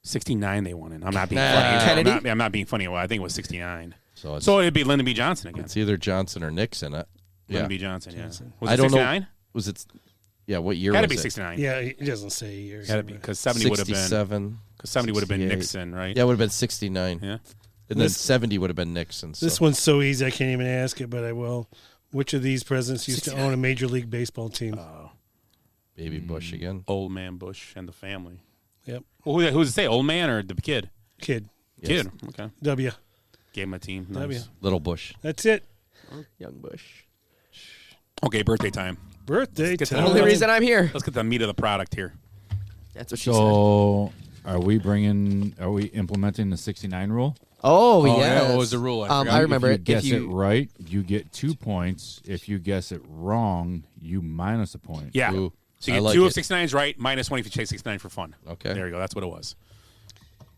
69 they won it. I'm not being funny. Kennedy? I'm not being funny. Well, I think it was 69. So it'd be Lyndon B. Johnson again. It's either Johnson or Nixon. Lyndon B. Johnson, yeah. Was I it don't 69? know. Was it? Yeah, what year Had to was be it? 69. Yeah, he doesn't say years. Had to be because 70 would have been 67. Because 70 would have been 68. Nixon, right? Yeah, it would have been 69. Yeah. And then 70 would have been Nixon. So. This one's so easy I can't even ask it, but I will. Which of these presidents used to own a Major League Baseball team? Baby Bush again. Old man Bush and the family. Yep. Well, who does it say? Old man or the kid? Kid. Yes. Kid. Okay. W. Gave him a team. Nice. W. Little Bush. That's it. Young Bush. Okay, birthday time. Birthday Let's get time. The only reason I'm here. Let's get the meat of the product here. That's what she said. So, are we implementing the 69 rule? Oh, yeah. yes. What was the rule? I remember if you it. guess it right, you get 2 points. If you guess it wrong, you minus a point. Yeah. Ooh, So you I get like 2 it. of 69's right, minus 1 if you say 69 for fun. Okay. There you go. That's what it was.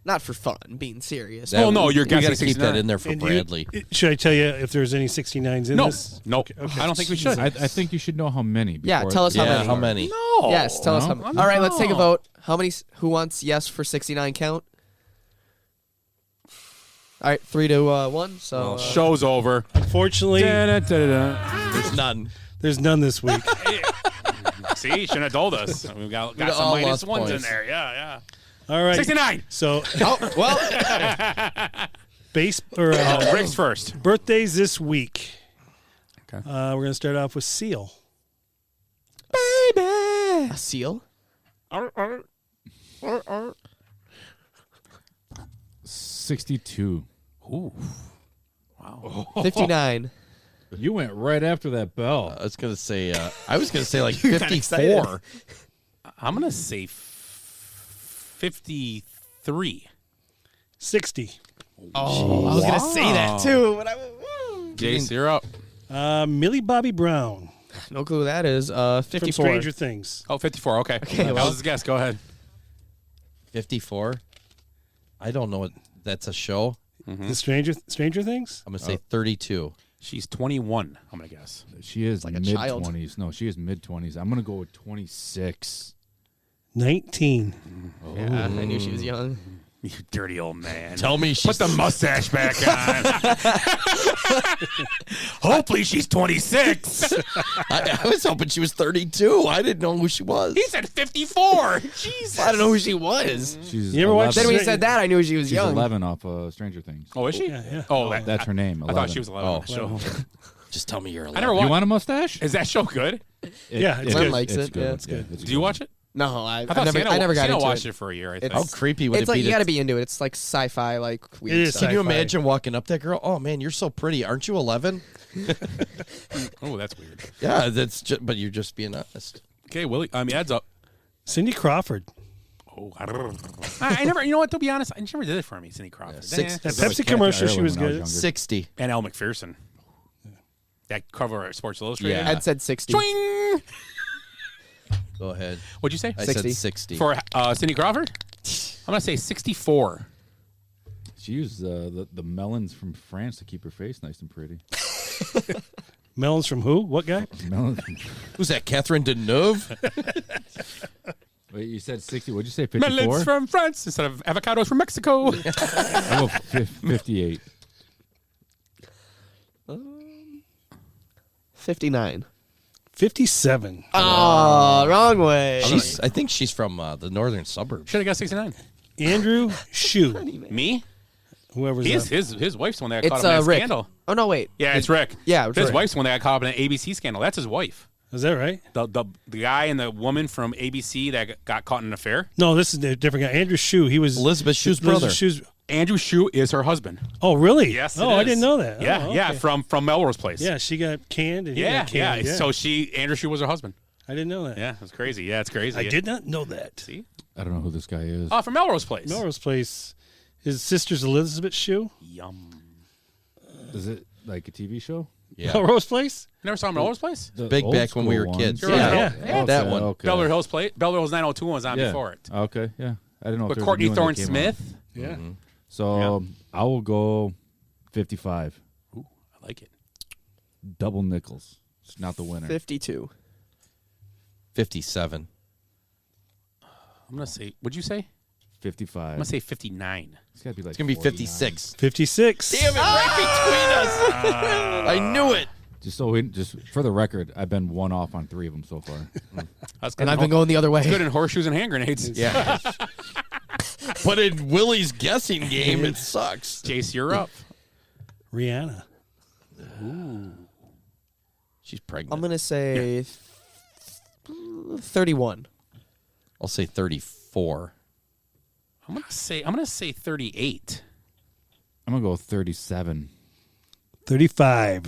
Not for fun, being serious. Well, no, you're We got guessing to keep that 69. in there for And Bradley. Should I tell you if there's any 69s in No. this? No. Okay. I don't think we should. I think you should know how many. Yeah, before- tell us how many. How many? No. Yes, tell us how many. All right, let's take a vote. How many? Who wants yes for 69 count? All right, 3 to 1. So Well, show's over. Unfortunately, Da-da-da-da. There's none. there's none this week. See, you shouldn't have told us. We've got some all minus lost ones in points. there. Yeah. All right. 69. So, oh well. Rick's first. Birthdays this week. Okay. We're going to start off with Seal. Baby. A seal? 62. Ooh. 59. You went right after that bell. I was gonna say like You got 54. I'm gonna say 53. 60. Oh, I was gonna say that too, but Jace, you're up. Millie Bobby Brown. No clue who that is. 54. From Stranger Things. Oh, 54. Okay. Okay, That was his guess. Go ahead. 54. I don't know what that's a show. The Stranger Things? I'm gonna say 32. She's 21. I'm gonna guess. She is like a mid child. 20s. No, she is mid 20s. I'm gonna go with 26. 19. Yeah, I knew she was young. You dirty old man. Tell me Put the mustache back on. Hopefully she's 26. I was hoping she was 32. I didn't know who she was. He said 54. Jesus. I don't know who she was. She's You ever watch 11. Then when he said that, I knew she was She's young. 11 off Stranger Things. Oh, is she? Yeah. Oh, That's her name. 11. I thought she was 11. Oh. on the show. Just tell me you're 11. I never You watched. want a mustache? Is that show good? Yeah, it's Glenn good. likes It's it. good. Yeah. It's good. It's Do you watch it? No, I thought never got Sienna into watched it. it for a year. I It's- think. How creepy would It's it like be? you got to be into it. It's like sci-fi, like weird. It is sci-fi. Can you imagine walking up to that girl? Oh man, you're so pretty. Aren't you 11? Oh, that's weird. Yeah, that's just. But you're just being honest. Okay, Willie. Ed's up. Cindy Crawford. Oh, I never. You know what? To be honest, I never did it for me, Cindy Crawford. Six- That That was Pepsi Captain commercial, she Ireland was when I was good. younger. 60. And Elle McPherson. That cover of Sports Illustrated. Yeah. Ed said 60. Swing. Go ahead. What'd you say? I 60. said 60. For Cindy Crawford? I'm gonna say 64. She used the melons from France to keep her face nice and pretty. Melons from who? What guy? Melons from, Who's that? Catherine Deneuve? wait, you said 60. What'd you say? 54? Melons from France instead of avocados from Mexico. I'll go 58. 59. 57. Oh, wrong way. I think she's from the northern suburbs. Should have got 69. Andrew Shue. Me? Whoever's His wife's the one that got It's caught up in that Rick. scandal. Oh, no, wait. Yeah, it's Rick. Yeah, it's his Rick. wife's the one that got caught up in an ABC scandal. That's his wife. Is that right? The guy and the woman from ABC that got caught in an affair. No, this is a different guy. Andrew Shue. He was Elizabeth Shue's brother. Andrew Shue is her husband. Oh, really? Yes. Oh, it I is. didn't know that. Yeah, Oh, yeah, okay. from Melrose Place. Yeah, she got canned and he yeah, got canned. yeah. So Andrew Shue was her husband. I didn't know that. Yeah, it's crazy. Yeah, it's crazy. I did not know that. See? I don't know who this guy is. Oh, from Melrose Place. Melrose Place. His sister's Elizabeth Shue. Yum. Is it like a TV show? Yeah. Melrose Place? You never saw Melrose Place? The Big old back when we school were ones. kids. You're right. Yeah, Yeah. that one. Okay. Bel Air Hills 902 was on before it. Okay, yeah. I didn't know if With there was a Courtney new one that Thorne came Smith. out. Yeah. So I will go 55. Ooh, I like it. Double nickels. It's not the winner. 52. 57. I'm going to say, what'd you say? 55. I'm going to say 59. It's got to be like It's going to be 49. 56. 56. Damn it, right between us. I knew it. Just for the record, I've been one off on 3 of them so far. That's good And in I've been going the other way. It's good in horseshoes and hand grenades. Yeah. But in Willie's guessing game, it sucks. Jace, you're up. Rihanna. Ooh. She's pregnant. I'm going to say 31. I'll say 34. I'm gonna say 38. I'm going to go 37. 35.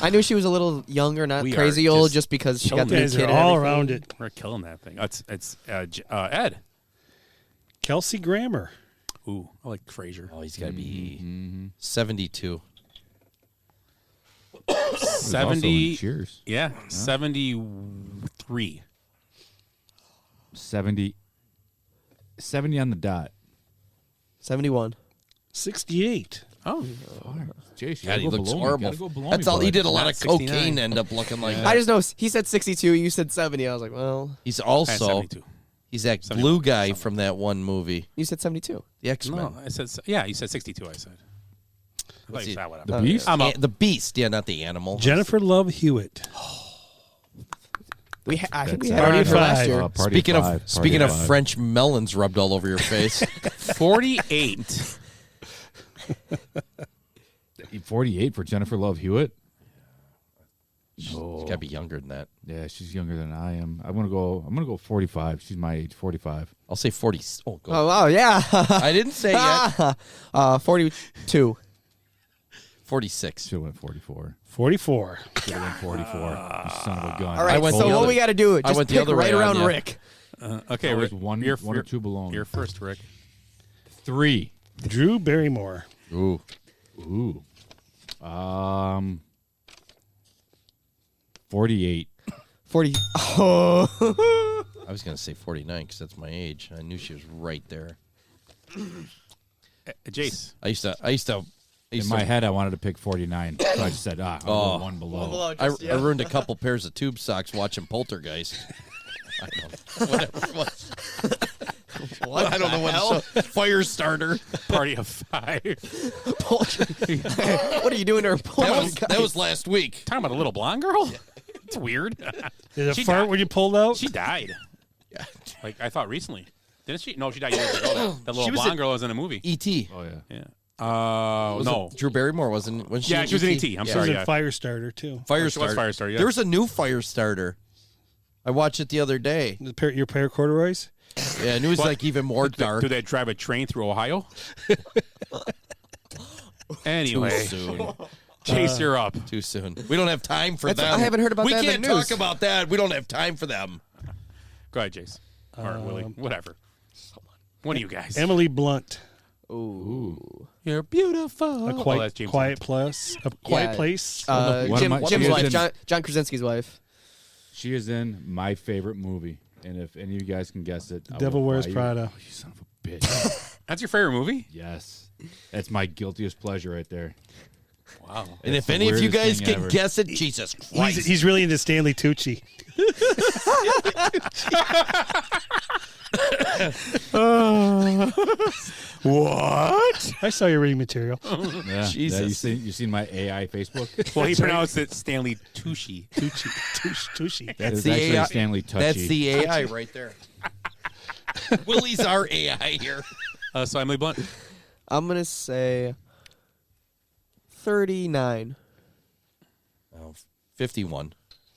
I knew she was a little younger, not We are crazy old, just just because she killing got the new Guys kid are and all everything. around it. We're killing that thing. It's Ed. Kelsey Grammer. Ooh, I like Frasier. Oh, he's got to be 72. 70. Cheers. Yeah, 73. 70 on the dot. 71. 68. Oh, Jace, God, he looks below me. horrible. Gotta go below That's me, all. He bud. did a lot Not of 69. cocaine. End up looking like I that. just know he said 62. You said 70. I was like, well, He's I had also 72. he's that 71, blue guy from that one movie, you said 72. the X-Men. No, I said you said 62. I said. I thought you he? said whatever. The Beast? I'm up. The Beast, yeah, not the animal. Jennifer Love Hewitt. I think we That's had already for last 45. year. Party Speaking five, of party speaking of five. French melons rubbed all over your face, 48. 48 for Jennifer Love Hewitt. she's got to be younger than that. Yeah, she's younger than I am. I'm gonna go 45. She's my age, 45. I'll say 40. Oh, go. Oh, wow, yeah. I didn't say yet. 42. 46. Should have went 44. 44. Should have went 44. You son of a gun. All right, so what we got to do? I Just went the pick other right way around on ya. Rick. Okay, Always Rick, one or two below. You're first, Rick. 3. Drew Barrymore. Ooh. 48. 40. Oh. I was going to say 49 because that's my age. I knew she was right there. Jace. I used to. In my head, I wanted to pick 49. So I just said, I'll go one below. I ruined a couple pairs of tube socks watching Poltergeist. I don't know. Whatever. I don't know what it's fire starter. Party of 5. What are you doing to her? That was last week. Talking about a little blonde girl? Yeah. It's weird. Did it fart when you pulled out? She died. Yeah. Like, I thought recently. Didn't she? No, she died years ago. That little blonde girl was in a movie. E.T. Oh, yeah. Yeah. No. Drew Barrymore wasn't. Was she? Yeah, she was in E.T. I'm She sorry. was in Firestarter, too. Firestarter. was Firestarter, yeah. There was a new Firestarter. I watched it the other day. Your pair of corduroys? Yeah, and it was like even more dark. Do they drive a train through Ohio? Anyway. Too soon. Chase, you're up. Too soon. We don't have time for them. I haven't heard about we that in the can't news. talk about that. We don't have time for them. Go ahead, Jace. Or Willie. Whatever. One of you guys. Emily Blunt. Ooh. You're beautiful. A Quiet Place. A Quiet Place. Jim's wife. John Krasinski's wife. She is in my favorite movie. And if any of you guys can guess it, Devil Wears Prada. Oh, you son of a bitch. That's your favorite movie? Yes. That's my guiltiest pleasure right there. Wow. And if any of you guys can guess it, Jesus Christ. He's really into Stanley Tucci. What? I saw your reading material. Yeah, Jesus. You seen my AI Facebook? Well, he pronounced it Stanley Tucci. Tucci. That's actually AI. Stanley Tucci. That's the AI right there. Willie's our AI here. So Emily Blunt. I'm going to say 39. Oh, 51.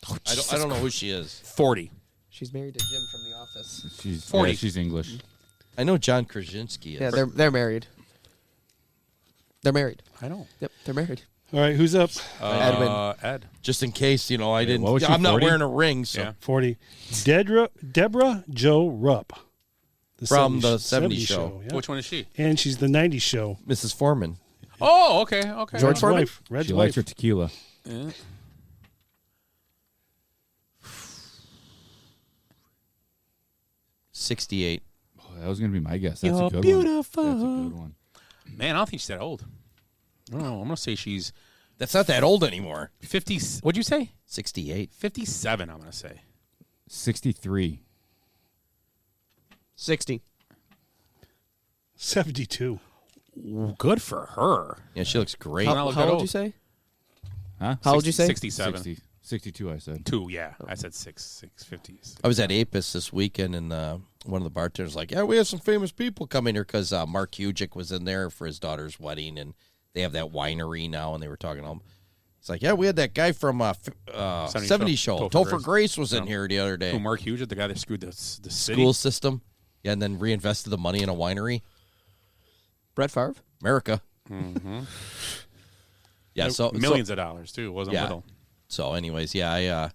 I don't know who she is. 40. She's married to Jim from The Office. She's 40. Yeah, she's English. I know John Krasinski is. Yeah, they're married. They're married. I know. Yep, they're married. All right, who's up? Edwin. Ed. Just in case, I didn't. what was she, I'm not 40? wearing a ring, so. Yeah. 40. Deborah Jo Rupp. From the 70s show. Yeah. Which one is she? And she's the 90s show. Mrs. Foreman. Oh, okay. George Foreman? Wife. Red's She wife. likes her tequila. Yeah. 68. Oh, that was going to be my guess. That's You're a good beautiful. one. That's a good one. Man, I don't think she's that old. I don't know. I'm going to say she's That's not that old anymore. 50. What'd you say? 68. 57, I'm going to say. 63. 60. 72. Good for her. Yeah, she looks great. Not look How that old old. you say? Huh? How old you say? 67. 62, I said. 2, yeah. I said 650s. I was at Apis this weekend, and one of the bartenders was like, yeah, we have some famous people coming here because Mark Hugic was in there for his daughter's wedding, and they have that winery now, and they were talking to him. It's like, yeah, we had that guy from 70 Show. Topher Grace was in here the other day. Who, Mark Hugic, the guy that screwed the city? School system. Yeah, and then reinvested the money in a winery. Brett Favre? America. Mm-hmm. Yeah, so millions of dollars, too. It wasn't little. So, anyways, yeah,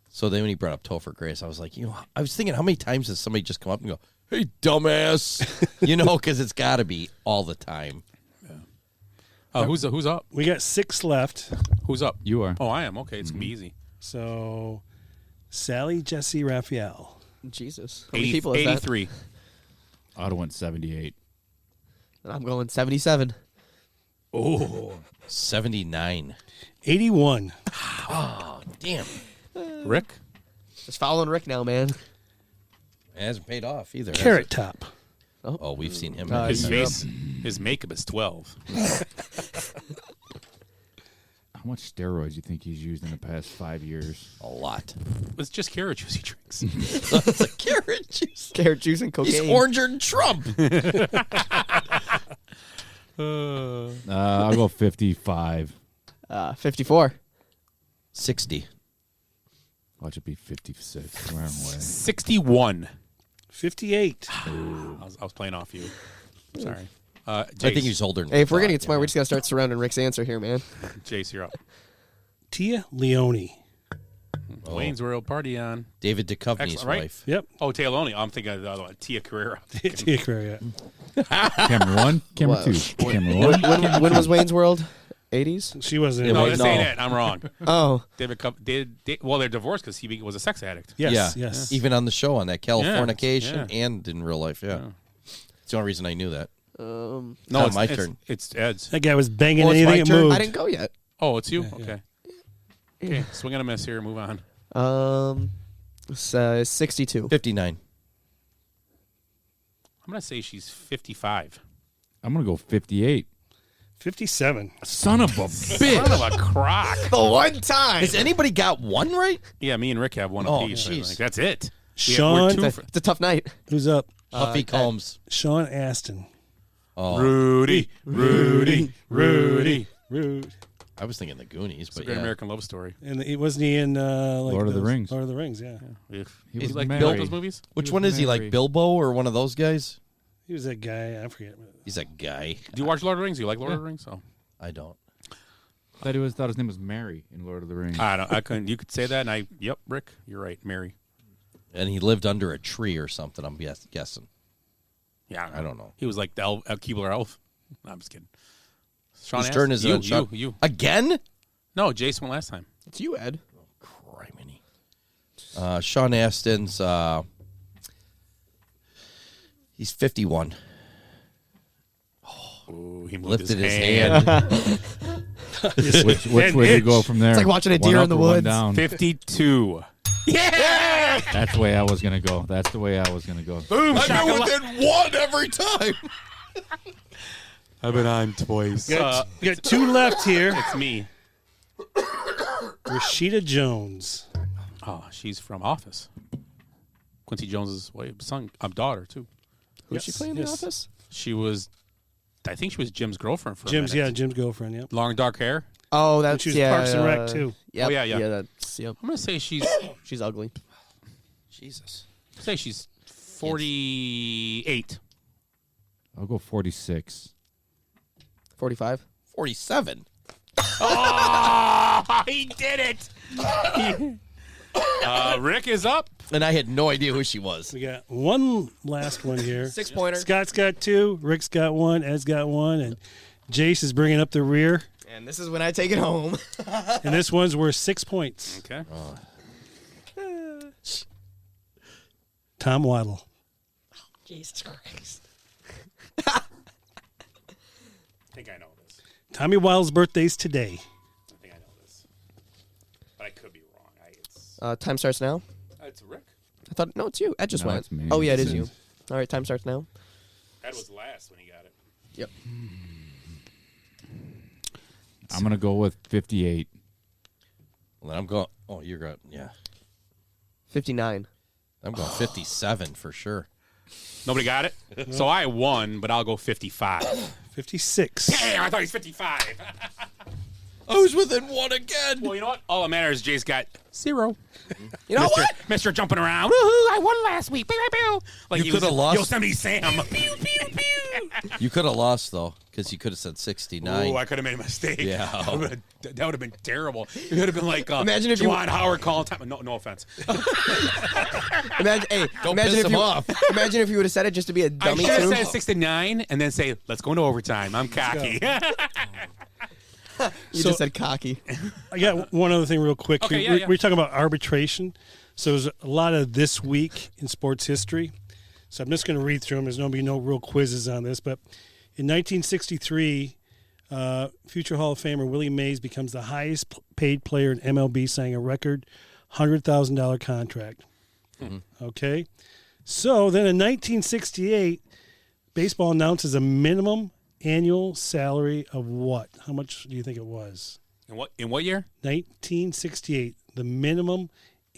so then when he brought up Topher Grace, I was like, I was thinking, how many times has somebody just come up and go, hey, dumbass? Because it's got to be all the time. Yeah. Who's up? We got 6 left. Who's up? You are. Oh, I am. Okay, it's going to be easy. So, Sally Jesse Raphael. Jesus. How many people is 83. that? I would have went 78. I'm going 77. Oh, 79. 81. Oh, damn. Rick? Just following Rick now, man. It hasn't paid off either. Carrot Top. Oh, we've seen him. His face, his makeup is 12. How much steroids do you think he's used in the past 5 years? A lot. It's just carrot juice he drinks. It's like carrot juice. Carrot juice and cocaine. He's oranger than Trump. I'll go 55. 54. 60. Watch it be 56. Where am I? 61. 58. I was playing off you. Sorry. I think he's older than Hey, if we're going to thought, get smart, we just got to start surrounding Rick's answer here, man. Jace, you're up. Tia Leone. Wayne's World Party on. David Duchovny's Excellent, right? wife. Yep. Oh, Tia Leone. I'm thinking of the other one. Tia Carrera. Tia Carrera, Camera 1, camera 2. Camera 1. When was Wayne's World? 80s? She wasn't. No, this ain't it. I'm wrong. Oh. Well, they're divorced because he was a sex addict. Yes, yeah. yes. Even on the show, on that Californication, Yeah. and in real life, yeah. It's the only reason I knew that. No, it's my turn. It's Ed's. That guy was banging Oh, it's anything my that turn? moved. I didn't go yet. Oh, it's you? Okay. Okay, swing and a miss here. Move on. 62. 59. I'm going to say she's 55. I'm going to go 58. 57. Son of a bitch. Son of a crock. The one time. Has anybody got one right? Yeah, me and Rick have one Oh, apiece. jeez. Like, that's it. Sean, It's a tough night. who's up? Huffy Combs. Sean Astin. Oh, Rudy. Rude. I was thinking the Goonies, It's a but great yeah. American love story. And wasn't he in like Lord of the those- Rings. Lord of the Rings, yeah. He Is was like married. those movies? Which He one was is he, like married. Bilbo or one of those guys? He was that guy. I forget. He's a guy. Do you watch Lord of the Rings? Do you like Lord of the Rings? Oh. I don't. Thought his name was Mary in Lord of the Rings. I couldn't. You could say that, and yep, Rick, you're right. Mary. And he lived under a tree or something, I'm guessing. Yeah. I don't know. He was like the Keebler elf. No, I'm just kidding. Sean Whose turn is it? you. Again? No, Jason went last time. It's you, Ed. Criminy. Sean Astin's, he's 51. Ooh, he moved Lifted his his hand. Which way do you go from there? It's like watching a deer One in the up or one woods. down. 52. Yeah! That's the way I was going to go. That's the way I was going to go. Boom! I go within one every time. I've been on twice. We got two left here. It's me. Rashida Jones. Oh, she's from Office. Quincy Jones's daughter too. Who's she playing in The Office? She was, I think she was Jim's girlfriend for a Jim's minute. Jim's girlfriend. Yep. Long dark hair. Oh, And that's she was Parks and Rec too. Yep. Oh, yeah. Yeah, that's I'm gonna say she's ugly. Jesus. say she's 48. I'll go 46. 45. 47. Oh, he did it. Rick is up. And I had no idea who she was. We got one last one here. 6-pointer. Scott's got two. Rick's got one. Ed's got one. And Jace is bringing up the rear. And this is when I take it home. And this one's worth 6 points. Okay. Tom Waddle. Jesus Christ. I think I know this. Tommy Waddle's birthday's today. I think I know this, but I could be wrong. Time starts now. It's Rick. I thought, no, it's you. Ed just No, went. it's me. Oh, yeah, it is It's you. me. All right, time starts now. Ed was last when he got it. Yep. I'm going to go with 58. Well, then I'm going. Oh, you're going. Yeah. 59. I'm going 57 for sure. Nobody got it. So I won, but I'll go 55. 56. Damn, I thought he's 55. I was within one again. Well, you know what? All that matters is Jay's got 0. You know what? Mr. Jumping around. Woohoo, I won last week. Pew, pew, pew. Like You he was coulda lost. Yosemite Sam. You could have lost, though, because you could have said 69. Oh, I could have made a mistake. Yeah. That would have been terrible. It would have been like Imagine if you- Juwan Howard calling time. No offense. Imagine, hey, Don't imagine piss if him you, off. Imagine if you would have said it just to be a I dummy should have too. said 69 and then say, let's go into overtime. I'm cocky. You So- just said cocky. I got one other thing real quick. Okay, here. yeah, yeah. We're talking about arbitration. So there's a lot of this week in sports history. So I'm just going to read through them. There's going to be no real quizzes on this. But in 1963, future Hall of Famer Willie Mays becomes the highest paid player in MLB, signing a record $100,000 contract. Okay. So then in 1968, baseball announces a minimum annual salary of what? How much do you think it was? In what year? 1968, the minimum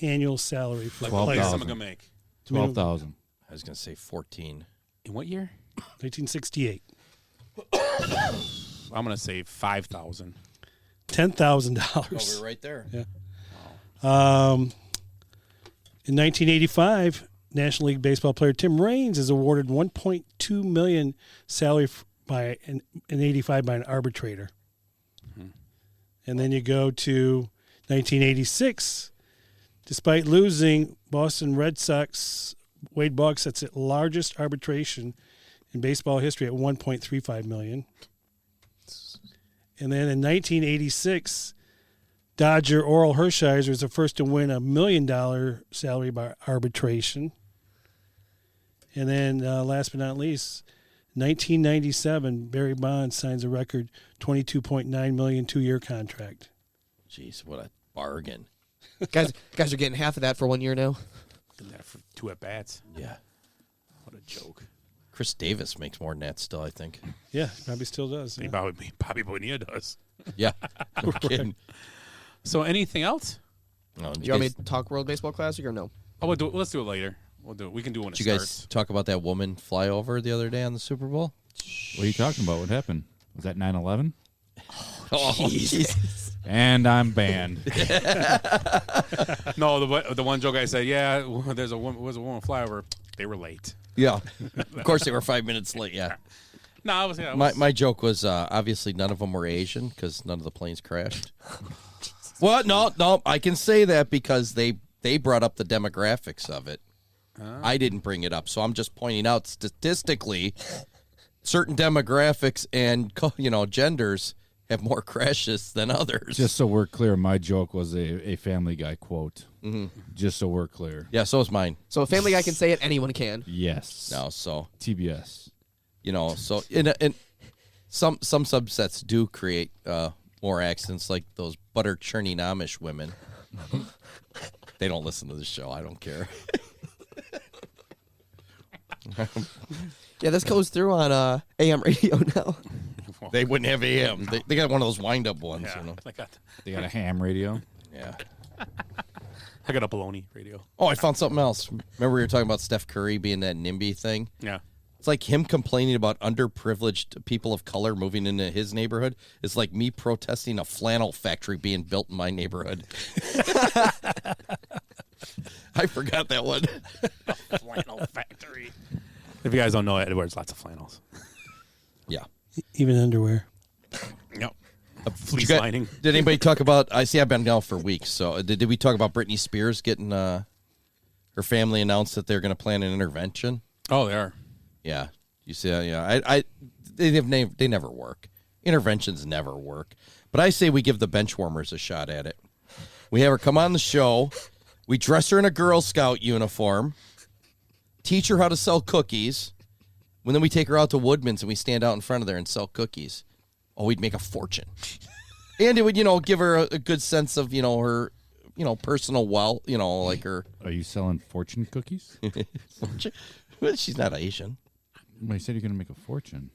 annual salary for Like a what player. place am I going to make? 12,000. I was going to say 14. In what year? 1968. I'm going to say 5,000. $10,000. Oh, we're right there. Yeah. In 1985, National League baseball player Tim Raines is awarded $1.2 million salary by in 85 by an arbitrator. And then you go to 1986. Despite losing, Boston Red Sox Wade Boggs sets its largest arbitration in baseball history at $1.35 million. And then in 1986, Dodger Oral Hershiser was the first to win $1 million salary by arbitration. And then last but not least, 1997, Barry Bonds signs a record $22.9 million 2-year contract. Jeez, what a bargain. guys are getting half of that for 1 year now. Getting that for 2 at bats. Yeah. What a joke. Chris Davis makes more than that still, I think. Yeah, probably still does. Yeah. Bobby Bonilla does. Yeah, no kidding. So anything else? No, Do you want me to talk World Baseball Classic or no? Oh, let's do it later. We'll do it. We can do it when Did it you starts. guys talk about that woman flyover the other day on the Super Bowl? What are you talking about? What happened? Was that 9/11? Oh, Jesus. And I'm banned. No, the one joke I said, yeah, was a woman flyover. They were late. Yeah. Of course they were 5 minutes late, yeah. No, I was. My joke was obviously none of them were Asian because none of the planes crashed. Well, no, I can say that because they brought up the demographics of it. I didn't bring it up, so I'm just pointing out statistically certain demographics and genders have more crashes than others. Just so we're clear, my joke was a Family Guy quote. Mm-hmm. Just so we're clear. Yeah, so is mine. So a Family Guy can say it, anyone can. Yes. No, so TBS. So in some subsets do create more accidents, like those butter churning Amish women. They don't listen to the show. I don't care. Yeah, this goes through on AM radio now. They wouldn't have AM. They got one of those wind-up ones, Yeah, They got a ham radio. Yeah. I got a baloney radio. Oh, I found something else. Remember we were talking about Steph Curry being that NIMBY thing? Yeah. It's like him complaining about underprivileged people of color moving into his neighborhood. It's like me protesting a flannel factory being built in my neighborhood. I forgot that one. Flannel factory. If you guys don't know, it wears lots of flannels. Yeah. Even underwear. Yep. Fleece Did lining. Did anybody talk about? I see. I've been gone for weeks. So did we talk about Britney Spears getting her family announced that they're going to plan an intervention? Oh, they are. Yeah. You see. Yeah. They never work. Interventions never work. But I say we give the bench warmers a shot at it. We have her come on the show. We dress her in a Girl Scout uniform. Teach her how to sell cookies. And then we take her out to Woodman's and we stand out in front of there and sell cookies. Oh, we'd make a fortune. And it would, give her a good sense of, her, personal wealth, like her. Are you selling fortune cookies? Well, she's not Asian. Well, you said you're going to make a fortune.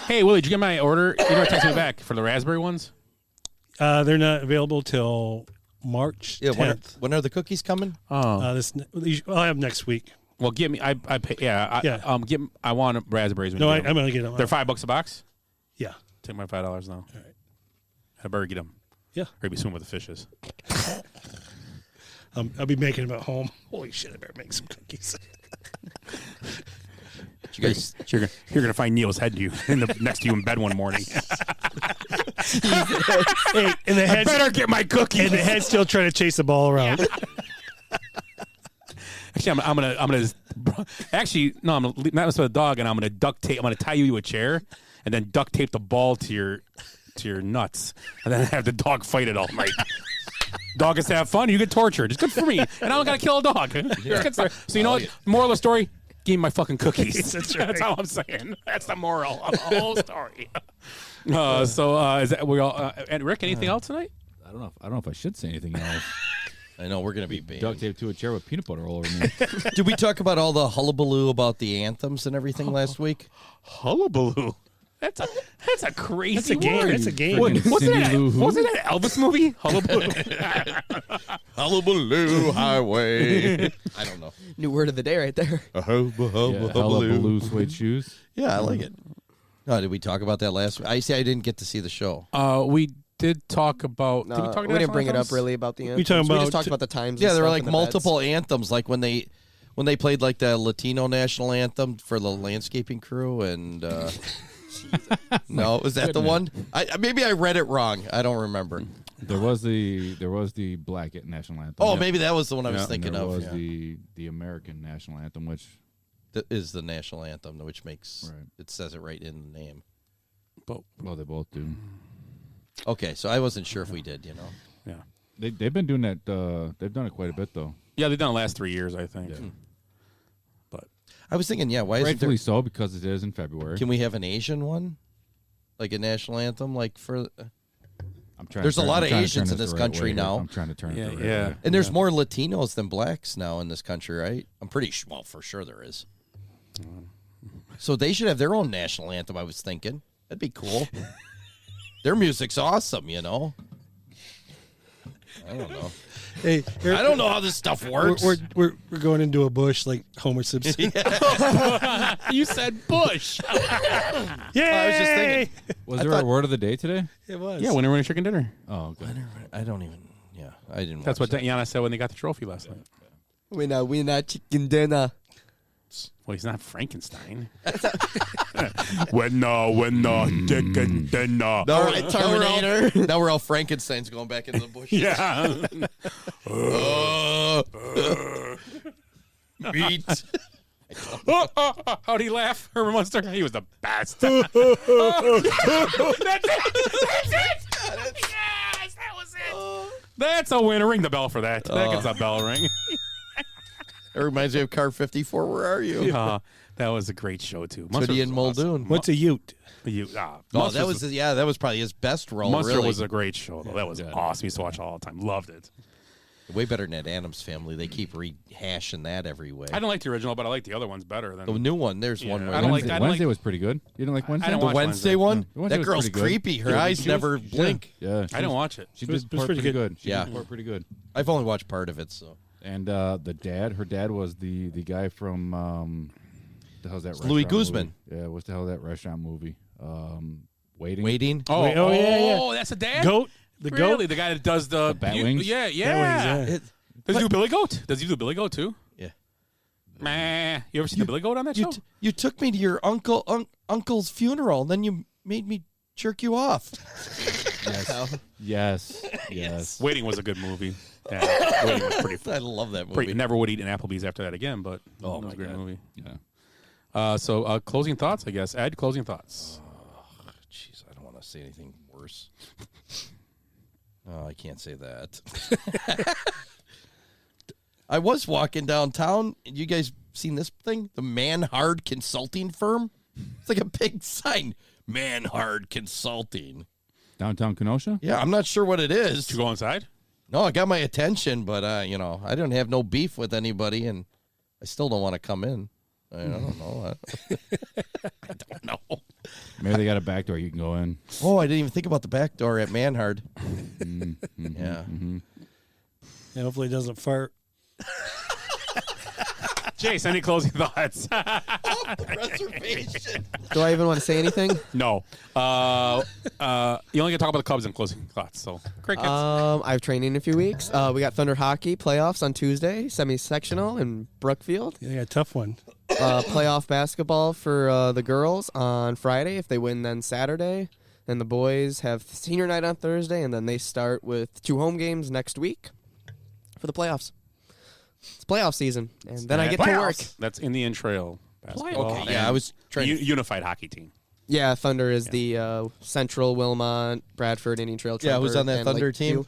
Hey, Willie, did you get my order? You never texted me back for the raspberry ones? They're not available till March 10th. When are the cookies coming? I'll have next week. Well, give me. I pay. Yeah. I want raspberries. No, I'm gonna get them. They're $5 a box. Yeah. Take my $5 now. All right. I better get them. Yeah. Or be swimming with the fishes. I'll be making them at home. Holy shit! I better make some cookies. You guys, you're gonna find Neil's head next to you in bed one morning. Hey, and the head better get my cookies. And the head's still trying to chase the ball around. Actually, I'm gonna. Actually, no, I'm gonna not with the dog, and I'm gonna duct tape. I'm gonna tie you to a chair, and then duct tape the ball to your nuts, and then have the dog fight it all night. Dog gets to have fun. You get tortured. It's good for me, and I don't gotta kill a dog. So you know what? Moral of the story: give me my fucking cookies. That's right. That's all I'm saying. That's the moral of the whole story. Is that we all? And Rick, anything else tonight? I don't know if I should say anything else. I know we're going to be banned. Duct tape to a chair with peanut butter all over me. Did we talk about all the hullabaloo about the anthems and everything last week? Hullabaloo. That's a crazy That's a game. word. That's a game. Wasn't it an Elvis movie? Hullabaloo. Hullabaloo highway. I don't know. New word of the day right there. Hullabaloo suede shoes. Yeah, I like it. No, did we talk about that last week? I didn't get to see the show. We did talk about. No, did we talk we didn't bring it up really about the anthems. We just talked about the times. Yeah, and there were stuff like and the multiple anthems, like when they when they played like the Latino national anthem for the landscaping crew, and no, was that the one? Maybe I read it wrong. I don't remember. There was the black national anthem. Oh, maybe that was the one I was thinking there of. was the American national anthem, which is the national anthem, which makes it says it right in the name. Well, they both do. Okay, so I wasn't sure if we did. Yeah. They've been doing that. They've done it quite a bit, though. Yeah, they've done it the last 3 years, I think. Yeah. But I was thinking, why is rightfully there? so, because it is in February. Can we have an Asian one, like a national anthem, like for? There's a lot of Asians in this country now. I'm trying to turn it. Yeah. And there's more Latinos than blacks now in this country, right? I'm pretty sure. Well, for sure there is. So they should have their own national anthem. I was thinking that'd be cool. Their music's awesome, I don't know. Hey, I don't know how this stuff works. We're going into a bush like Homer Simpson. You said bush. Yay! I was just thinking. Was there a word of the day today? It was. Yeah, winner, winner, chicken dinner. Oh, okay. I don't even. Yeah, I didn't. That's watch what Yana said when they got the trophy last night. Winner, chicken dinner. Well, he's not Frankenstein. Winner, chicken dinner. All right, Terminator. Now we're all Frankenstein's going back into the bush. Yeah. Meat. How'd he laugh, Herman Munster? He was the best. That's it. Yes, that was it. That's a winner. Ring the bell for that. That gets a bell ring. It reminds me of Car 54. Where are you? That was a great show too. Tootie and Muldoon. What's a Ute? That was probably his best role. Munster really. was a great show though. That was awesome. Used to watch it all the time. Loved it. Way better than that Addams Family. They keep rehashing that every way. I don't like the original, but I like the other ones better than the new one. There's one where Wednesday was pretty good. You didn't like Wednesday? The Wednesday one? The Wednesday that was girl's pretty good. creepy. Her eyes never blink. Yeah, I didn't watch it. She did part pretty good. She Yeah, did part pretty good. I've only watched part of it. So. And her dad was the guy from the hell's that? Louis restaurant Guzman. movie? Yeah, what's the hell that restaurant movie? Waiting. Waiting. Oh, that's a dad. Goat. The really? goat. The guy that does the bat wings? Yeah. Bat wings, Does he do Billy Goat? Does he do Billy Goat too? Yeah. Meh. You ever seen the Billy Goat on that show? You took me to your uncle's funeral, and then you made me jerk you off. Yes. Waiting was a good movie. Yeah, Waiting was pretty fun. I love that movie. Never would eat an Applebee's after that again, but it was a great movie. Yeah. So closing thoughts, I guess. Ed, closing thoughts. Jeez, I don't want to say anything worse. Oh, I can't say that. I was walking downtown. You guys seen this thing? The Manhard Consulting Firm? It's like a big sign. Manhard Consulting. Downtown Kenosha? Yeah, I'm not sure what it is. Did you go inside? No, it got my attention, but, I don't have no beef with anybody, and I still don't want to come in. I don't know. I don't know. Maybe they got a back door you can go in. Oh, I didn't even think about the back door at Manhard. Yeah. And hopefully it doesn't fart. Jace, any closing thoughts? Reservation. Do I even want to say anything? No. You only get to talk about the Cubs in closing thoughts. So, crickets. I have training in a few weeks. We got Thunder Hockey playoffs on Tuesday, semi-sectional in Brookfield. Yeah, tough one. Playoff basketball for the girls on Friday. If they win, then Saturday. And the boys have senior night on Thursday, and then they start with 2 home games next week for the playoffs. It's playoff season, and then I get to work. That's Indian Trail basketball. Okay, yeah, I was trying. Unified hockey team. Yeah, Thunder is the Central, Wilmot, Bradford, Indian Trail. Yeah, who's on that and Thunder Lake team? View.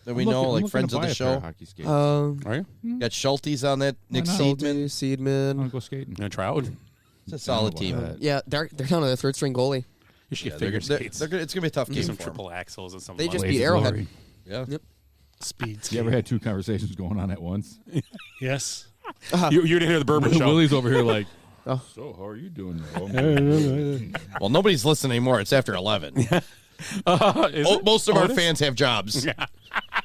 That we know, like friends of the show. Hockey skates. Are you? Got Schulte's on that. Nick Seidman. Seidman. I'll go skating. You gonna try out? It's a solid team. Yeah, they're down to their third string goalie. You should Yeah, get figure skates. it's gonna be a tough game. Some for 'em. triple axles and some. They just Blades beat of Arrowhead. Glory. Yeah. Yep. Speed. You ever had 2 conversations going on at once? Yes. You didn't hear the Bourbon show. Willie's over here like, Oh. so how are you doing now? Well, nobody's listening anymore. It's after 11. Most of our fans have jobs. Yeah.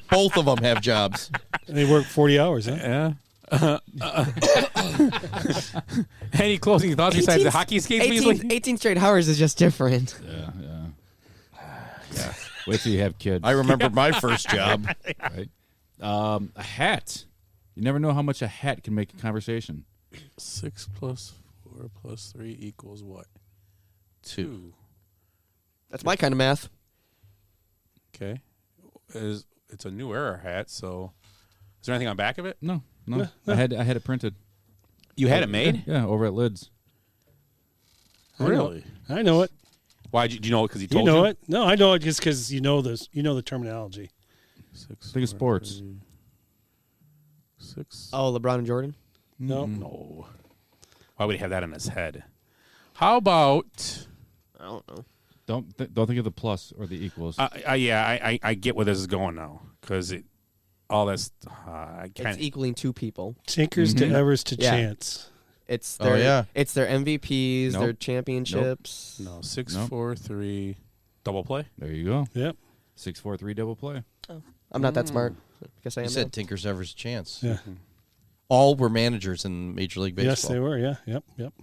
Both of them have jobs. And they work 40 hours, huh? Yeah. Any closing thoughts besides the hockey skates? 18 straight hours is just different. Yeah. Wait till you have kids. I remember my first job. Right? A hat. You never know how much a hat can make a conversation. 6 plus 4 plus 3 equals what? 2. That's my kind of math. Okay. It's a New Era hat, so is there anything on the back of it? No. I had it printed. You had it made? Yeah, over at Lids. Really? I know it. Why do you know it? Because he told you you? know it? No, I know it just because you know this. You know the terminology. 6. Think of sports. 6. Oh, LeBron and Jordan? No. Why would he have that in his head? How about? I don't know. Don't think of the plus or the equals. I get where this is going now because all that's it's equaling 2 people. Tinkers to Evers to Chance. It's their it's their MVPs, Nope. their championships. No, 6, 4, 3, double play. There you go. Yep. 6, 4, 3 double play. Oh. I'm not that smart. I guess I am. You said Tinkers Evers Chance. Yeah. All were managers in Major League Baseball. Yes, they were. Yeah. Yep.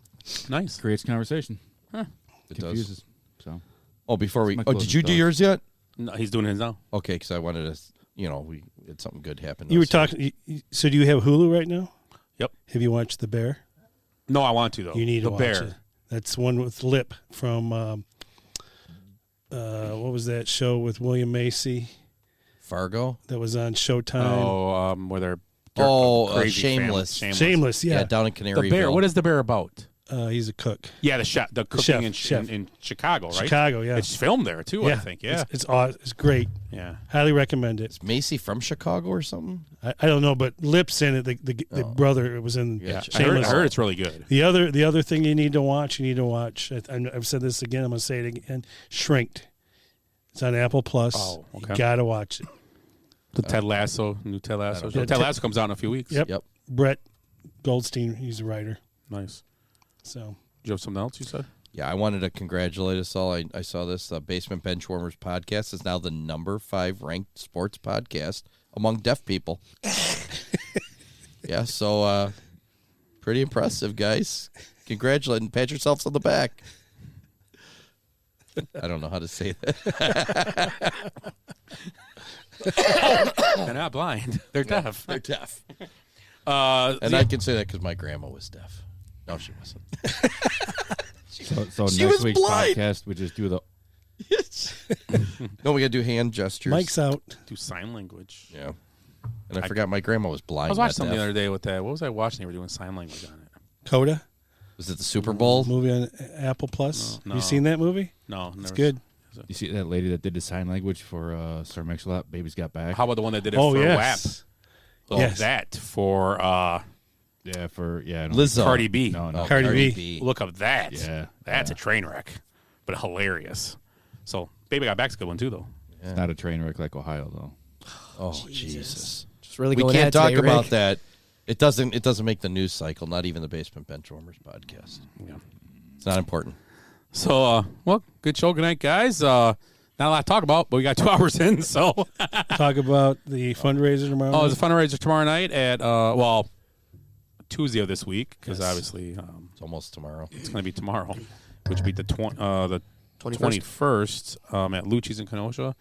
Nice. Creates conversation. Huh. It Confuses. does. So. Oh, before we. My Oh, did closing you do thoughts. yours yet? No, he's doing his now. Okay, because I wanted to. We had something good happen. You were talking. So do you have Hulu right now? Yep. Have you watched The Bear? No, I want to though. You need to the watch Bear. it. That's one with Lip from. What was that show with William Macy? Fargo. That was on Showtime. Oh, where they're crazy Shameless. family. Shameless. Yeah. down in Canaryville. The Bear. What is the Bear about? He's a cook. Yeah, the cooking chef. in Chicago, right? Chicago, yeah. It's filmed there too, I think. Yeah, it's awesome. It's great. Yeah, highly recommend it. Is Macy from Chicago or something? I don't know, but Lip's in it. The brother was in. yeah. Shameless. I heard it's really good. The other thing you need to watch. I've said this again. I'm gonna say it again. Shrinked. It's on Apple Plus. Oh, okay. You gotta watch it. The Ted Lasso, new Ted Lasso. show. Ted Lasso comes out in a few weeks. Yep. Brett Goldstein. He's the writer. Nice. So. Do you have something else you said? Yeah, I wanted to congratulate us all. I saw this Basement Benchwarmers podcast is now the number 5 ranked sports podcast among deaf people. Yeah, so pretty impressive, guys. Congratulate and pat yourselves on the back. I don't know how to say that. They're not blind. They're deaf. They're deaf. And I can say that because my grandma was deaf. No, she wasn't. So She next was week's blind. podcast, we just do the. No, we got to do hand gestures. Mike's out. Do sign language. Yeah. And I forgot my grandma was blind. I was watching not something the deaf. other day with that. What was I watching? They were doing sign language on it. Coda. Was it the Super Bowl? Movie on Apple Plus. No. You seen that movie? No, It's never good. You see that lady that did the sign language for Sir Mix-a-Lot? Baby's Got Back. How about the one that did it Oh, for yes. WAP? Yes. That for Lizzo. Cardi B. No. Cardi B. Look up that. Yeah. That's a train wreck, but hilarious. So Baby Got Back's a good one too, though. It's not a train wreck like Ohio, though. Oh, Jesus. Just really We going can't at talk today, about Rick. that. It doesn't make the news cycle, not even the Basement Benchwarmers podcast. Yeah. It's not important. So, well, good show. Good night, guys. Not a lot to talk about, but we got 2 hours in, so. Talk about the fundraiser tomorrow. Oh, there's a fundraiser tomorrow night at, Tuesday of this week, because obviously It's almost tomorrow. it's going to be tomorrow, which will be the 21st at Lucci's in Kenosha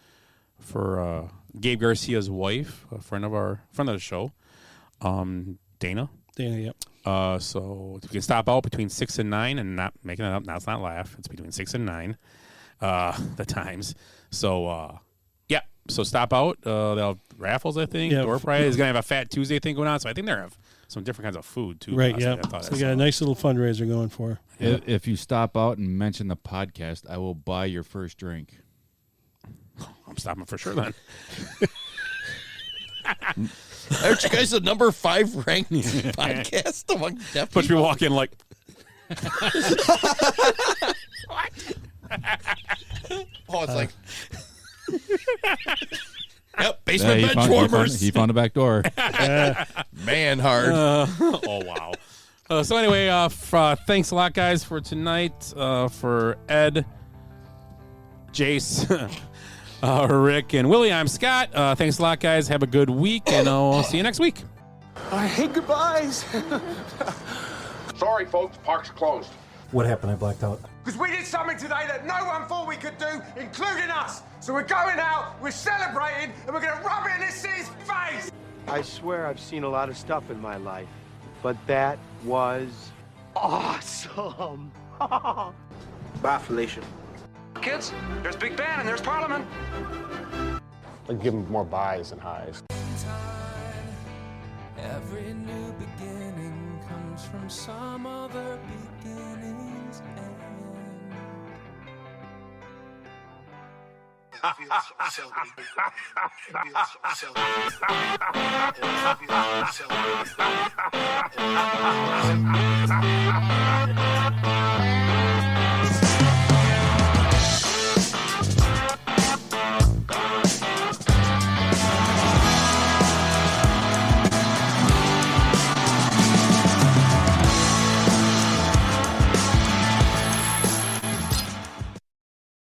for Gabe Garcia's wife, a friend of the show, Dana. Dana, yep. So if you can stop out between 6 and 9 and not making it up, now it's not laugh. It's between 6 and 9, the times. So, yeah. So stop out. They'll have raffles, I think. Yeah. Door prize is going to have a Fat Tuesday thing going on. So I think they have some different kinds of food, too. Right, possibly. yeah. I thought So I they got saw. a nice little fundraiser going for. If you stop out and mention the podcast, I will buy your first drink. I'm stopping for sure then. Aren't you guys the number 5 ranked podcast among deaf Push me people? walk in like. Oh, it's like. Yep, Basement Benchwarmers. He found the back door. Man hard. Oh, wow. So anyway, thanks a lot, guys, for tonight. For Ed, Jace, Rick, and Willie, I'm Scott. Thanks a lot, guys. Have a good week, and I'll see you next week. I hate goodbyes. Sorry, folks. Park's closed. What happened? I blacked out. Because we did something today that no one thought we could do, including us. So we're going out, we're celebrating, and we're going to rub it in this city's face. I swear I've seen a lot of stuff in my life, but that was awesome. Bye, Felicia. Kids, there's Big Ben and there's Parliament. I'd give them more buys than highs. Every new beginning comes from some other beginning's end.